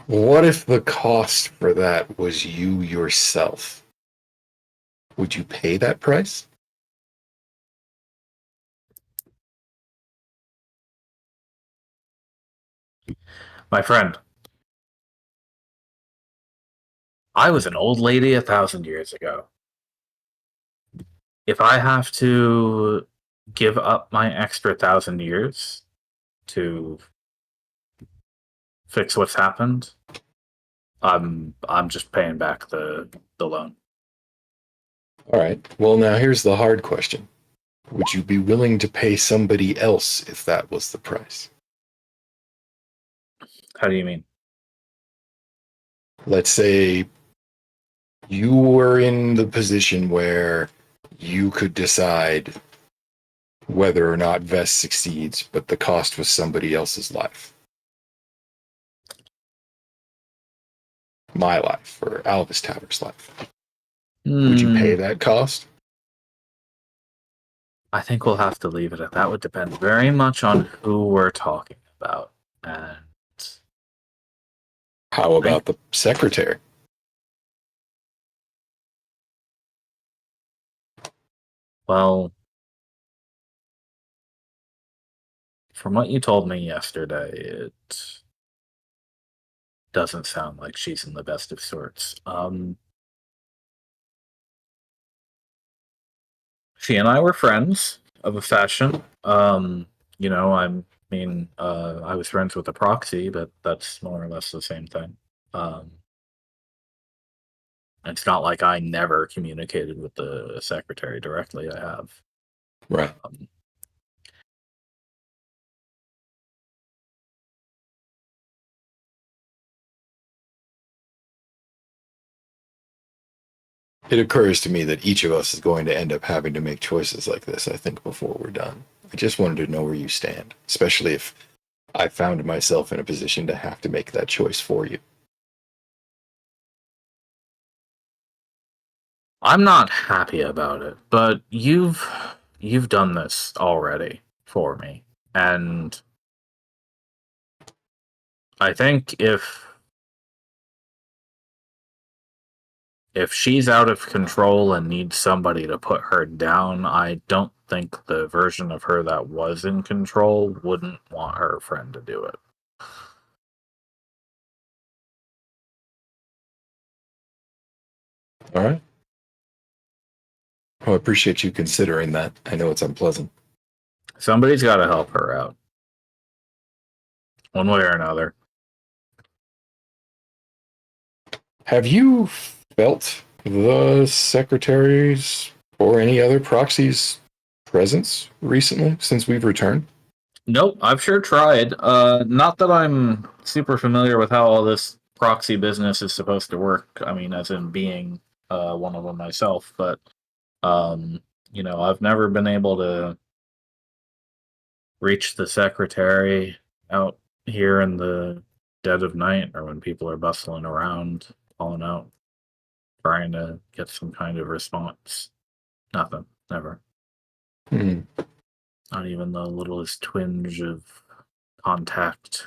What if the cost for that was you yourself? Would you pay that price? My friend, I was an old lady 1,000 years ago. If I have to give up my extra 1,000 years to fix what's happened, I'm just paying back the loan. All right. Well, now here's the hard question. Would you be willing to pay somebody else if that was the price? How do you mean? Let's say you were in the position where you could decide whether or not Vest succeeds, but the cost was somebody else's life. My life, or Alvis Tower's life. Would you pay that cost? I think we'll have to leave it at that. Would depend very much on who we're talking about. And How about the secretary? well, from what you told me yesterday, it doesn't sound like she's in the best of sorts. She and I were friends of a fashion. I was friends with a proxy, but that's more or less the same thing. It's not like I never communicated with the secretary directly. I have. Right. It occurs to me that each of us is going to end up having to make choices like this, I think, before we're done. I just wanted to know where you stand, especially if I found myself in a position to have to make that choice for you. I'm not happy about it, but you've done this already for me, and I think if she's out of control and needs somebody to put her down, I don't think the version of her that was in control wouldn't want her friend to do it. All right. Well, I appreciate you considering that. I know it's unpleasant. Somebody's got to help her out, one way or another. Have you felt the secretary's or any other proxy's presence recently since we've returned? Nope, I've sure tried. Not that I'm super familiar with how all this proxy business is supposed to work. I mean, as in being one of them myself, but I've never been able to reach the secretary out here in the dead of night or when people are bustling around, calling out, trying to get some kind of response. Nothing. Never. Hmm. Not even the littlest twinge of contact.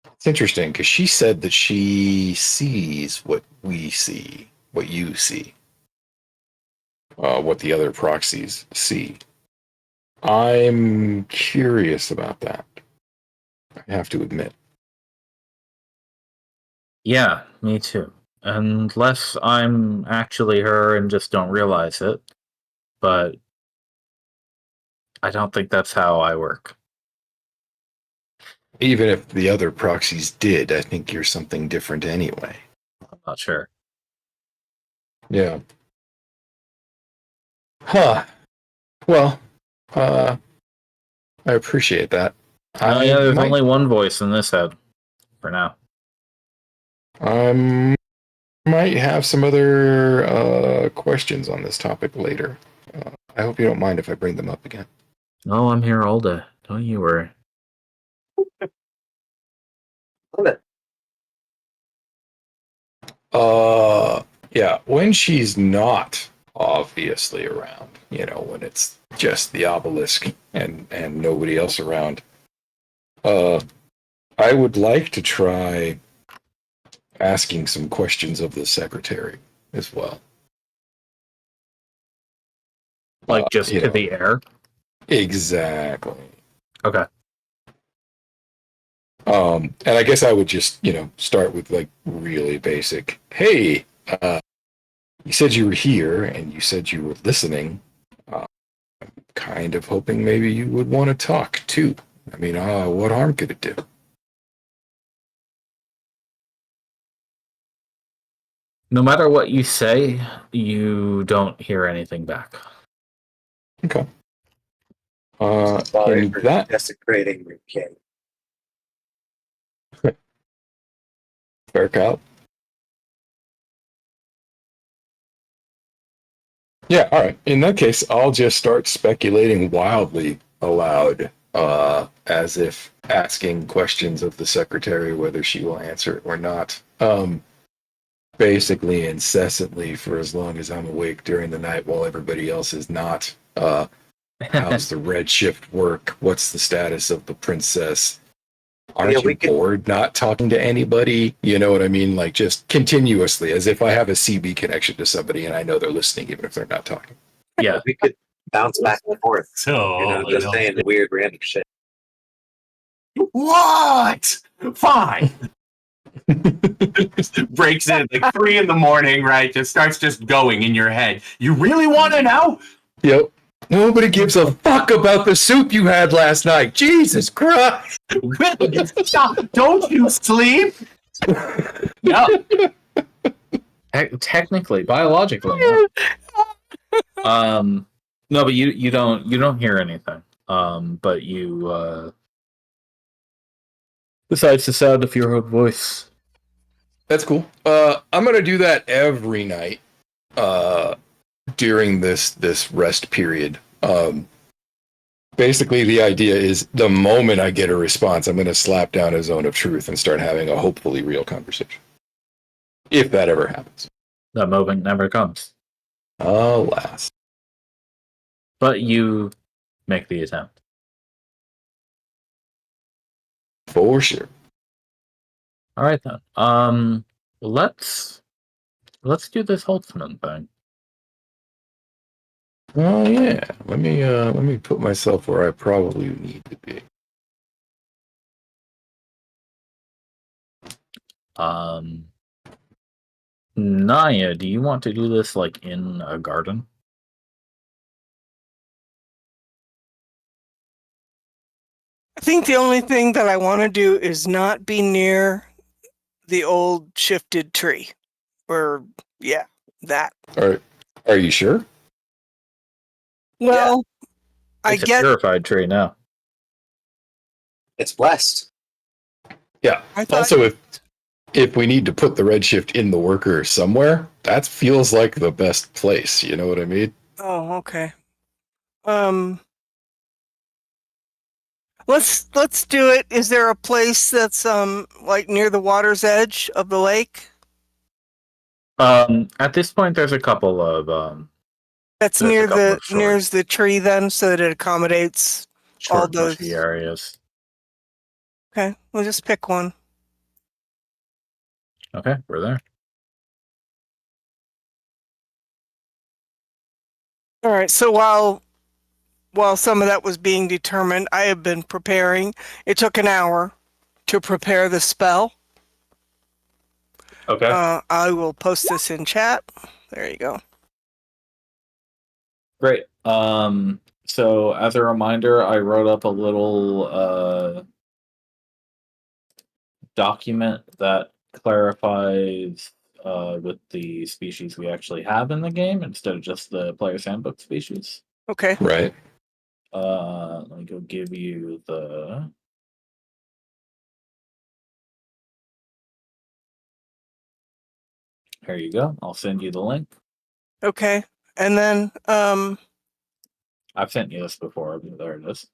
It's interesting because she said that she sees what we see, what you see, what the other proxies see. I'm curious about that. I have to admit. Yeah, me too. Unless I'm actually her and just don't realize it. But I don't think that's how I work. Even if the other proxies did, I think you're something different anyway. I'm not sure. Yeah. Huh. Well, I appreciate that. Oh yeah, there's only one voice in this head. For now. I might have some other questions on this topic later. I hope you don't mind if I bring them up again. No, I'm here all day. Don't you worry. Love it. Yeah, when she's not obviously around, when it's just the obelisk and nobody else around, I would like to try asking some questions of the secretary as well. Like just to the air? Exactly. Okay. And I guess I would just, start with like really basic. Hey, you said you were here and you said you were listening. I'm kind of hoping maybe you would want to talk too. I mean, what harm could it do? No matter what you say, you don't hear anything back. Okay. Sorry and for that desecrating your king. fair cow. Yeah, all right. In that case, I'll just start speculating wildly aloud, as if asking questions of the secretary whether she will answer it or not. Basically, incessantly for as long as I'm awake during the night while everybody else is not. How's the Redshift work? What's the status of the princess? Aren't you bored not talking to anybody? You know what I mean? Like just continuously, as if I have a CB connection to somebody and I know they're listening, even if they're not talking. Yeah. We could bounce back and forth. So, Just saying weird random shit. What? Fine. Breaks in like 3 a.m, right? Just starts just going in your head. You really want to know? Yep. Nobody gives a fuck about the soup you had last night. Jesus Christ. Stop. Don't you sleep? No. Technically, biologically. No. No, but you don't hear anything. But you besides the sound of your own voice. That's cool. I'm gonna do that every night. During this rest period. Basically, the idea is the moment I get a response, I'm going to slap down a zone of truth and start having a hopefully real conversation. If that ever happens. That moment never comes. Alas. But you make the attempt. For sure. All right then. Let's do this Holtzman thing. Oh yeah. Let me put myself where I probably need to be. Naya, do you want to do this like in a garden? I think the only thing that I want to do is not be near the old shifted tree. Or, yeah, that. Are you sure? Well, I It's a get. purified tree now. It's blessed. Yeah. Also, if we need to put the Redshift in the worker somewhere, that feels like the best place. You know what I mean? Oh, okay. Let's do it. Is there a place that's like near the water's edge of the lake? At this point, there's a couple of That's there's a couple of near short, the tree then, so that it accommodates all short, mushy those. areas. Okay, we'll just pick one. Okay, we're there. All right. So while some of that was being determined, I have been preparing. It took an hour to prepare the spell. Okay. I will post this in chat. There you go. Great. So as a reminder, I wrote up a little document that clarifies with the species we actually have in the game instead of just the player's handbook species. Okay. Right. Let me go give you the. Here you go. I'll send you the link. Okay. And then I've sent you this before, but there it is.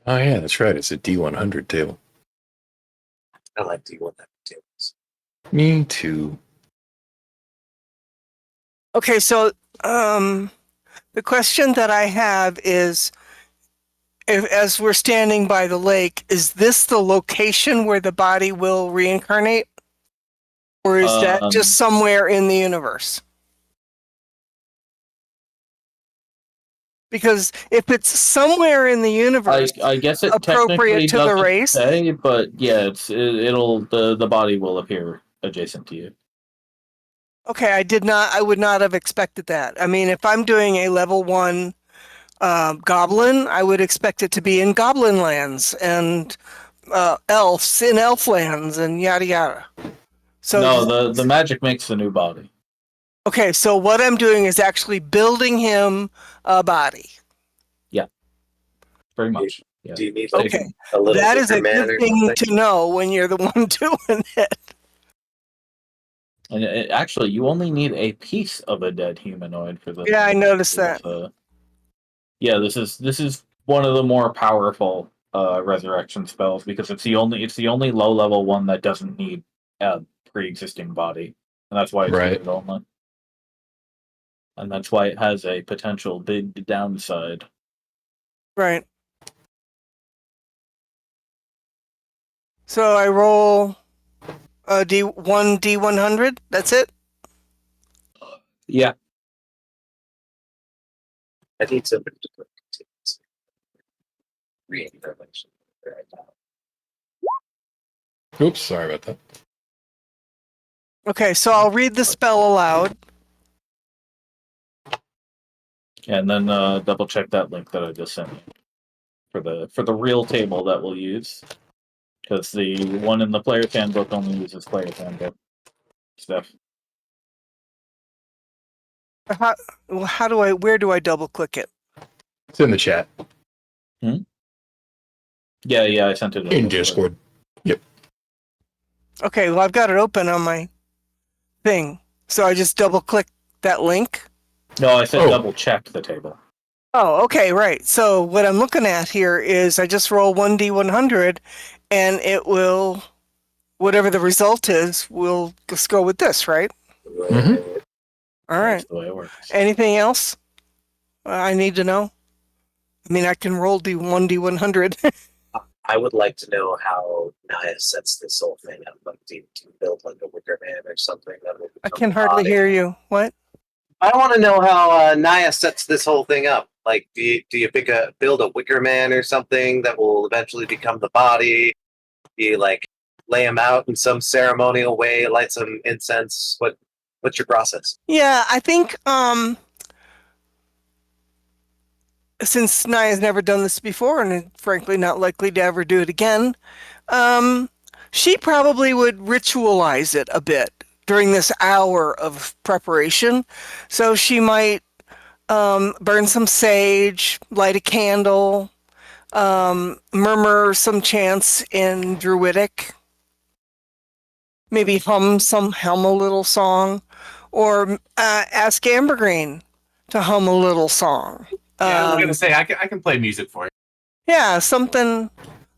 Oh yeah, that's right. It's a D100 table. I like D100 tables. Me too. okay, so the question that I have is as we're standing by the lake, is this the location where the body will reincarnate? Or is that just somewhere in the universe? Because if it's somewhere in the universe, I guess it appropriate technically to the doesn't race. say, but yeah, it'll the body will appear adjacent to you. Okay, I would not have expected that. I mean, if I'm doing a level 1 goblin, I would expect it to be in goblin lands and elves in elf lands and yada yada. So No, the magic makes the new body. okay, so what I'm doing is actually building him a body. Pretty much. Yeah. Do you need Stay like Okay. tuned. a little That is a Wicker Man good or thing something? to know when you're the one doing it. And actually, you only need a piece of a dead humanoid for this. Yeah, I noticed that. Yeah, this is one of the more powerful resurrection spells because it's the only low level one that doesn't need a pre-existing body, and that's why it's Right. unit only. And that's why it has a potential big downside. Right. So I roll a D100. That's it. Yeah. I need somebody to put continuous reincarnation right now. Oops, sorry about that. Okay, so I'll read the spell aloud. And then double check that link that I just sent you for the real table that we'll use, because the one in the player's handbook only uses player's handbook stuff. Where do I double click it? It's in the chat. Yeah, I sent it In Discord. Yep. Okay, well I've got it open on my thing. So I just double click that link. No, I said Oh. double check the table. Oh, okay, right. So what I'm looking at here is I just roll 1D100 and it will, whatever the result is, we'll just go with this, right? Mhm. All right. That's the way it works. Anything else I need to know? I mean, I can roll D1D100. I would like to know how Naya sets this whole thing up. Like, do you build like a Wicker Man or something? That will I become can a hardly body? hear you. What? I want to know how Naya sets this whole thing up. Like, do you build a Wicker Man or something that will eventually become the body? Do you like lay him out in some ceremonial way, light some incense? What's your process? Yeah, I think since Naya's never done this before and frankly not likely to ever do it again, she probably would ritualize it a bit during this hour of preparation. So she might burn some sage, light a candle, murmur some chants in Druidic, maybe hum a little song, or ask Ambergreen to hum a little song. Yeah, I was gonna say I can play music for you. Yeah, something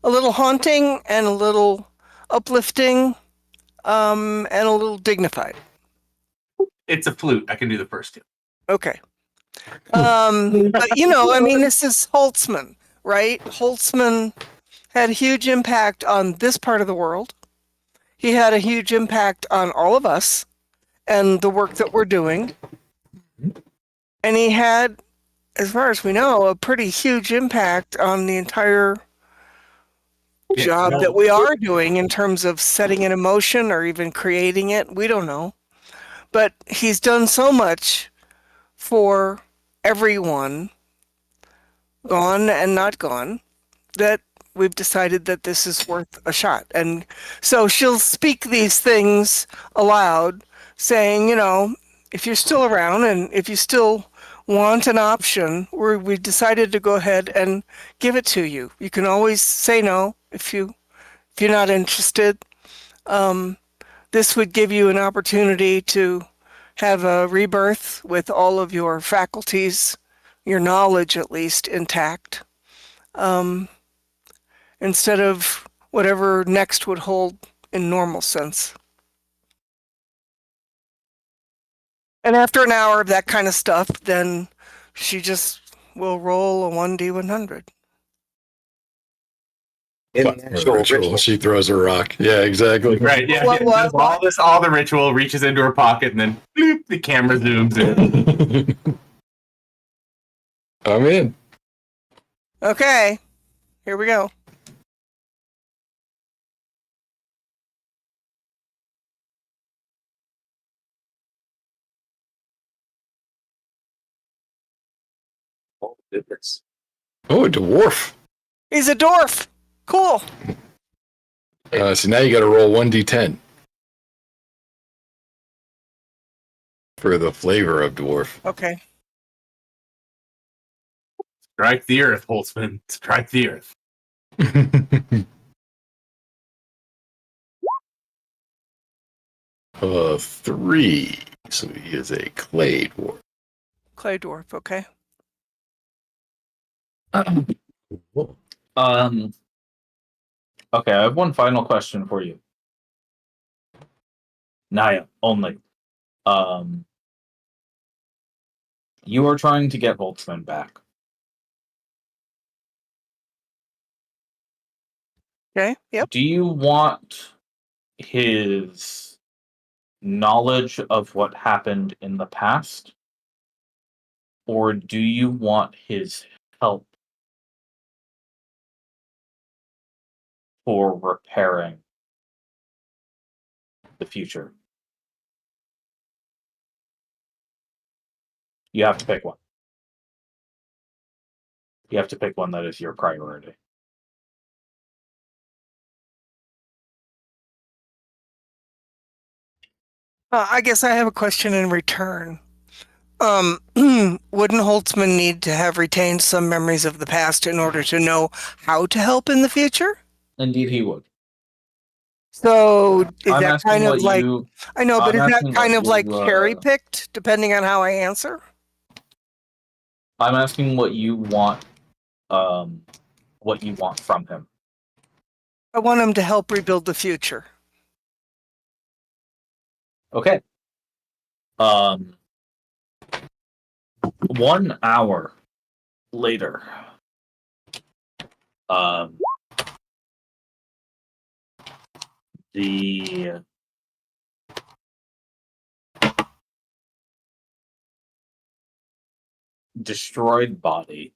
a little haunting and a little uplifting, and a little dignified. It's a flute. I can do the first two. Okay. But you know, I mean, this is Holtzman, right? Holtzman had a huge impact on this part of the world. He had a huge impact on all of us and the work that we're doing. And he had, as far as we know, a pretty huge impact on the entire job that we are doing in terms of setting an emotion or even creating it. We don't know. But he's done so much for everyone, gone and not gone, that we've decided that this is worth a shot. And so she'll speak these things aloud, saying, you know, if you're still around and if you still want an option, we decided to go ahead and give it to you. You can always say no if you're not interested. This would give you an opportunity to have a rebirth with all of your faculties, your knowledge at least, intact, instead of whatever next would hold in normal sense. And after an hour of that kind of stuff, then she just will roll a 1d100. In But the for actual ritual. she throws a rock. Yeah, exactly. Right. Yeah. What, Does all the ritual, reaches into her pocket, and then bloop, the camera zooms in. I'm in. Okay, here we go. Oh, goodness. Oh, a dwarf. He's a dwarf. Cool. So now you got to roll 1d10 for the flavor of dwarf. Okay. Strike the earth, Holtzman. Strike the earth. 3. So he is a clay dwarf. Clay dwarf. Okay. Cool. Okay, I have one final question for you. Naya, only. You are trying to get Voltzman back. Okay. Yep. Do you want his knowledge of what happened in the past? Or do you want his help for repairing the future? You have to pick one. You have to pick one that is your priority. I guess I have a question in return. Wouldn't Holtzman need to have retained some memories of the past in order to know how to help in the future? Indeed, he would. So is I'm that asking kind of what like, you. I know, but I'm is that asking kind what of like you, cherry picked depending on how I answer? I'm asking what you want. What you want from him. I want him to help rebuild the future. Okay. 1 hour later. The destroyed body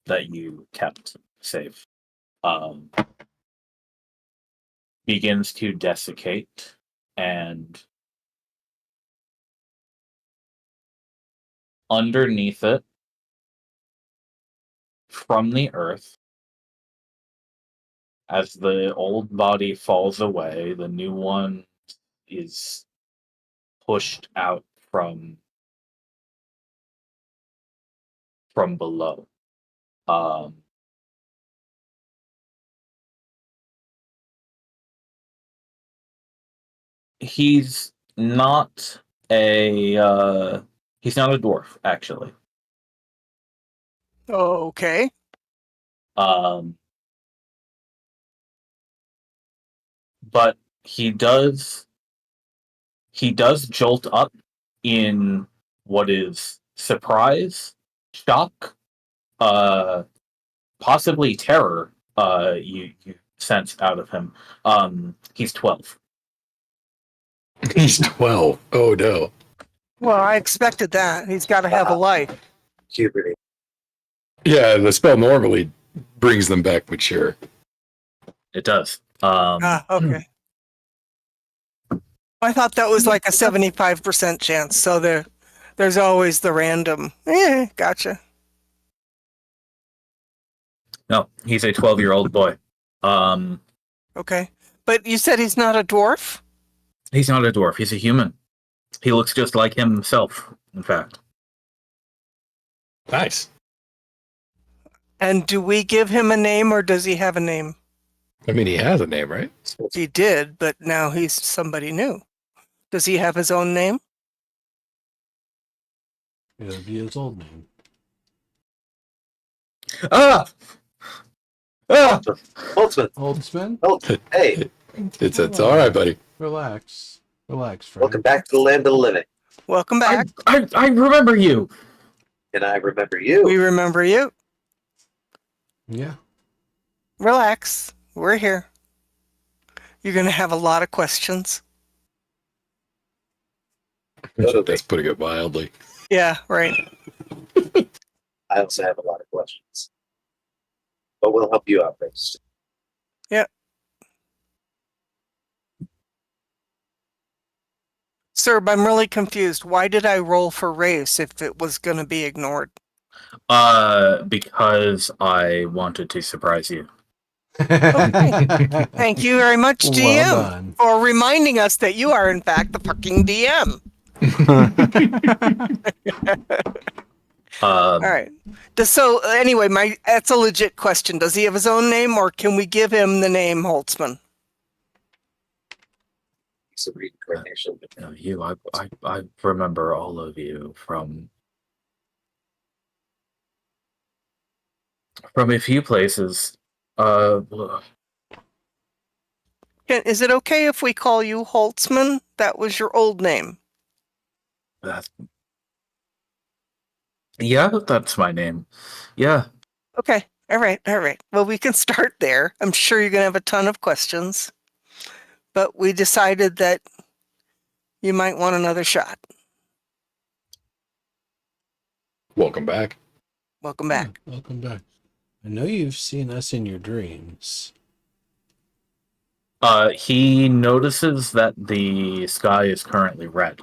that you kept safe begins to desiccate, and underneath it, from the earth, as the old body falls away, the new one is pushed out from below. He's not he's not a dwarf, actually. Oh, okay. Um, but he does jolt up in what is surprise, shock, uh, possibly terror. You sense out of him. He's 12. He's 12. Oh no. Well, I expected that. He's got to have a life. Puberty. Yeah, the spell normally brings them back mature. It does. Okay. I thought that was like a 75% chance. So there's always the random. Gotcha. No, he's a 12-year-old boy. Okay. But you said he's not a dwarf? He's not a dwarf. He's a human. He looks just like himself, in fact. Nice. And do we give him a name or does he have a name? I mean, he has a name, right? He did, but now he's somebody new. Does he have his own name? It'll be his old name. Ah! Ah! Holtzman. Holtzman, Holtzman. Hey, It's all right, buddy. relax. Relax, Frank. welcome back to the land of the living. Welcome back. I remember you. And I remember you. We remember you. Yeah. Relax. We're here. You're going to have a lot of questions. That's putting it mildly. Yeah, right. I also have a lot of questions. But we'll help you out first. Sir, I'm really confused. Why did I roll for race if it was going to be ignored? Because I wanted to surprise you. Thank you very much, DM, Well done. for reminding us that you are, in fact, the fucking DM. All right. So, anyway, that's a legit question. Does he have his own name, or can we give him the name Holtzman? It's a reincarnation. I remember all of you from a few places. Is it okay if we call you Holtzman? That was your old name. Yeah, that's my name. Yeah. Okay. All right. All right. Well, we can start there. I'm sure you're going to have a ton of questions. But we decided that you might want another shot. Welcome back. Welcome back. Yeah, welcome back. I know you've seen us in your dreams. He notices that the sky is currently red.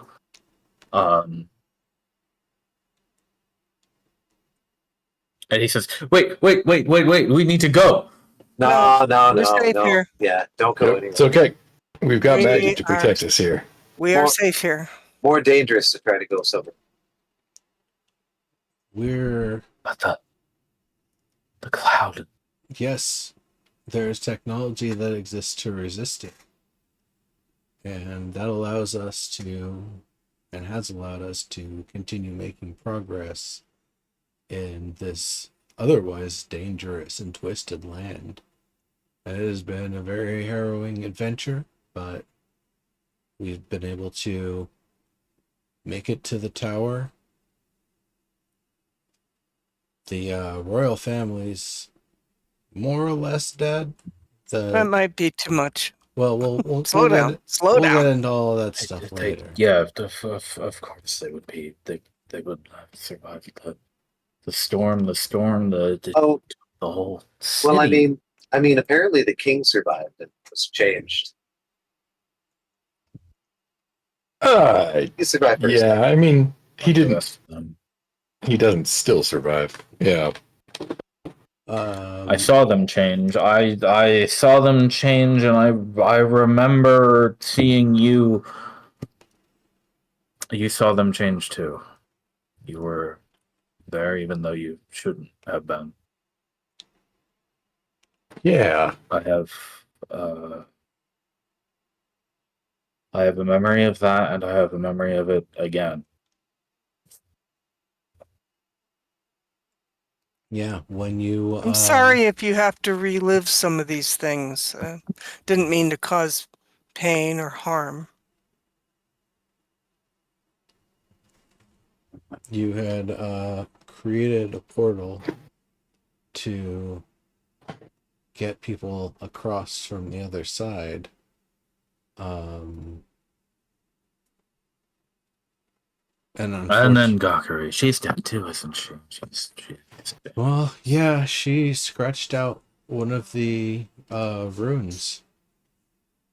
And he says, "Wait! We need to go." No. we're safe here. Yeah, don't go Yep, anywhere. it's okay. We've got We magic to are- protect us here. We are Well- safe here. More dangerous to try to go somewhere. We're But the cloud. yes, there's technology that exists to resist it. And that allows us to, and has allowed us to continue making progress in this otherwise dangerous and twisted land. It has been a very harrowing adventure, but we've been able to make it to the tower. The royal family's more or less dead. That might be too much. Well, we'll Slow down. we'll get into all of that stuff later. Yeah, of course they would be. They would have survived the storm, the Oh, whole city. well, I mean, apparently the king survived and was changed. He survived first. Yeah, I mean, he The didn't. rest of them. He doesn't still survive. Yeah. I saw them change. I saw them change, and I remember seeing you. You saw them change too. You were there, even though you shouldn't have been. Yeah. I have I have a memory of that, and I have a memory of it again. Yeah, when you I'm sorry if you have to relive some of these things. Didn't mean to cause pain or harm. you had created a portal to get people across from the other side. And And then unfortunately, Gakari, she's dead too, isn't she? She's dead. well, yeah, she scratched out one of the runes,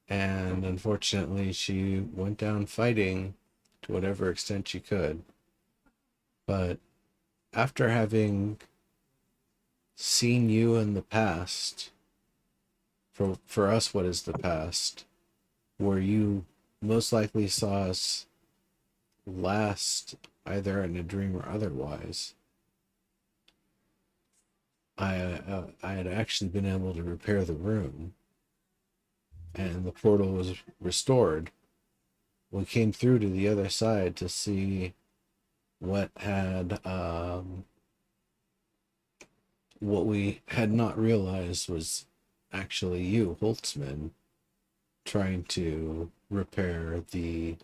and unfortunately, she went down fighting to whatever extent she could. But after having seen you in the past, for us, what is the past? Where you most likely saw us last, either in a dream or otherwise. I had actually been able to repair the room, and the portal was restored. We came through to the other side to see what had what we had not realized was actually you, Holtzman, trying to repair the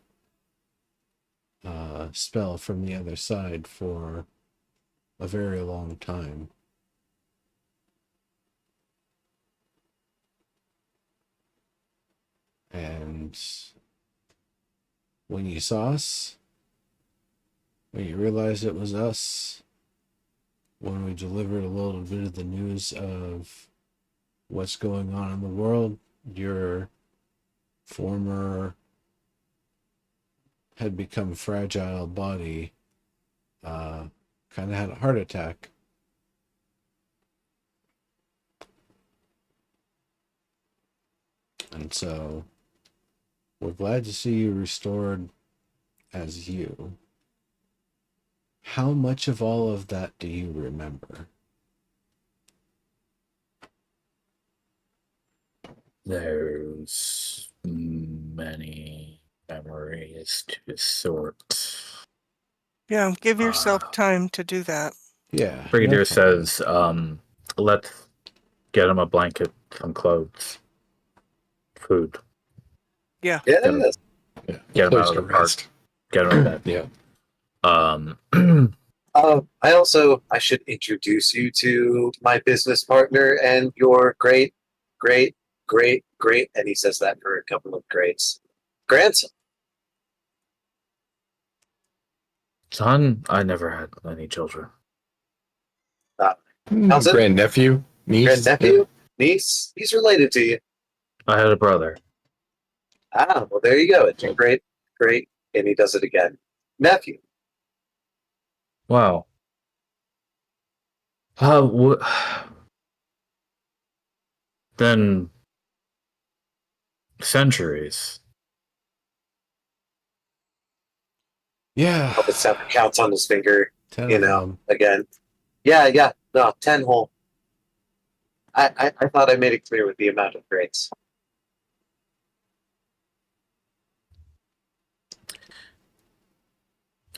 spell from the other side for a very long time. And when you saw us, when you realized it was us, when we delivered a little bit of the news of what's going on in the world, your former had become fragile body kind of had a heart attack. And so we're glad to see you restored as you. How much of all of that do you remember? There's many memories to sort. Yeah, give yourself Uh, time to do that. Yeah. no Brigadier problem. says, let's get him a blanket, some clothes, food. Yeah. Get him, Yes. Yeah. get him Place out of to the park. rest. Get him in bed. Yeah. Um, I should introduce you to my business partner and your great, and he says that for a couple of greats. Grandson. son, I never had any children. How's it? Grandnephew, niece. Grandnephew? Niece? He's related to you. I had a brother. Ah, well, there you go. It's your great, and he does it again. Nephew. Wow. Then centuries. Yeah. Up at 7 counts on his finger, 10 you of know, them. again. Yeah. No, 10 whole. I thought I made it clear with the amount of greats.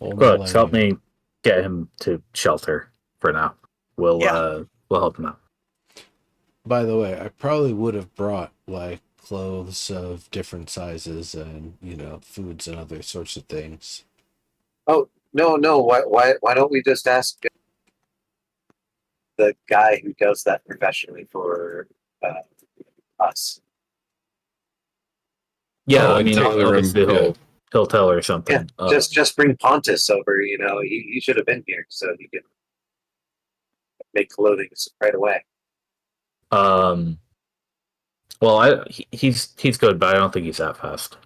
Whole Good. Help millennium. me get him to shelter for now. We'll Yeah. we'll help him out. By the way, I probably would have brought like clothes of different sizes and, foods and other sorts of things. Oh, no. Why don't we just ask the guy who does that professionally for us? Yeah, Oh, I and mean, tailor him. obviously Yeah. he'll tell her Yeah, something. just bring Pontus over. He should have been here so he could make clothing right away. Um. Well, he's good, but I don't think he's that fast.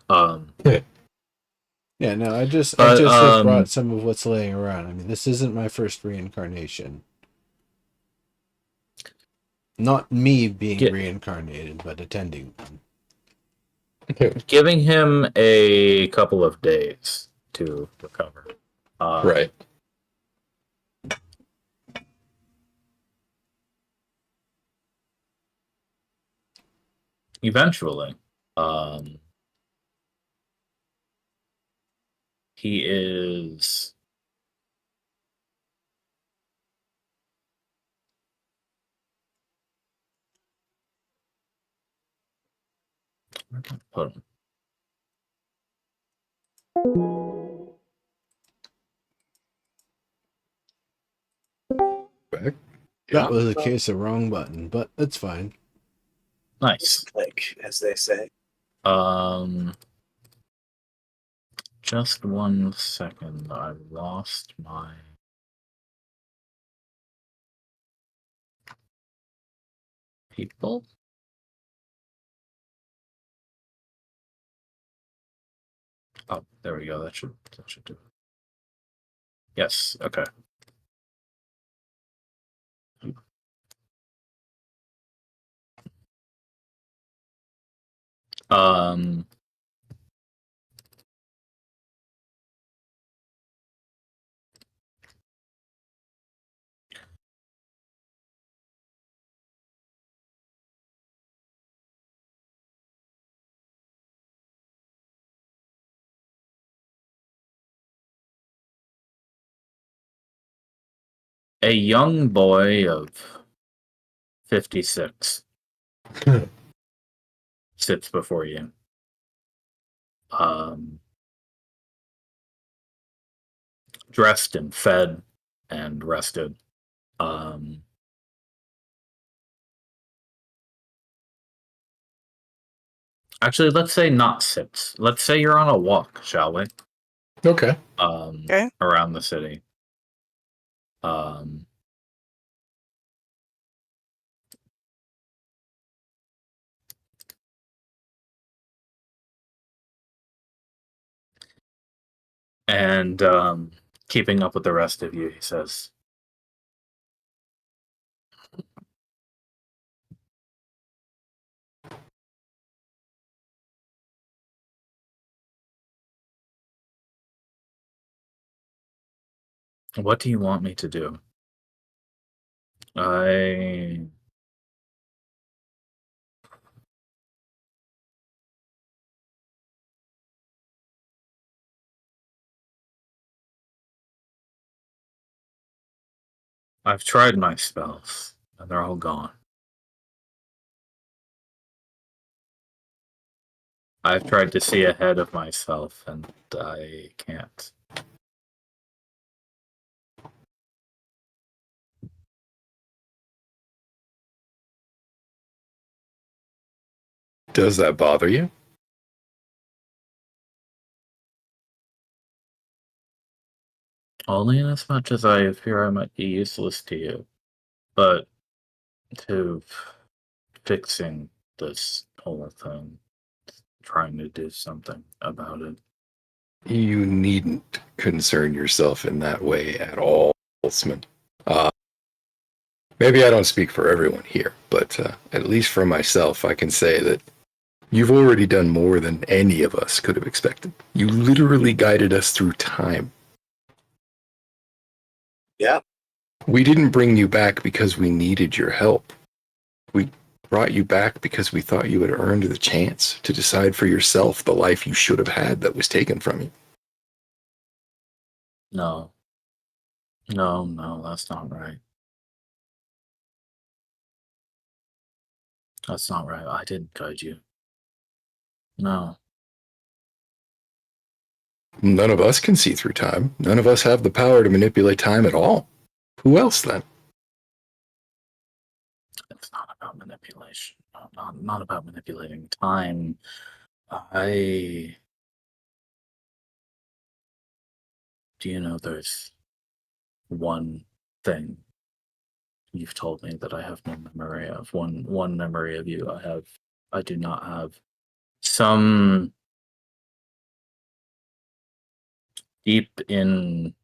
Yeah, no, I just But have brought some of what's laying around. I mean, this isn't my first reincarnation. Not me being Get, reincarnated, but attending one. giving him a couple of days to recover. Right. Eventually, um, He is. Where can I put him? Back. That was a case of wrong button, but that's fine. Nice. Click, as they say. Just 1 second. I lost my. People? Oh, there we go. That should do it. Yes, okay. Um a young boy of 56 sits before you. Dressed and fed and rested. Actually, let's say not sits. Let's say you're on a walk, shall we? Okay. Okay. Around the city. And keeping up with the rest of you, he says, "What do you want me to do?" I've tried my spells, and they're all gone. I've tried to see ahead of myself, and I can't. Does that bother you? Only in as much as I fear I might be useless to you, but to fixing this whole thing, trying to do something about it. You needn't concern yourself in that way at all, Holtzman. Maybe I don't speak for everyone here, but at least for myself, I can say that you've already done more than any of us could have expected. You literally guided us through time. Yeah. We didn't bring you back because we needed your help. We brought you back because we thought you had earned the chance to decide for yourself the life you should have had that was taken from you. No, that's not right. That's not right. I didn't guide you. No. None of us can see through time. None of us have the power to manipulate time at all. Who else then? It's not about manipulation. Not about manipulating time. Do you know there's one thing you've told me that I have no memory of? One memory of you I do not have. Some deep in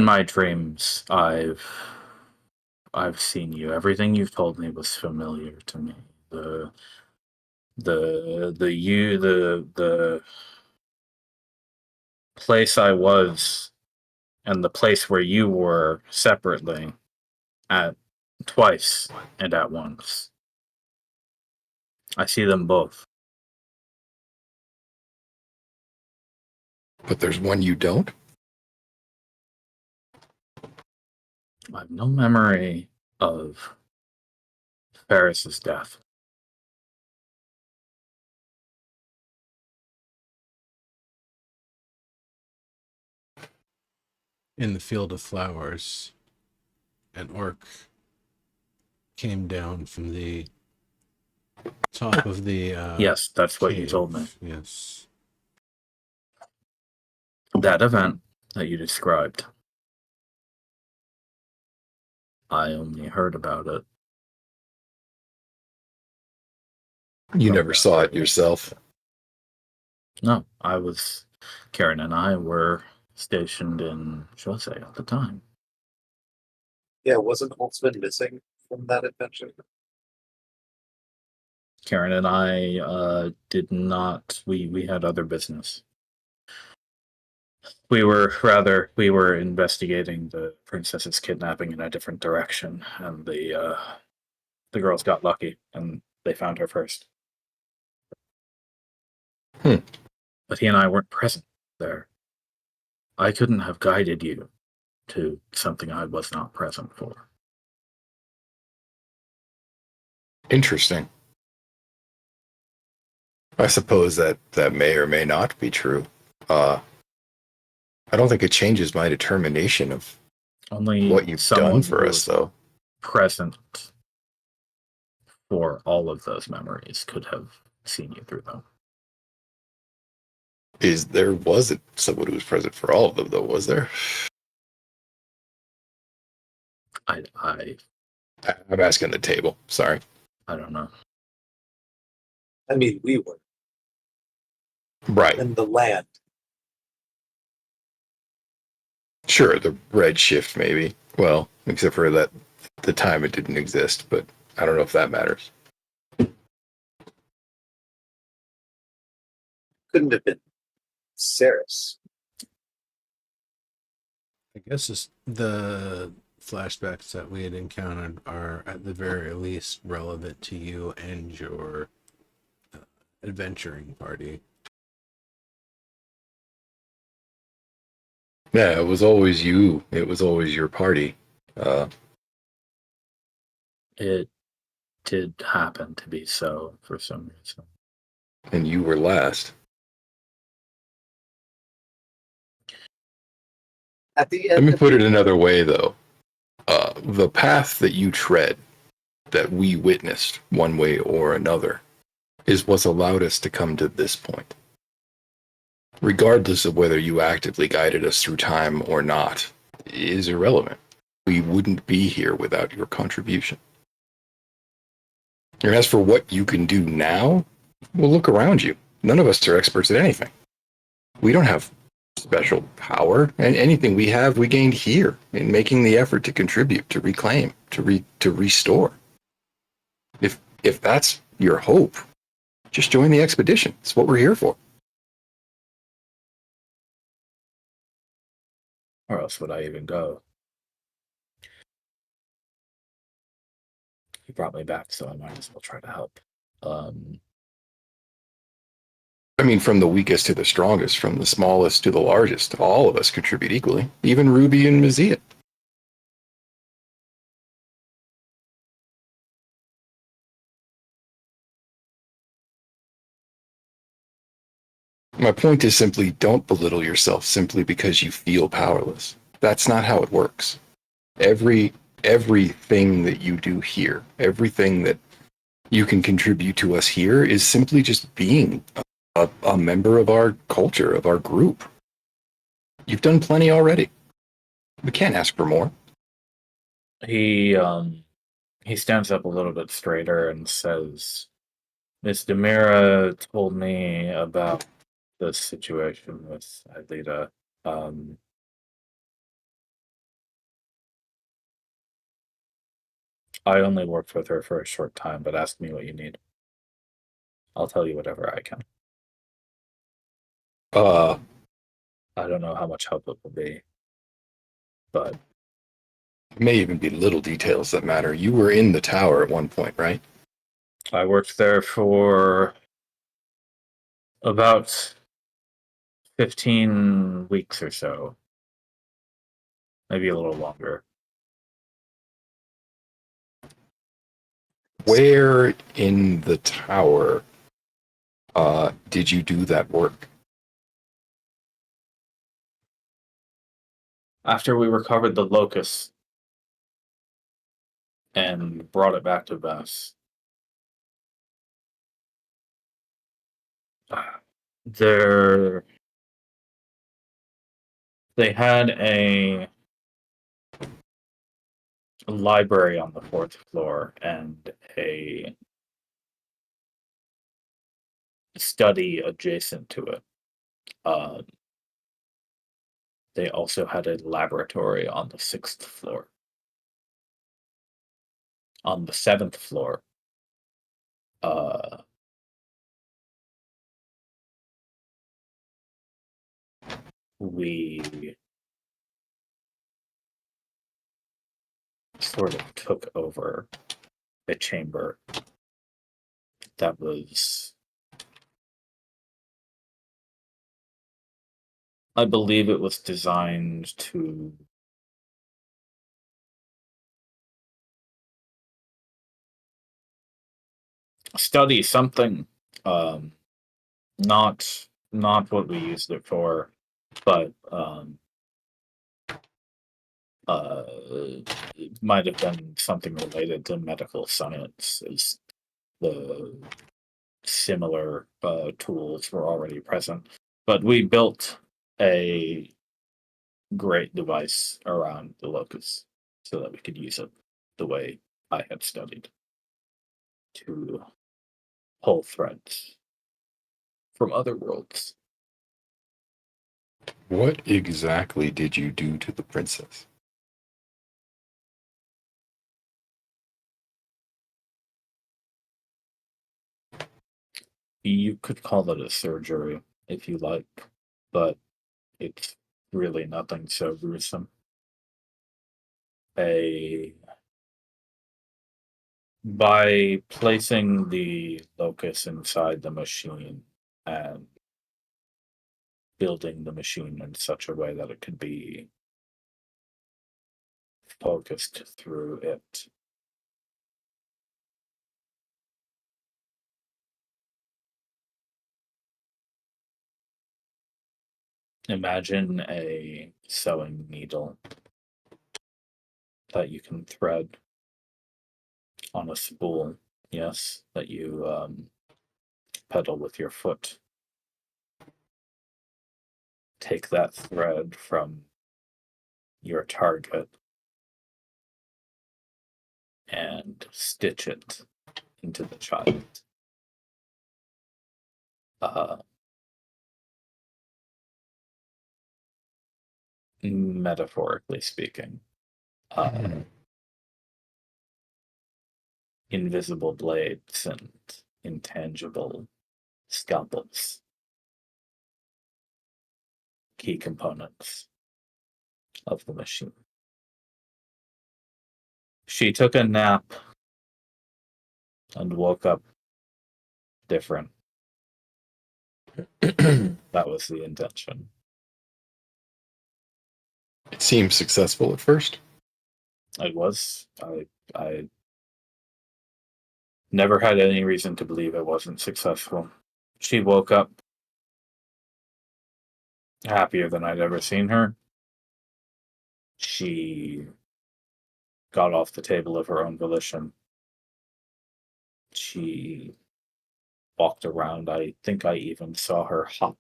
my dreams, I've seen you. Everything you've told me was familiar to me. The place I was and the place where you were separately at twice and at once. I see them both. But there's one you don't? I have no memory of Ferris's death. In the field of flowers, an orc came down from the top of the Yes, that's what you cave. told me. Yes. That event that you described, I only heard about it. You From never that saw it early. yourself. No, Karen and I were stationed in Jose at the time. Yeah, wasn't Holtzman missing from that adventure? Karen and I did not, we had other business. We were investigating the princess's kidnapping in a different direction, and the girls got lucky and they found her first. But he and I weren't present there. I couldn't have guided you to something I was not present for. Interesting. I suppose that may or may not be true. I don't think it changes my determination of Only what you've someone done for who us, was though. present for all of those memories could have seen you through them. Wasn't someone who was present for all of them, though, was there? I I'm asking the table. Sorry. don't know. I mean, we were. Right. And the land. Sure, the Redshift, maybe. Well, except for that, the time it didn't exist, but I don't know if that matters. Couldn't have been Saris. I guess the flashbacks that we had encountered are at the very least relevant to you and your adventuring party. Yeah, it was always you. It was always your party. It did happen to be so for some reason. And you were last. At the Let end me of put the it another way, though. The path that you tread, that we witnessed one way or another, is what's allowed us to come to this point. Regardless of whether you actively guided us through time or not, is irrelevant. We wouldn't be here without your contribution. And as for what you can do now, well, look around you. None of us are experts at anything. We don't have special power, and anything we have, we gained here in making the effort to contribute, to reclaim, to restore. If that's your hope, just join the expedition. It's what we're here for. Or else would I even go? He brought me back, so I might as well try to help. I mean, from the weakest to the strongest, from the smallest to the largest, all of us contribute equally, even Ruby and Mazia. My point is simply don't belittle yourself simply because you feel powerless. That's not how it works. Everything that you do here, everything that you can contribute to us here is simply just being a member of our culture, of our group. You've done plenty already. We can't ask for more. He stands up a little bit straighter and says, Miss Demira told me about the situation with Aelita. I only worked with her for a short time, but ask me what you need. I'll tell you whatever I can. I don't know how much help it will be, but it may even be little details that matter. You were in the tower at one point, right? I worked there for about 15 weeks or so. Maybe a little longer. Where in the tower did you do that work? After we recovered the locust and brought it back to Vess, there they had a library on the 4th floor and a study adjacent to it. They also had a laboratory on the 6th floor. On the 7th floor, we sort of took over a chamber that was, I believe it was designed to study something, not what we used it for, but it might have been something related to medical science, as the similar tools were already present. But we built a great device around the locus so that we could use it the way I had studied, to pull threads from other worlds. What exactly did you do to the princess? You could call it a surgery if you like, but it's really nothing so gruesome. By placing the locus inside the machine and building the machine in such a way that it could be focused through it, imagine a sewing needle that you can thread on a spool, yes, that you pedal with your foot. Take that thread from your target and stitch it into the child. Metaphorically speaking. Invisible blades and intangible scalpels. Key components of the machine. She took a nap and woke up different. That was the intention. It seemed successful at first. It was. I never had any reason to believe it wasn't successful. She woke up happier than I'd ever seen her. She got off the table of her own volition. She walked around. I think I even saw her hop.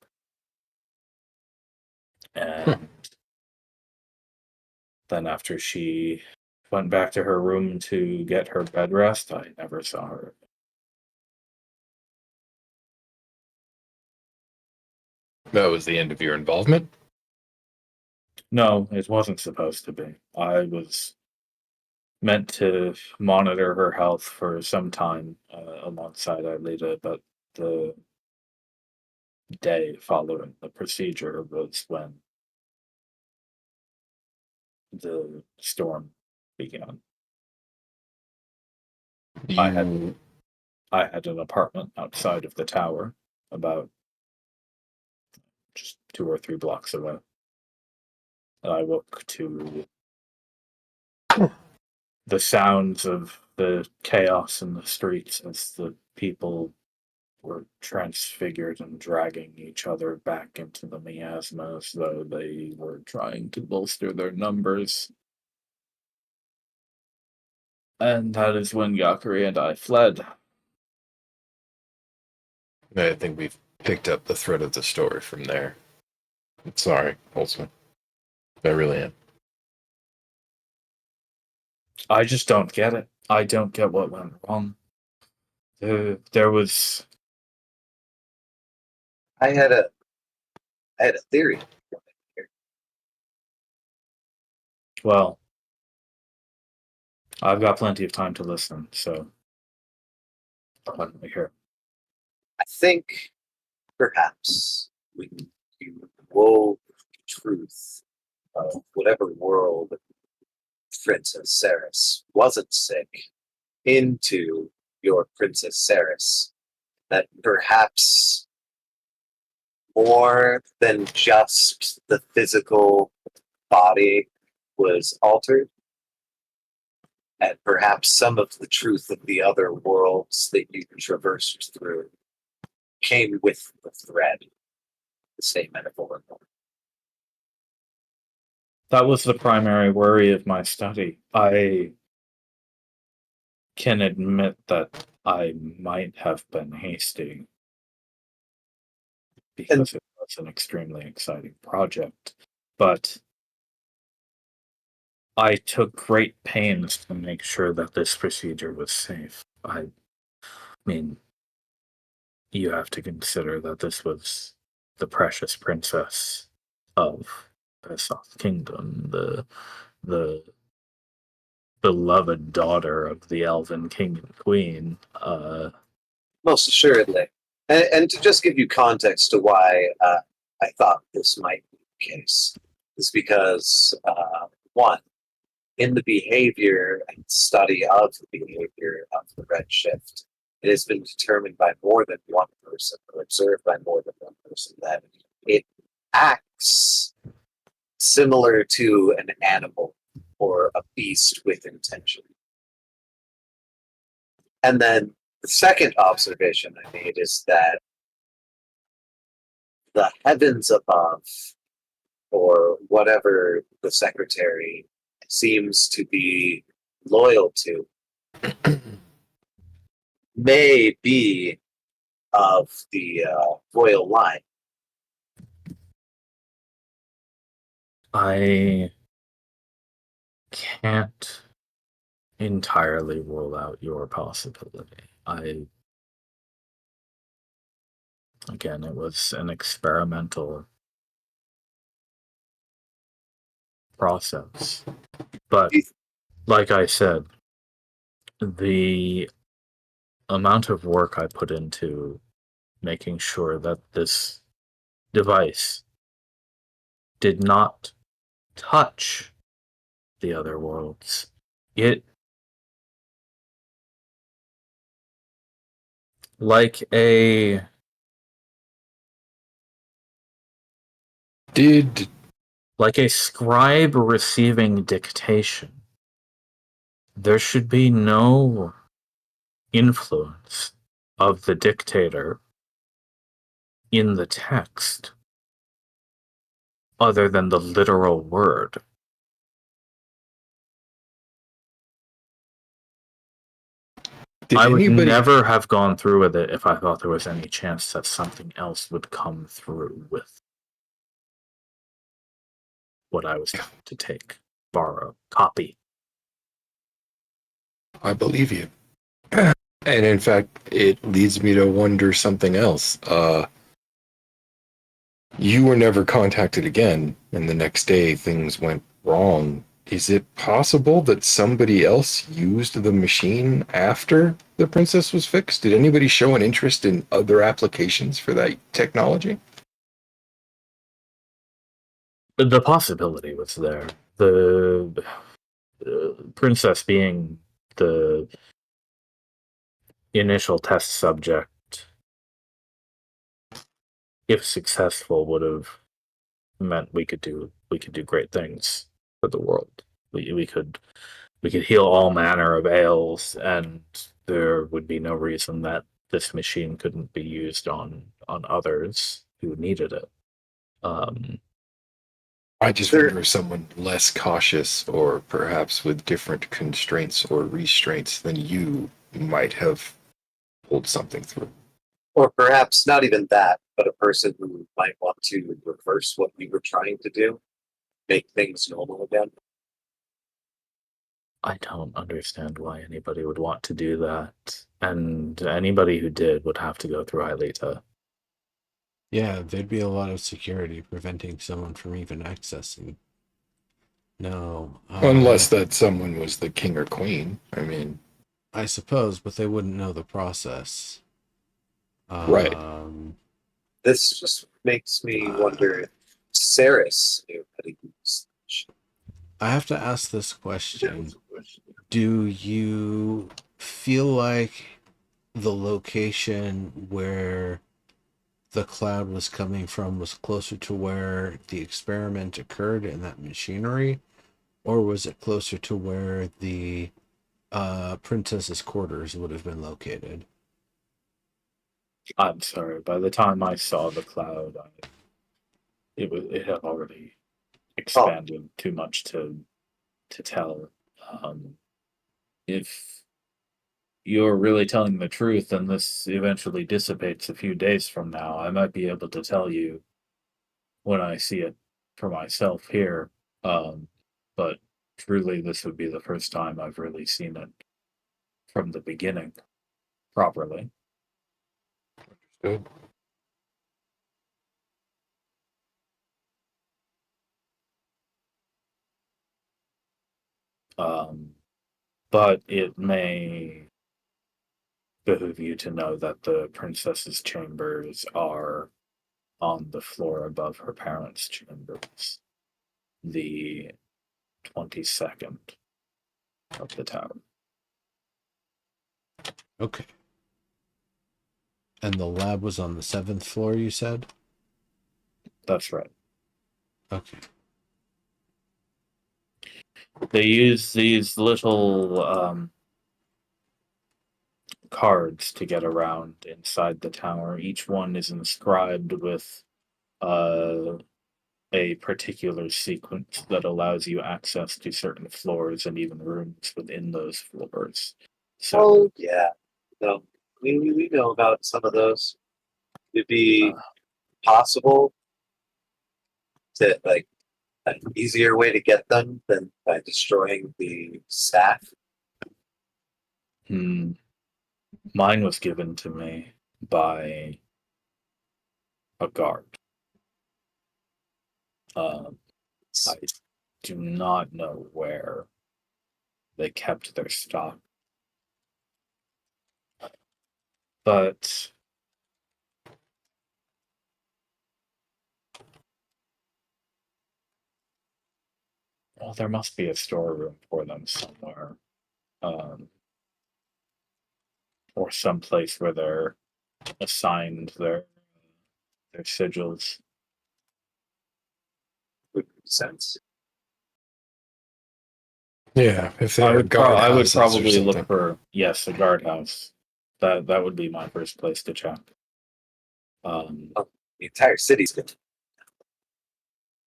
And then after she went back to her room to get her bed rest, I never saw her. That was the end of your involvement? No, it wasn't supposed to be. I was meant to monitor her health for some time alongside Alita, but the day following the procedure was when the storm began. I had an apartment outside of the tower, about just 2 or 3 blocks away. And I look to the sounds of the chaos in the streets as the people were transfigured and dragging each other back into the miasma as though they were trying to bolster their numbers. And that is when Yakari and I fled. I think we've picked up the thread of the story from there. Sorry, Holtzman. I really am. I just don't get it. I don't get what went wrong. There was... I had a theory. Well, I've got plenty of time to listen, so let me hear. I think perhaps when you wove the truth of whatever world Princess Saris wasn't sick into your Princess Saris, that perhaps more than just the physical body was altered, and perhaps some of the truth of the other worlds that you traversed through came with the thread, the same metaphor. That was the primary worry of my study. I can admit that I might have been hasty because it was an extremely exciting project, but I took great pains to make sure that this procedure was safe. I mean, you have to consider that this was the precious princess of the South Kingdom, the beloved daughter of the Elven King and Queen. Most assuredly. And to just give you context to why I thought this might be the case, is because, one, in the behavior and study of the behavior of the Redshift, it has been determined by more than one person, or observed by more than one person, that it acts similar to an animal or a beast with intention. And then the second observation I made is that the heavens above, or whatever the secretary seems to be loyal to, may be of the royal line. I can't entirely rule out your possibility. Again, it was an experimental process. But like I said, the amount of work I put into making sure that this device did not touch the other worlds, it, like a scribe receiving dictation, there should be no influence of the dictator in the text other than the literal word. I would never have gone through with it if I thought there was any chance that something else would come through with what I was trying to take, borrow, copy. I believe you. And in fact, it leads me to wonder something else. You were never contacted again, and the next day things went wrong. Is it possible that somebody else used the machine after the princess was fixed? Did anybody show an interest in other applications for that technology? The possibility was there. The princess being the initial test subject, if successful, would have meant we could do great things for the world. We could heal all manner of ails, and there would be no reason that this machine couldn't be used on others who needed it. I just There- wonder if someone less cautious or perhaps with different constraints or restraints than you might have pulled something through. Or perhaps not even that, but a person who might want to reverse what we were trying to do, make things normal again. I don't understand why anybody would want to do that, and anybody who did would have to go through Hylieta. Yeah, there'd be a lot of security preventing someone from even accessing. No. Unless that someone was the king or queen. I mean, I suppose, but they wouldn't know the process. Right. This just makes me wonder if Saris knew how to use. I have to ask this question. Do you feel like the location where the cloud was coming from was closer to where the experiment occurred in that machinery? Or was it closer to where the princess's quarters would have been located? I'm sorry. By the time I saw the cloud, it had already expanded too much to tell. If you're really telling the truth and this eventually dissipates a few days from now, I might be able to tell you when I see it for myself here. But truly, this would be the first time I've really seen it from the beginning properly. good. But it may behoove you to know that the princess's chambers are on the floor above her parents' chambers, the 22nd of the tower. Okay. And the lab was on the 7th floor, you said? That's right. Okay. They use these little cards to get around inside the tower. Each one is inscribed with a particular sequence that allows you access to certain floors and even rooms within those floors. So, Oh yeah, no, we know about some of those. It'd be possible to like an easier way to get them than by destroying the staff. mine was given to me by a guard. I do not know where they kept their stock, but well, there must be a storeroom for them somewhere, or someplace where they're assigned their sigils. Would make sense. Yeah, if they I have would probably or look something. for a guardhouse. That would be my first place to check. The entire city's good.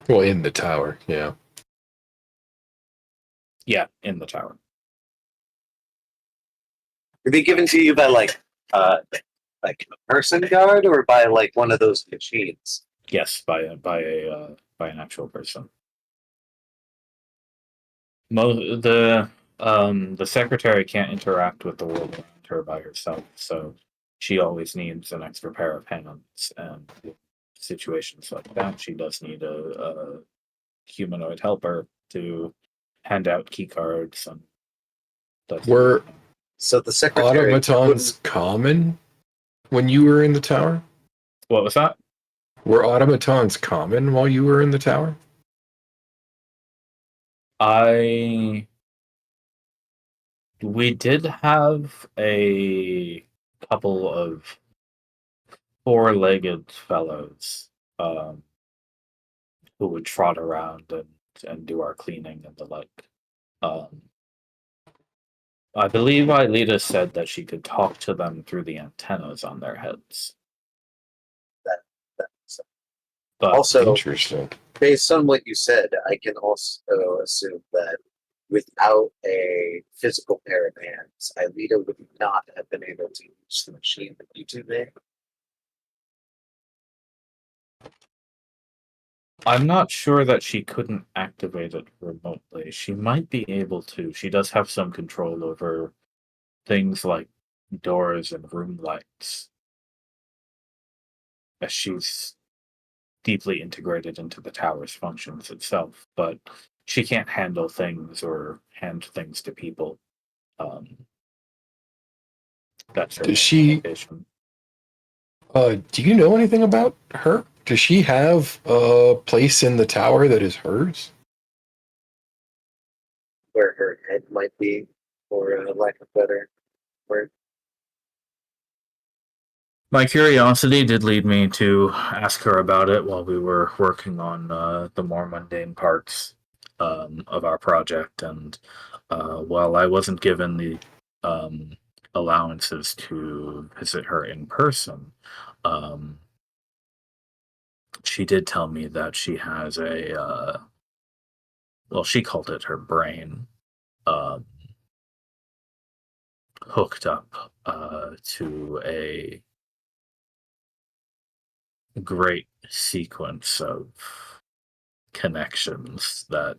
Well, in the tower, yeah. Yeah, in the tower. Are they given to you by like a person guard or by like one of those machines? Yes, by an actual person. The secretary can't interact with the world around her by herself, so she always needs an extra pair of hands. And in situations like that, she does need a humanoid helper to hand out key cards and that. Were So the secretary automatons common when you were in the tower? What was that? Were automatons common while you were in the tower? We did have a couple of four-legged fellows who would trot around and do our cleaning and the like. Um, I believe Aelita said that she could talk to them through the antennas on their heads. That's But also, Interesting. based on what you said, I can also assume that without a physical pair of hands, Aelita would not have been able to use the machine that you two made. I'm not sure that she couldn't activate it remotely. She might be able to. She does have some control over things like doors and room lights, as she's deeply integrated into the tower's functions itself, but she can't handle things or hand things to people. That's her Does main she? limitation. Do you know anything about her? Does she have a place in the tower that is hers? Where her head might be, for lack of better word. My curiosity did lead me to ask her about it while we were working on the more mundane parts of our project, and while I wasn't given the allowances to visit her in person, um, she did tell me that she has well, she called it her brain, um, hooked up to a great sequence of connections that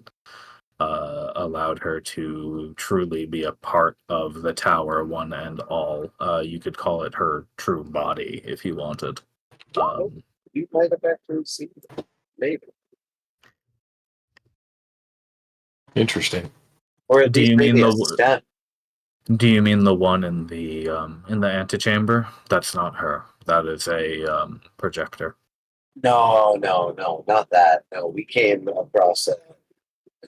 allowed her to truly be a part of the tower, one and all. You could call it her true body if you wanted. You might have actually seen it. Maybe. Interesting. Or at Do least you mean maybe a the stem. Do you mean the one in the antechamber? That's not her. That is a projector. No, not that. No, we came across a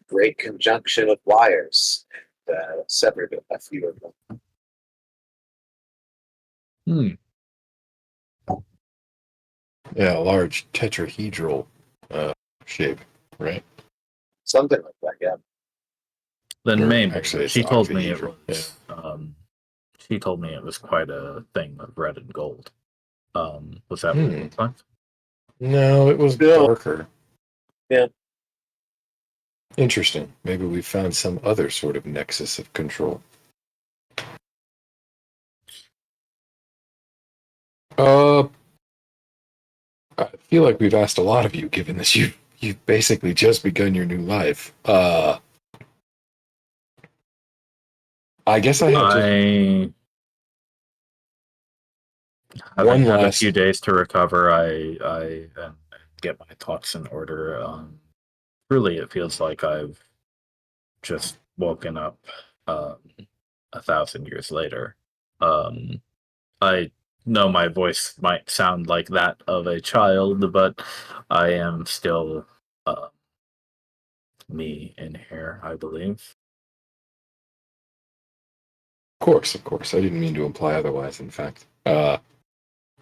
great conjunction of wires and severed a few of them. Hmm. Yeah, a large tetrahedral shape, right? Something like that, yeah. Then Or maybe, actually, but it's she told me it octahedral. was. She told me it was quite a thing of red and gold. Was that what it Hmm. looked like? No, it was No. darker. Yeah. Interesting. Maybe we found some other sort of nexus of control. Uh, I feel like we've asked a lot of you, given that you've basically just begun your new life. I guess I have just I, having one had a few last. days to recover, I and get my thoughts in order. Truly, it feels like I've just woken up um, 1,000 years later. Um, I know my voice might sound like that of a child, but I am still uh, me in here, I believe. Of course. I didn't mean to imply otherwise. In fact,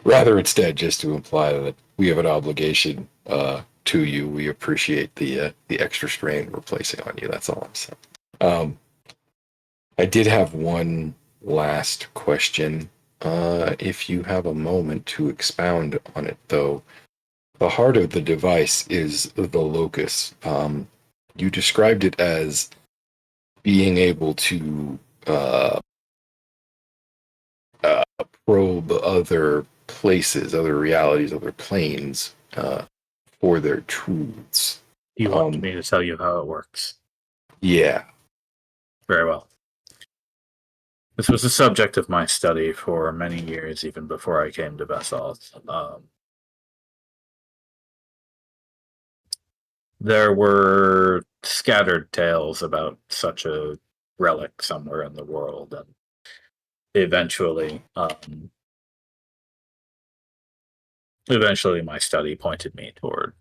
rather instead, just to imply that we have an obligation to you. We appreciate the extra strain we're placing on you. That's all I'm saying. Um, I did have one last question. If you have a moment to expound on it, though, the heart of the device is the locus. You described it as being able to uh, probe other places, other realities, other planes for their truths. You want me to tell you how it works? Yeah. Very well. This was the subject of my study for many years, even before I came to Basalt. There were scattered tales about such a relic somewhere in the world, and eventually, my study pointed me toward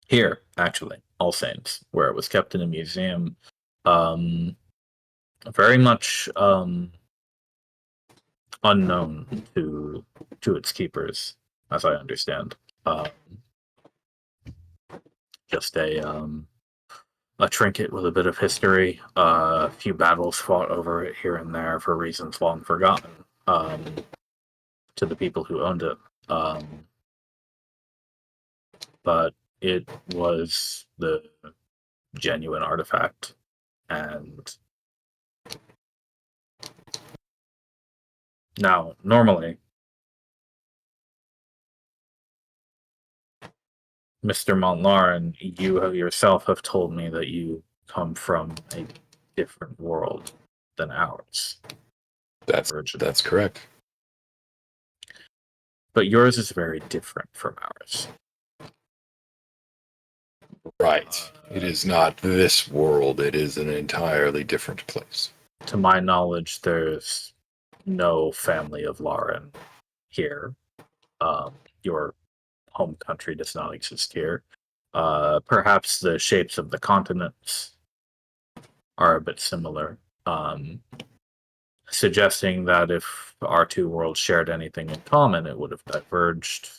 here, actually, All Saints, where it was kept in a museum, um, very much unknown to its keepers, as I understand. just a trinket with a bit of history. A few battles fought over it here and there for reasons long forgotten to the people who owned it. But it was the genuine artifact, and now normally Mr. Montlarin, you yourself have told me that you come from a different world than ours. That's correct. But yours is very different from ours. Right. It is not this world. It is an entirely different place. To my knowledge, there's no family of Lauren here. Your home country does not exist here. Perhaps the shapes of the continents are a bit similar, suggesting that if our two worlds shared anything in common, it would have diverged,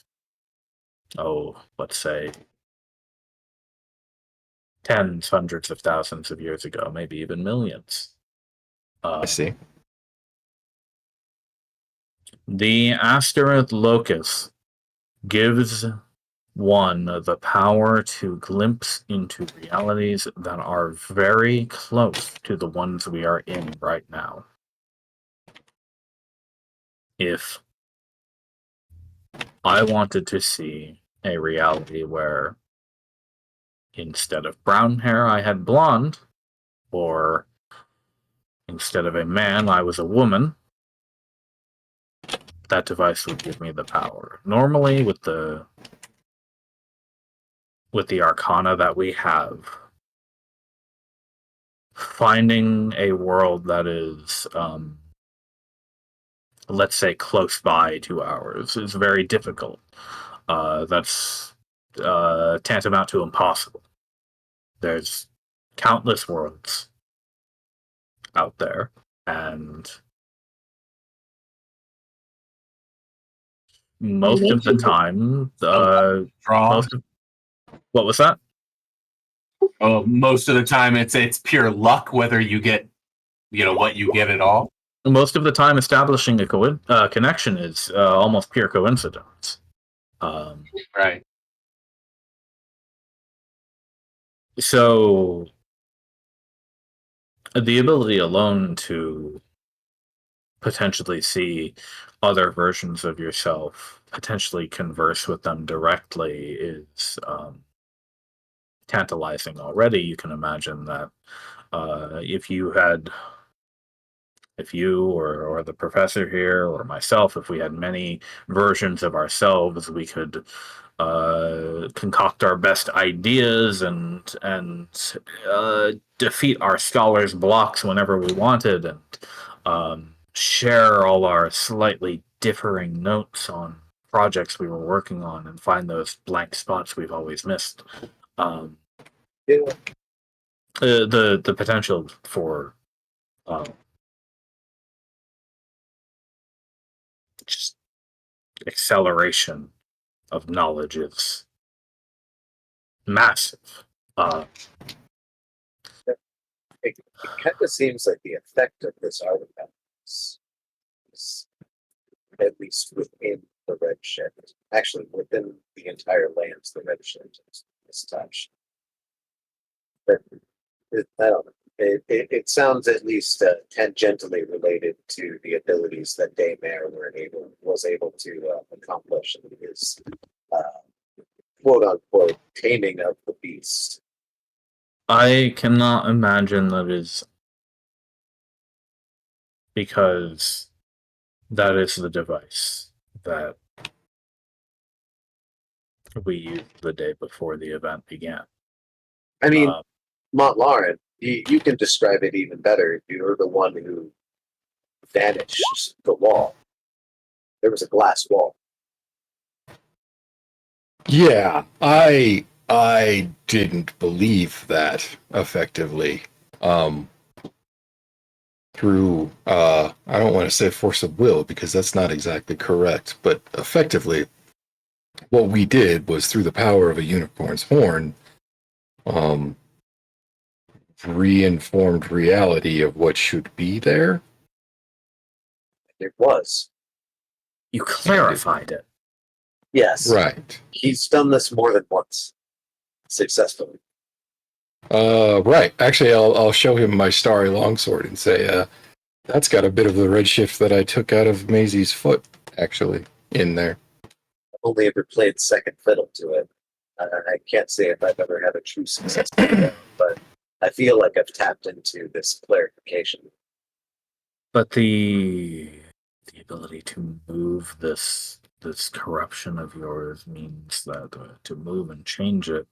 let's say, tens, hundreds of thousands of years ago, maybe even millions. I see. The Asteroid Locus gives one the power to glimpse into realities that are very close to the ones we are in right now. If I wanted to see a reality where instead of brown hair I had blonde, or instead of a man I was a woman, that device would give me the power. Normally with the arcana that we have, finding a world that is let's say close by to ours is very difficult. That's tantamount to impossible. There's countless worlds out there, and most of the time, what was that? Most of the time, it's pure luck whether you get, what you get at all. Most of the time, establishing a connection is almost pure coincidence. Right. So, the ability alone to potentially see other versions of yourself, potentially converse with them directly, is tantalizing already. You can imagine that if you or the professor here or myself, if we had many versions of ourselves, we could concoct our best ideas and defeat our scholars' blocks whenever we wanted, and share all our slightly differing notes on projects we were working on and find those blank spots we've always missed. The potential for just acceleration of knowledge is massive. It kind of seems like the effect of this artifact is at least within the Redshift, actually within the entire lands, the Redshift is touched. But I don't know. It sounds at least tangentially related to the abilities that Daymare was able to accomplish in his quote unquote taming of the beast. I cannot imagine that is because that is the device that we used the day before the event began. I mean, Montlarin, you can describe it even better. You're the one who vanished the wall. There was a glass wall. Yeah, I didn't believe that effectively. Through I don't want to say force of will because that's not exactly correct, but effectively what we did was through the power of a unicorn's horn, um, reinformed reality of what should be there. It was. You clarified it. Yes. Right. He's done this more than once. Successfully. Right. Actually, I'll show him my starry longsword and say, that's got a bit of the redshift that I took out of Maisie's foot, actually, in there. I've only ever played second fiddle to it. I can't say if I've ever had a true success with it, but I feel like I've tapped into this clarification. But the ability to move this corruption of yours means that to move and change it.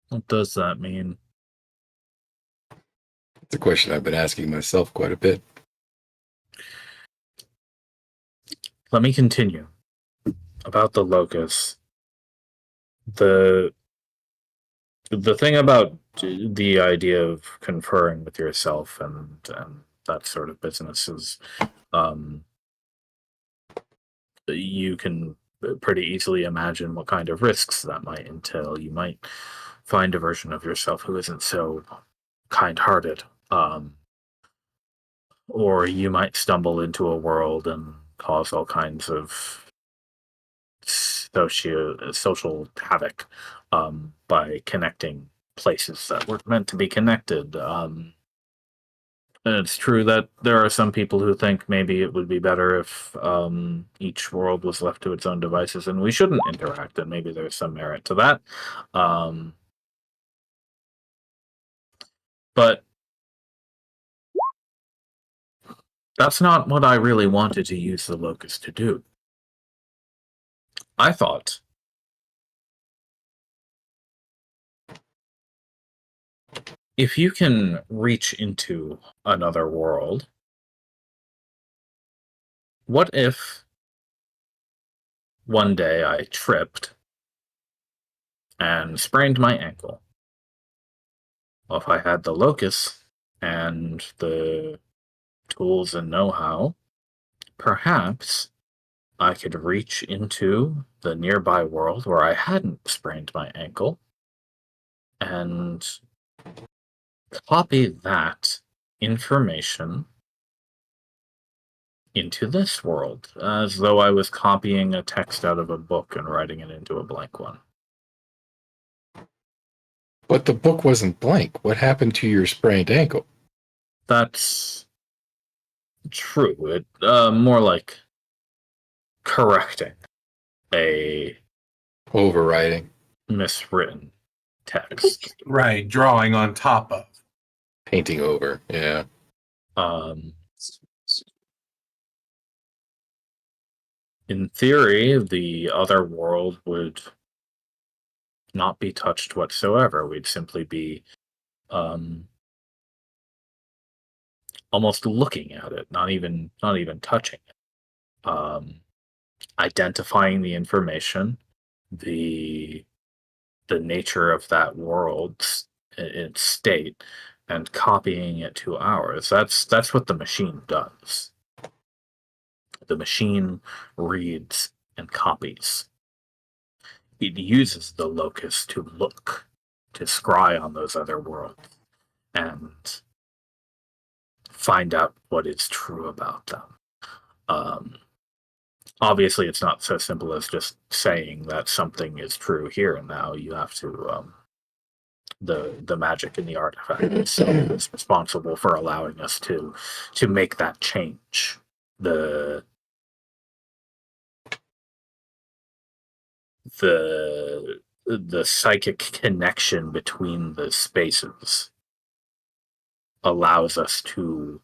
What does that mean? It's a question I've been asking myself quite a bit. Let me continue. About the locus. The thing about the idea of conferring with yourself and that sort of business is you can pretty easily imagine what kind of risks that might entail. You might find a version of yourself who isn't so kind-hearted, or you might stumble into a world and cause all kinds of social havoc by connecting places that weren't meant to be connected. And it's true that there are some people who think maybe it would be better if each world was left to its own devices and we shouldn't interact, and maybe there's some merit to that. But that's not what I really wanted to use the locus to do. I thought if you can reach into another world, what if one day I tripped and sprained my ankle? Well, if I had the locus and the tools and know-how, perhaps I could reach into the nearby world where I hadn't sprained my ankle and copy that information into this world, as though I was copying a text out of a book and writing it into a blank one. But the book wasn't blank. What happened to your sprained ankle? That's true. It more like correcting a Overwriting. miswritten text. Right, drawing on top of. Painting over. Yeah. In theory, the other world would not be touched whatsoever. We'd simply be almost looking at it, not even touching it. Identifying the information, the nature of that world's its state, and copying it to ours. That's what the machine does. The machine reads and copies. It uses the locus to look, to scry on those other worlds, and find out what is true about them. Obviously, it's not so simple as just saying that something is true here and now. You have to the magic in the artifact itself is responsible for allowing us to make that change. The psychic connection between the spaces allows us to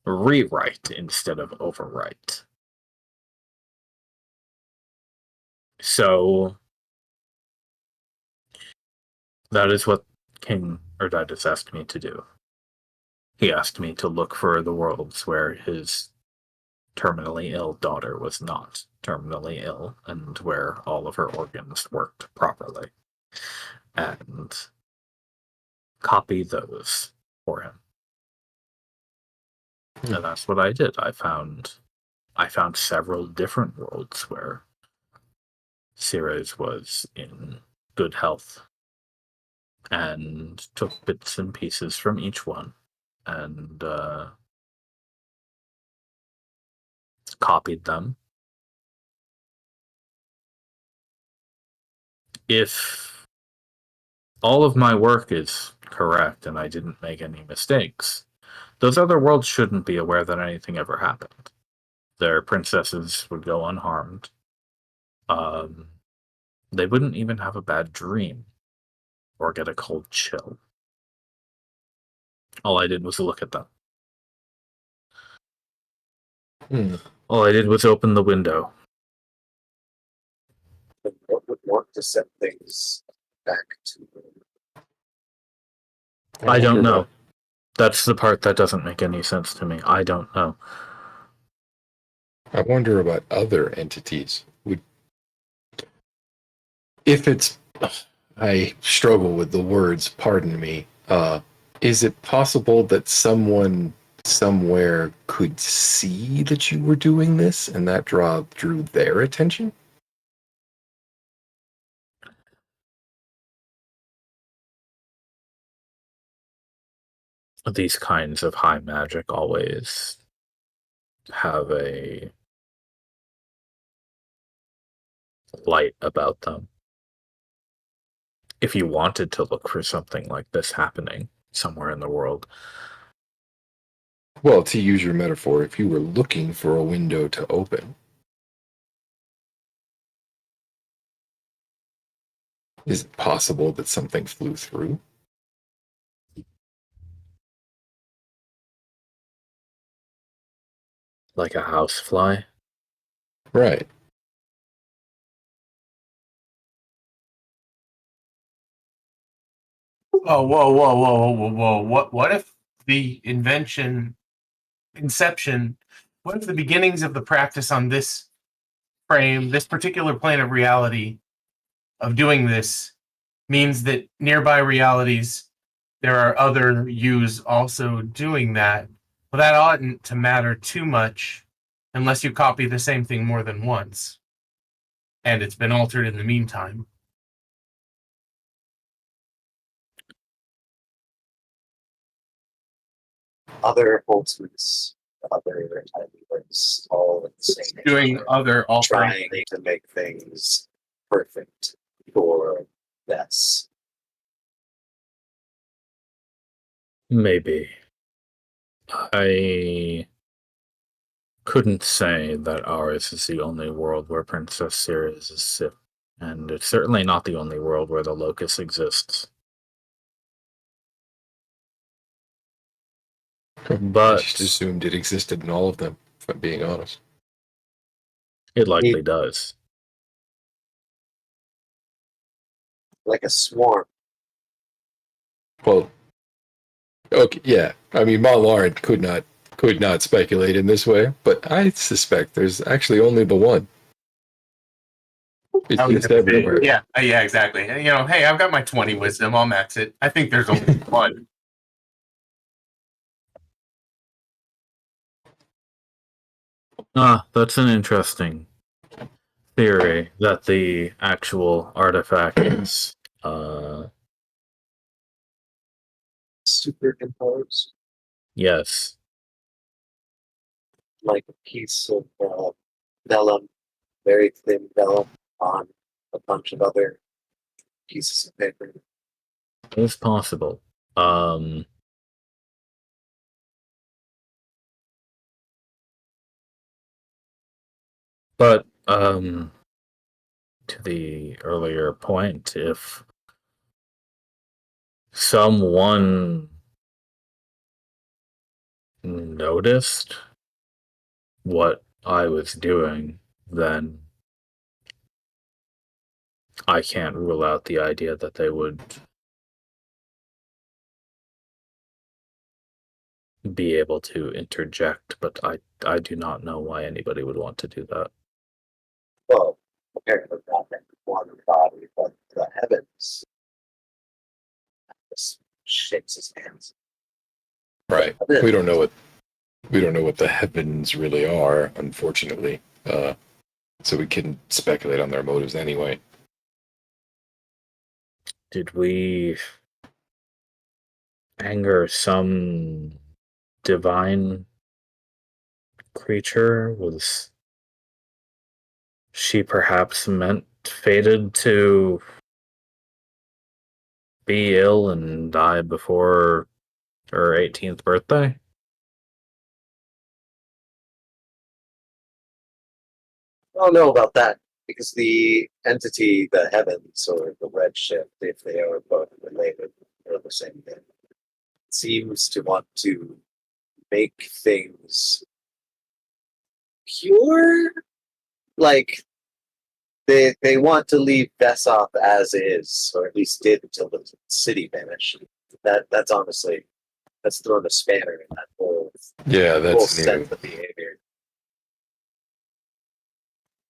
rewrite instead of overwrite. So that is what King Erditus asked me to do. He asked me to look for the worlds where his terminally ill daughter was not terminally ill and where all of her organs worked properly, and copy those for him. And that's what I did. I found several different worlds where Ceres was in good health, and took bits and pieces from each one, and copied them. If all of my work is correct and I didn't make any mistakes, those other worlds shouldn't be aware that anything ever happened. Their princesses would go unharmed. They wouldn't even have a bad dream or get a cold chill. All I did was look at them. All I did was open the window. Then what would want to set things back to I don't know. That's the part that doesn't make any sense to me. I don't know. I wonder about other entities. If it's, I struggle with the words, pardon me. Is it possible that someone somewhere could see that you were doing this and that drew their attention? These kinds of high magic always have a light about them. If you wanted to look for something like this happening somewhere in the world, Well, to use your metaphor, if you were looking for a window to open, is it possible that something flew through? like a housefly, Right. Oh, whoa. What if the inception, what if the beginnings of the practice on this frame, this particular plane of reality of doing this means that nearby realities, there are other yous also doing that? Well, that oughtn't to matter too much unless you copy the same thing more than once. And it's been altered in the meantime. other ultimates, other ideas, all at the same Doing time, other trying altering. to make things perfect for this. maybe. I couldn't say that ours is the only world where Princess Ceres is sick, and it's certainly not the only world where the locus exists. I But just assumed it existed in all of them, if I'm being honest. it likely does. Like a swarm. Well, okay, yeah. I mean, Mont Laurent could not speculate in this way, but I suspect there's actually only the one. It's just everywhere. Yeah, exactly. And, hey, I've got my 20 wisdom. I'll max it. I think there's only one. That's an interesting theory that the actual artifact is Superimposed, yes. like a piece of vellum, very thin vellum, on a bunch of other pieces of paper. It's possible. But to the earlier point, if someone noticed what I was doing, then I can't rule out the idea that they would be able to interject, but I do not know why anybody would want to do that. Well, apparently not in one body, but the heavens. Just shakes his hands. Right. We don't know what the heavens really are, unfortunately. so we can speculate on their motives anyway. Did we anger some divine creature? Was she perhaps fated to be ill and die before her 18th birthday? I don't know about that because the entity, the heavens or the redshift, if they are both related or the same thing, seems to want to make things pure. Like they want to leave Vesop as is, or at least did until the city vanished. That's honestly that's thrown a spanner in that whole That's sense of behavior.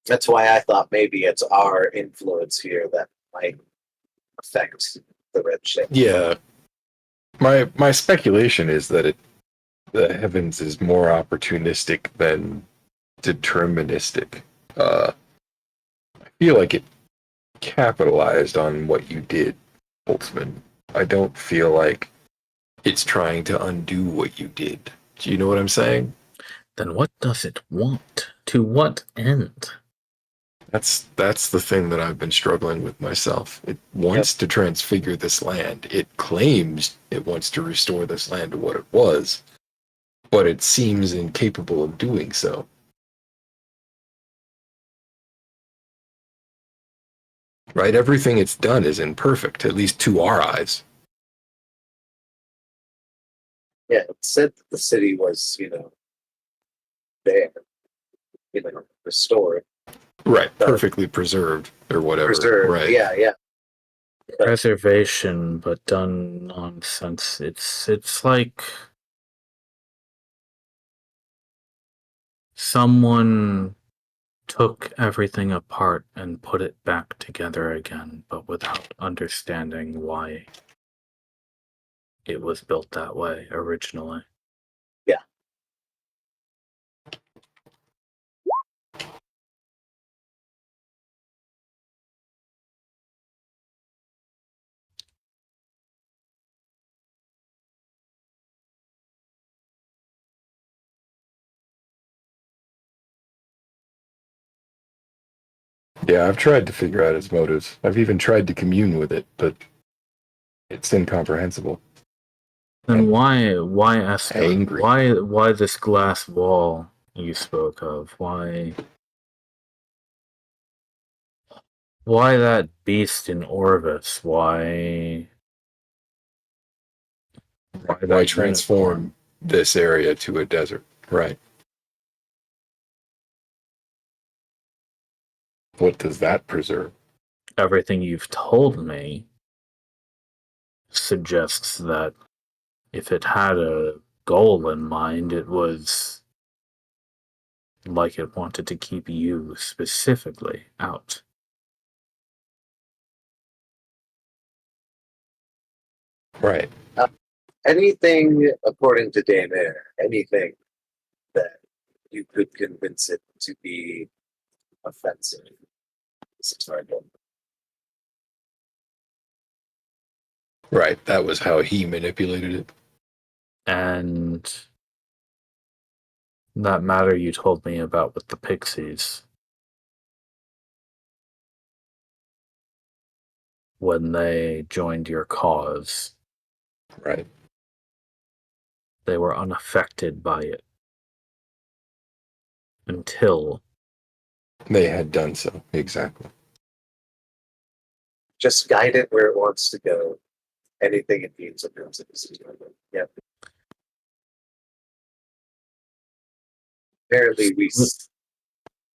That's why I thought maybe it's our influence here that might affect the red ship. Yeah. My speculation is that the heavens is more opportunistic than deterministic. I feel like it capitalized on what you did, Boltzmann. I don't feel like it's trying to undo what you did. Do you know what I'm saying? Then what does it want? To what end? That's the thing that I've been struggling with myself. It wants to transfigure this land. It claims it wants to restore this land to what it was, but it seems incapable of doing so. Right? Everything it's done is imperfect, at least to our eyes. Yeah, it said that the city was, there, restored. Right, perfectly preserved or whatever. Preserved. Right. Yeah. Preservation, but done nonsense. It's like someone took everything apart and put it back together again, but without understanding why it was built that way originally. Yeah. Yeah, I've tried to figure out its motives. I've even tried to commune with it, but it's incomprehensible. Then why Angry. why this glass wall you spoke of? Why that beast in Orvis? Why Why transform this area to a desert? Right. What does that preserve? Everything you've told me suggests that if it had a goal in mind, it was like it wanted to keep you specifically out. Right. Anything, according to Daymare, anything that you could convince it to be offensive is a target. Right. That was how he manipulated it. And that matter you told me about with the pixies, when they joined your cause, Right. they were unaffected by it until They had done so. Exactly. Just guide it where it wants to go. Anything it needs of consequences. Yep. Apparently, we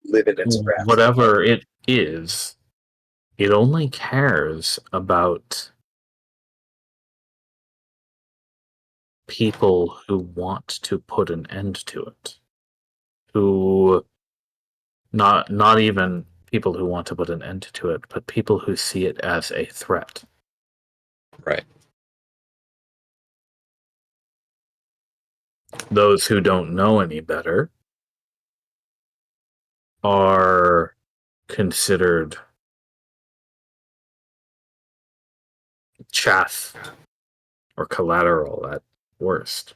live in its grasp. whatever it is, it only cares about people who want to put an end to it. Who not even people who want to put an end to it, but people who see it as a threat. Right. Those who don't know any better are considered chaff or collateral at worst.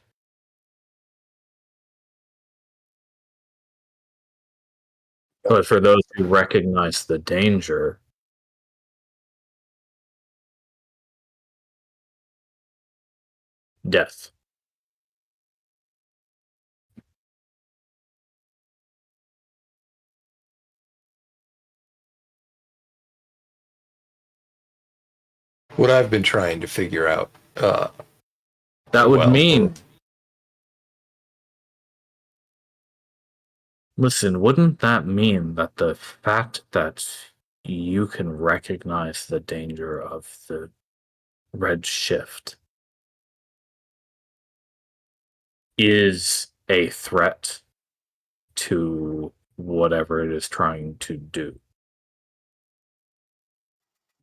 But for those who recognize the danger, death. What I've been trying to figure out, That would well, mean. Listen, wouldn't that mean that the fact that you can recognize the danger of the Redshift is a threat to whatever it is trying to do?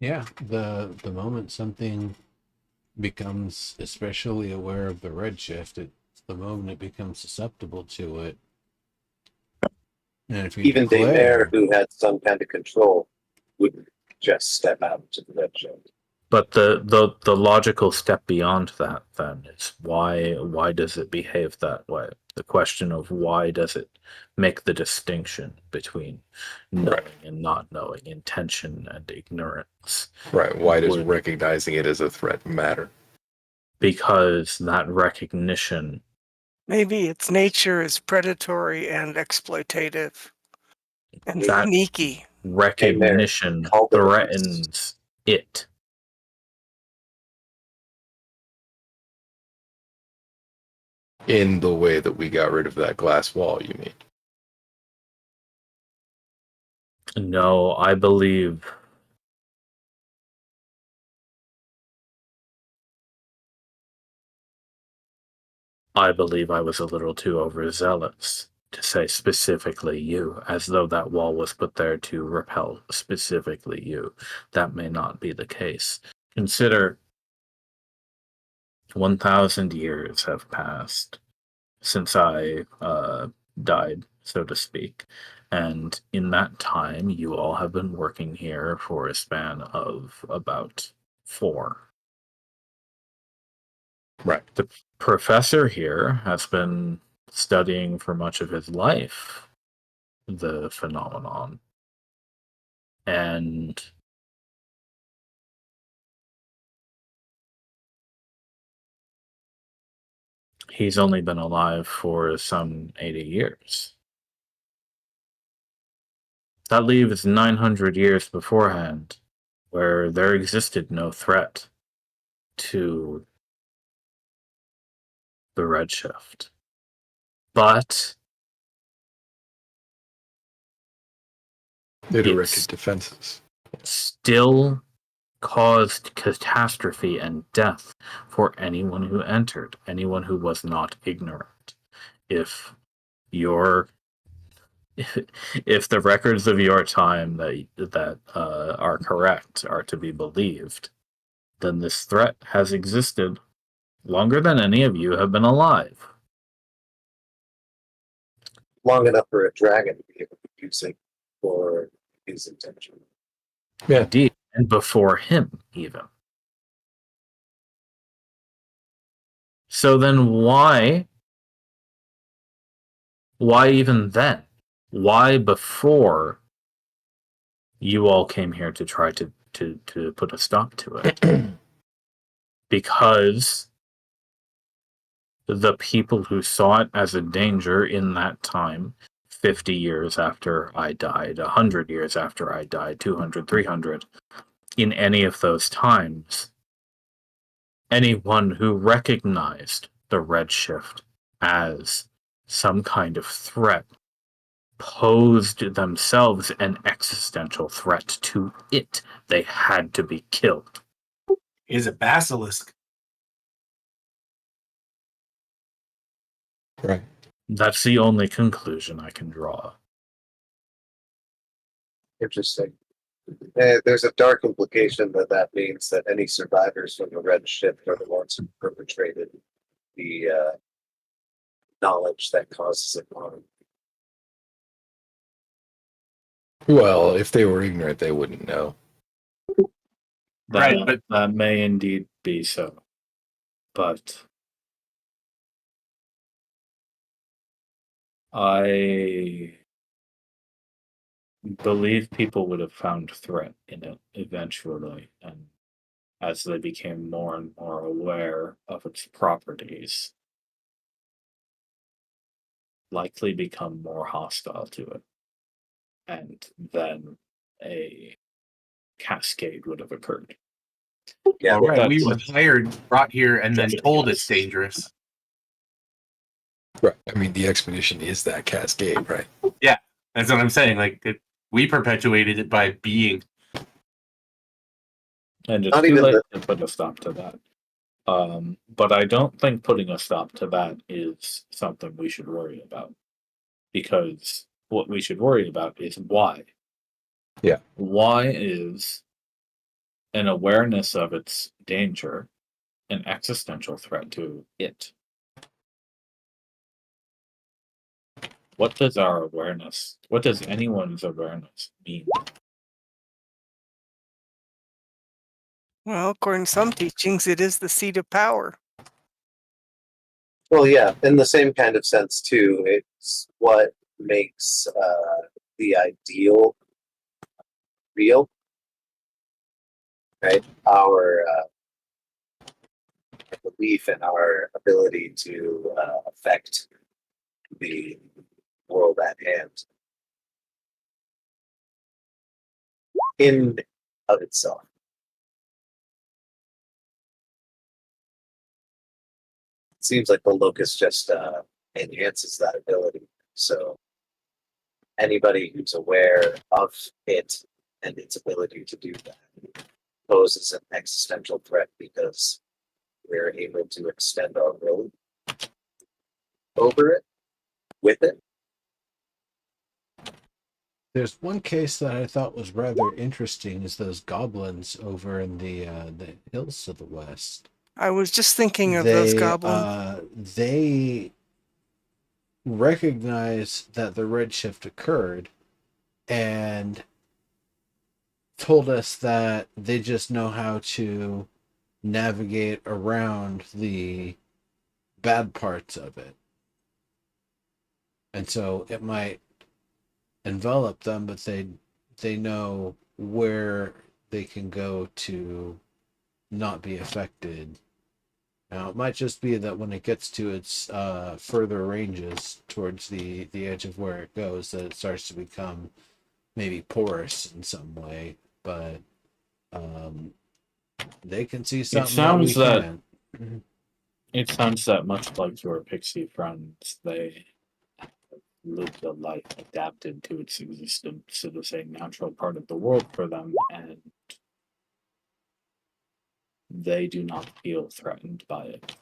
Yeah, the moment something becomes especially aware of the redshift, it's the moment it becomes susceptible to it. And if you Even the mayor declare, who had some kind of control wouldn't just step out to the red show. But the logical step beyond that then is why does it behave that way? The question of why does it make the distinction between knowing and not knowing, intention and ignorance? right? Why does Would- recognizing it as a threat matter? Because that recognition, Maybe its nature is predatory and exploitative and That- sneaky. recognition call the threatens it. In the way that we got rid of that glass wall, you mean? No, I believe I was a little too overzealous to say specifically you, as though that wall was put there to repel specifically you. That may not be the case. Consider 1,000 years have passed since I died, so to speak. And in that time, you all have been working here for a span of about 4. Right. The professor here has been studying for much of his life the phenomenon. And he's only been alive for some 80 years. That leaves 900 years beforehand, where there existed no threat to the Redshift. But They directed It's- defenses. still caused catastrophe and death for anyone who entered, anyone who was not ignorant. If your if the records of your time that are correct are to be believed, then this threat has existed longer than any of you have been alive. Long enough for a dragon to be able to use it for his intention. Yeah. Indeed, and before him even. So then why even then? Why before you all came here to try to put a stop to it? Because the people who saw it as a danger in that time, 50 years after I died, 100 years after I died, 200, 300, in any of those times, anyone who recognized the Redshift as some kind of threat posed themselves an existential threat to it. They had to be killed. Is a basilisk. Right. That's the only conclusion I can draw. Interesting. There's a dark implication that means that any survivors from the red ship are the ones who perpetrated the knowledge that causes it harm. Well, if they were ignorant, they wouldn't know. That, Right, but that may indeed be so. But I believe people would have found threat in it eventually, and as they became more and more aware of its properties, likely become more hostile to it. And then a cascade would have occurred. Yeah, all right, we were That's hired, brought here, and then just a told guess. it's dangerous. Right. I mean, the expedition is that cascade, right? Yeah, that's what I'm saying. Like we perpetuated it by being. And it's Not too even late the- to put a stop to that. But I don't think putting a stop to that is something we should worry about. Because what we should worry about is why. Yeah. Why is an awareness of its danger an existential threat to it? What does our awareness, what does anyone's awareness mean? Well, according to some teachings, it is the seat of power. well, yeah, in the same kind of sense too. It's what makes the ideal real, right? Our belief in our ability to affect the world at hand in of itself. It seems like the locus just enhances that ability. So anybody who's aware of it and its ability to do that poses an existential threat because we're able to extend our will over it, with it. There's one case that I thought was rather interesting is those goblins over in the hills to the west. I was just thinking of those goblins. They recognized that the redshift occurred and told us that they just know how to navigate around the bad parts of it. And so it might envelop them, but they know where they can go to not be affected. Now it might just be that when it gets to its further ranges towards the edge of where it goes, that it starts to become maybe porous in some way, but they can see something that we sounds that can't. it sounds that much like your pixie friends, they lived a life adapted to its existence. It is a natural part of the world for them, and they do not feel threatened by it.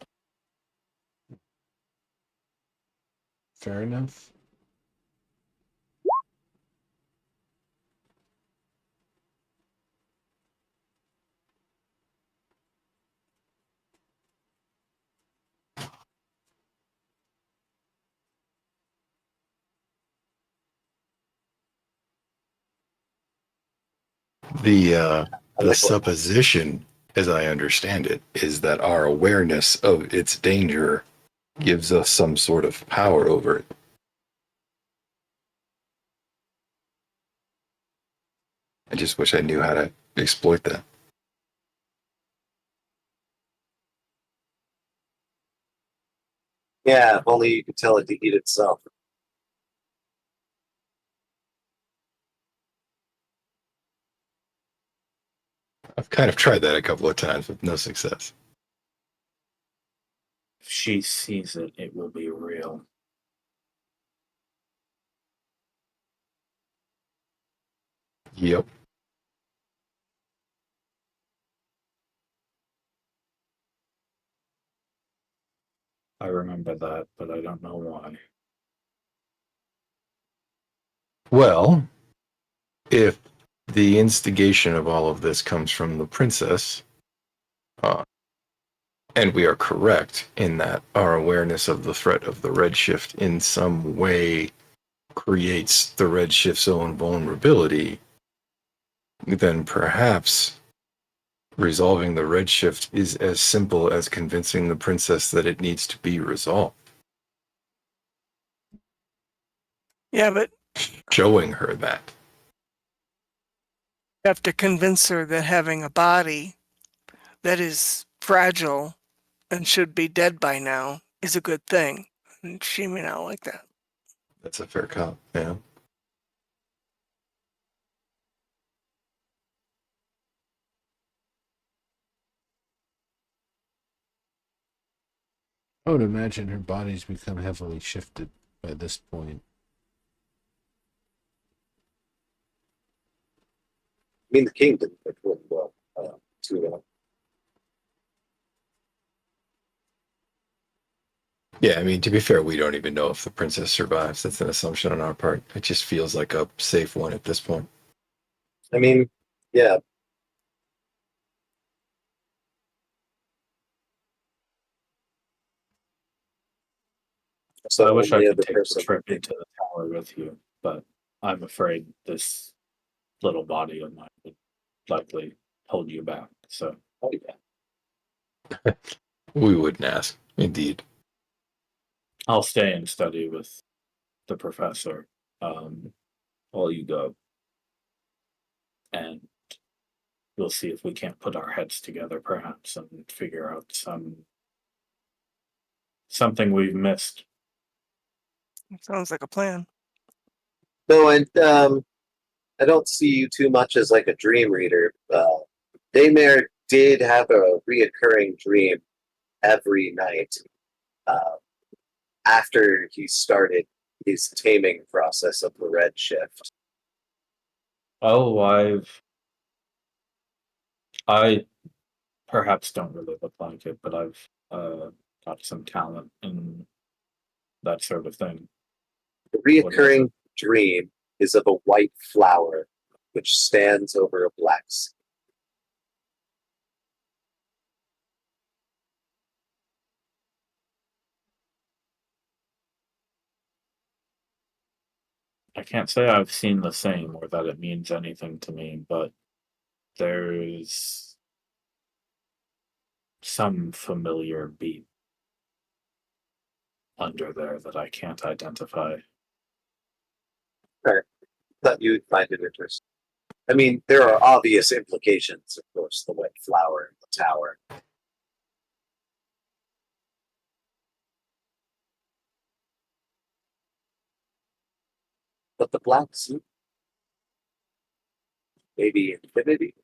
Fair enough. The I the like what supposition, as I understand it, is that our awareness of its danger gives us some sort of power over it. I just wish I knew how to exploit that. yeah, if only you could tell it to eat itself. I've kind of tried that a couple of times with no success. If she sees it, it will be real. Yep. I remember that, but I don't know why. Well, if the instigation of all of this comes from the princess, uh, and we are correct in that our awareness of the threat of the redshift in some way creates the Redshift's own vulnerability, then perhaps resolving the Redshift is as simple as convincing the princess that it needs to be resolved. Yeah, but Showing her that. you have to convince her that having a body that is fragile and should be dead by now is a good thing. And she may not like that. That's a fair cop, yeah. I would imagine her body's become heavily shifted by this point. I mean, the king didn't perform well too well. Yeah, I mean, to be fair, we don't even know if the princess survives. That's an assumption on our part. It just feels like a safe one at this point. I mean, yeah. So I wish I only could other take the person. trip into the tower with you, but I'm afraid this little body of mine would likely hold you back. So Oh, yeah. We wouldn't ask, indeed. I'll stay and study with the professor while you go, and we'll see if we can't put our heads together, perhaps, and figure out something we've missed. Sounds like a plan. No, and I don't see you too much as like a dream reader. Daymare did have a reoccurring dream every night after he started his taming process of the Redshift. Oh, I perhaps don't really look like it, but I've got some talent in that sort of thing. The reoccurring dream is of a white flower which stands over a black sea. I can't say I've seen the same or that it means anything to me, but there's some familiar beat under there that I can't identify. Thought you would find it interesting. I mean, there are obvious implications, of course, the white flower in the tower. But the black sea, maybe infinity,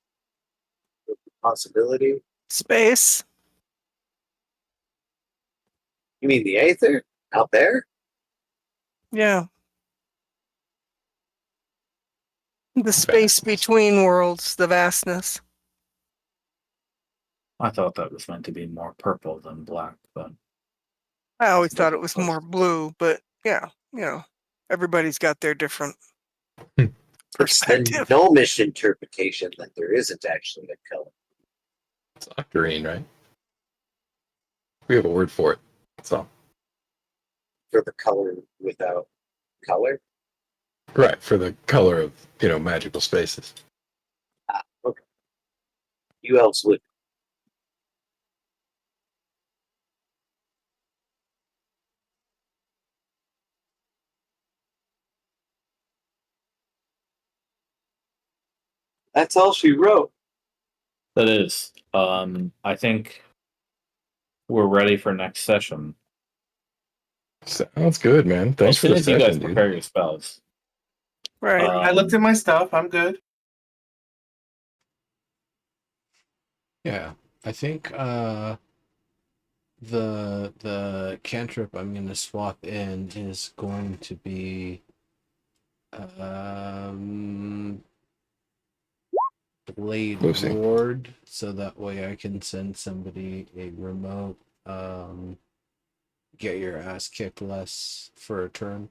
possibility. Space. You mean the Aether out there? Yeah. The space between worlds, the vastness. I thought that was meant to be more purple than black, but I always thought it was more blue, but yeah, everybody's got their different It's the perspective. gnomish interpretation that there isn't actually a color. It's octarine, right? We have a word for it. That's all. For the color without color? Right, for the color of, magical spaces. Okay. You elves would. That's all she wrote. that is. I think we're ready for next session. Sounds good, man. Thanks As for soon the as you guys session, dude. prepare your spells. Right. I looked at my stuff. I'm good. Yeah, I think the cantrip I'm gonna swap in is going to be Blade Lucy. Ward, so that way I can send somebody a remote get your ass kicked less for a turn.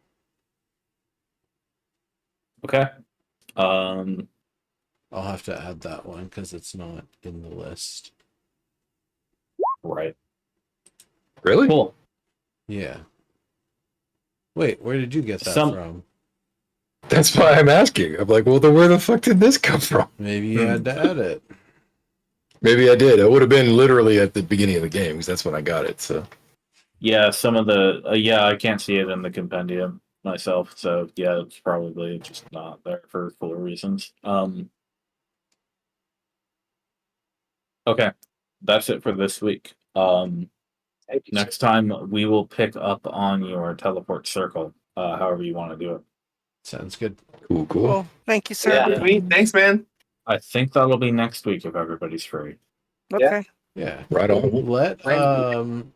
Okay. Um, I'll have to add that one because it's not in the list. right. Really? Cool. Yeah. Wait, where did you get that Some- from? That's why I'm asking. I'm like, well, then where the fuck did this come from? Maybe you had to add it. Maybe I did. It would have been literally at the beginning of the game because that's when I got it. So Yeah, some of the I can't see it in the compendium myself, so yeah, it's probably just not there for full reasons. Okay, that's it for this week. Thank you, sir. Next time we will pick up on your teleport circle, however you want to do it. Sounds good. cool. Cool. Thank you, sir. Yeah. Sweet. Thanks, man. I think that'll be next week if everybody's free. Okay. Yeah. Right on. Let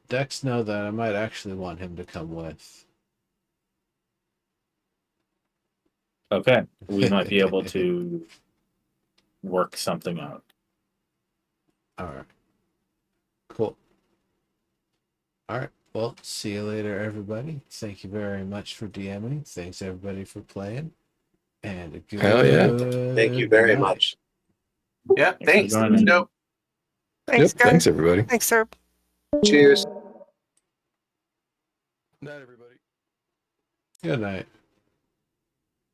Dex know that I might actually want him to come with. Okay, we might be able to work something out. All right. Cool. All right. Well, see you later, everybody. Thank you very much for DMing. Thanks, everybody, for playing. And a good Hell yeah. Thank you very night. much. Yeah, Thanks for thanks. joining. Dope. Thanks, Yep. guys. Thanks, everybody. Thanks, sir. Cheers. Night, everybody. Good night.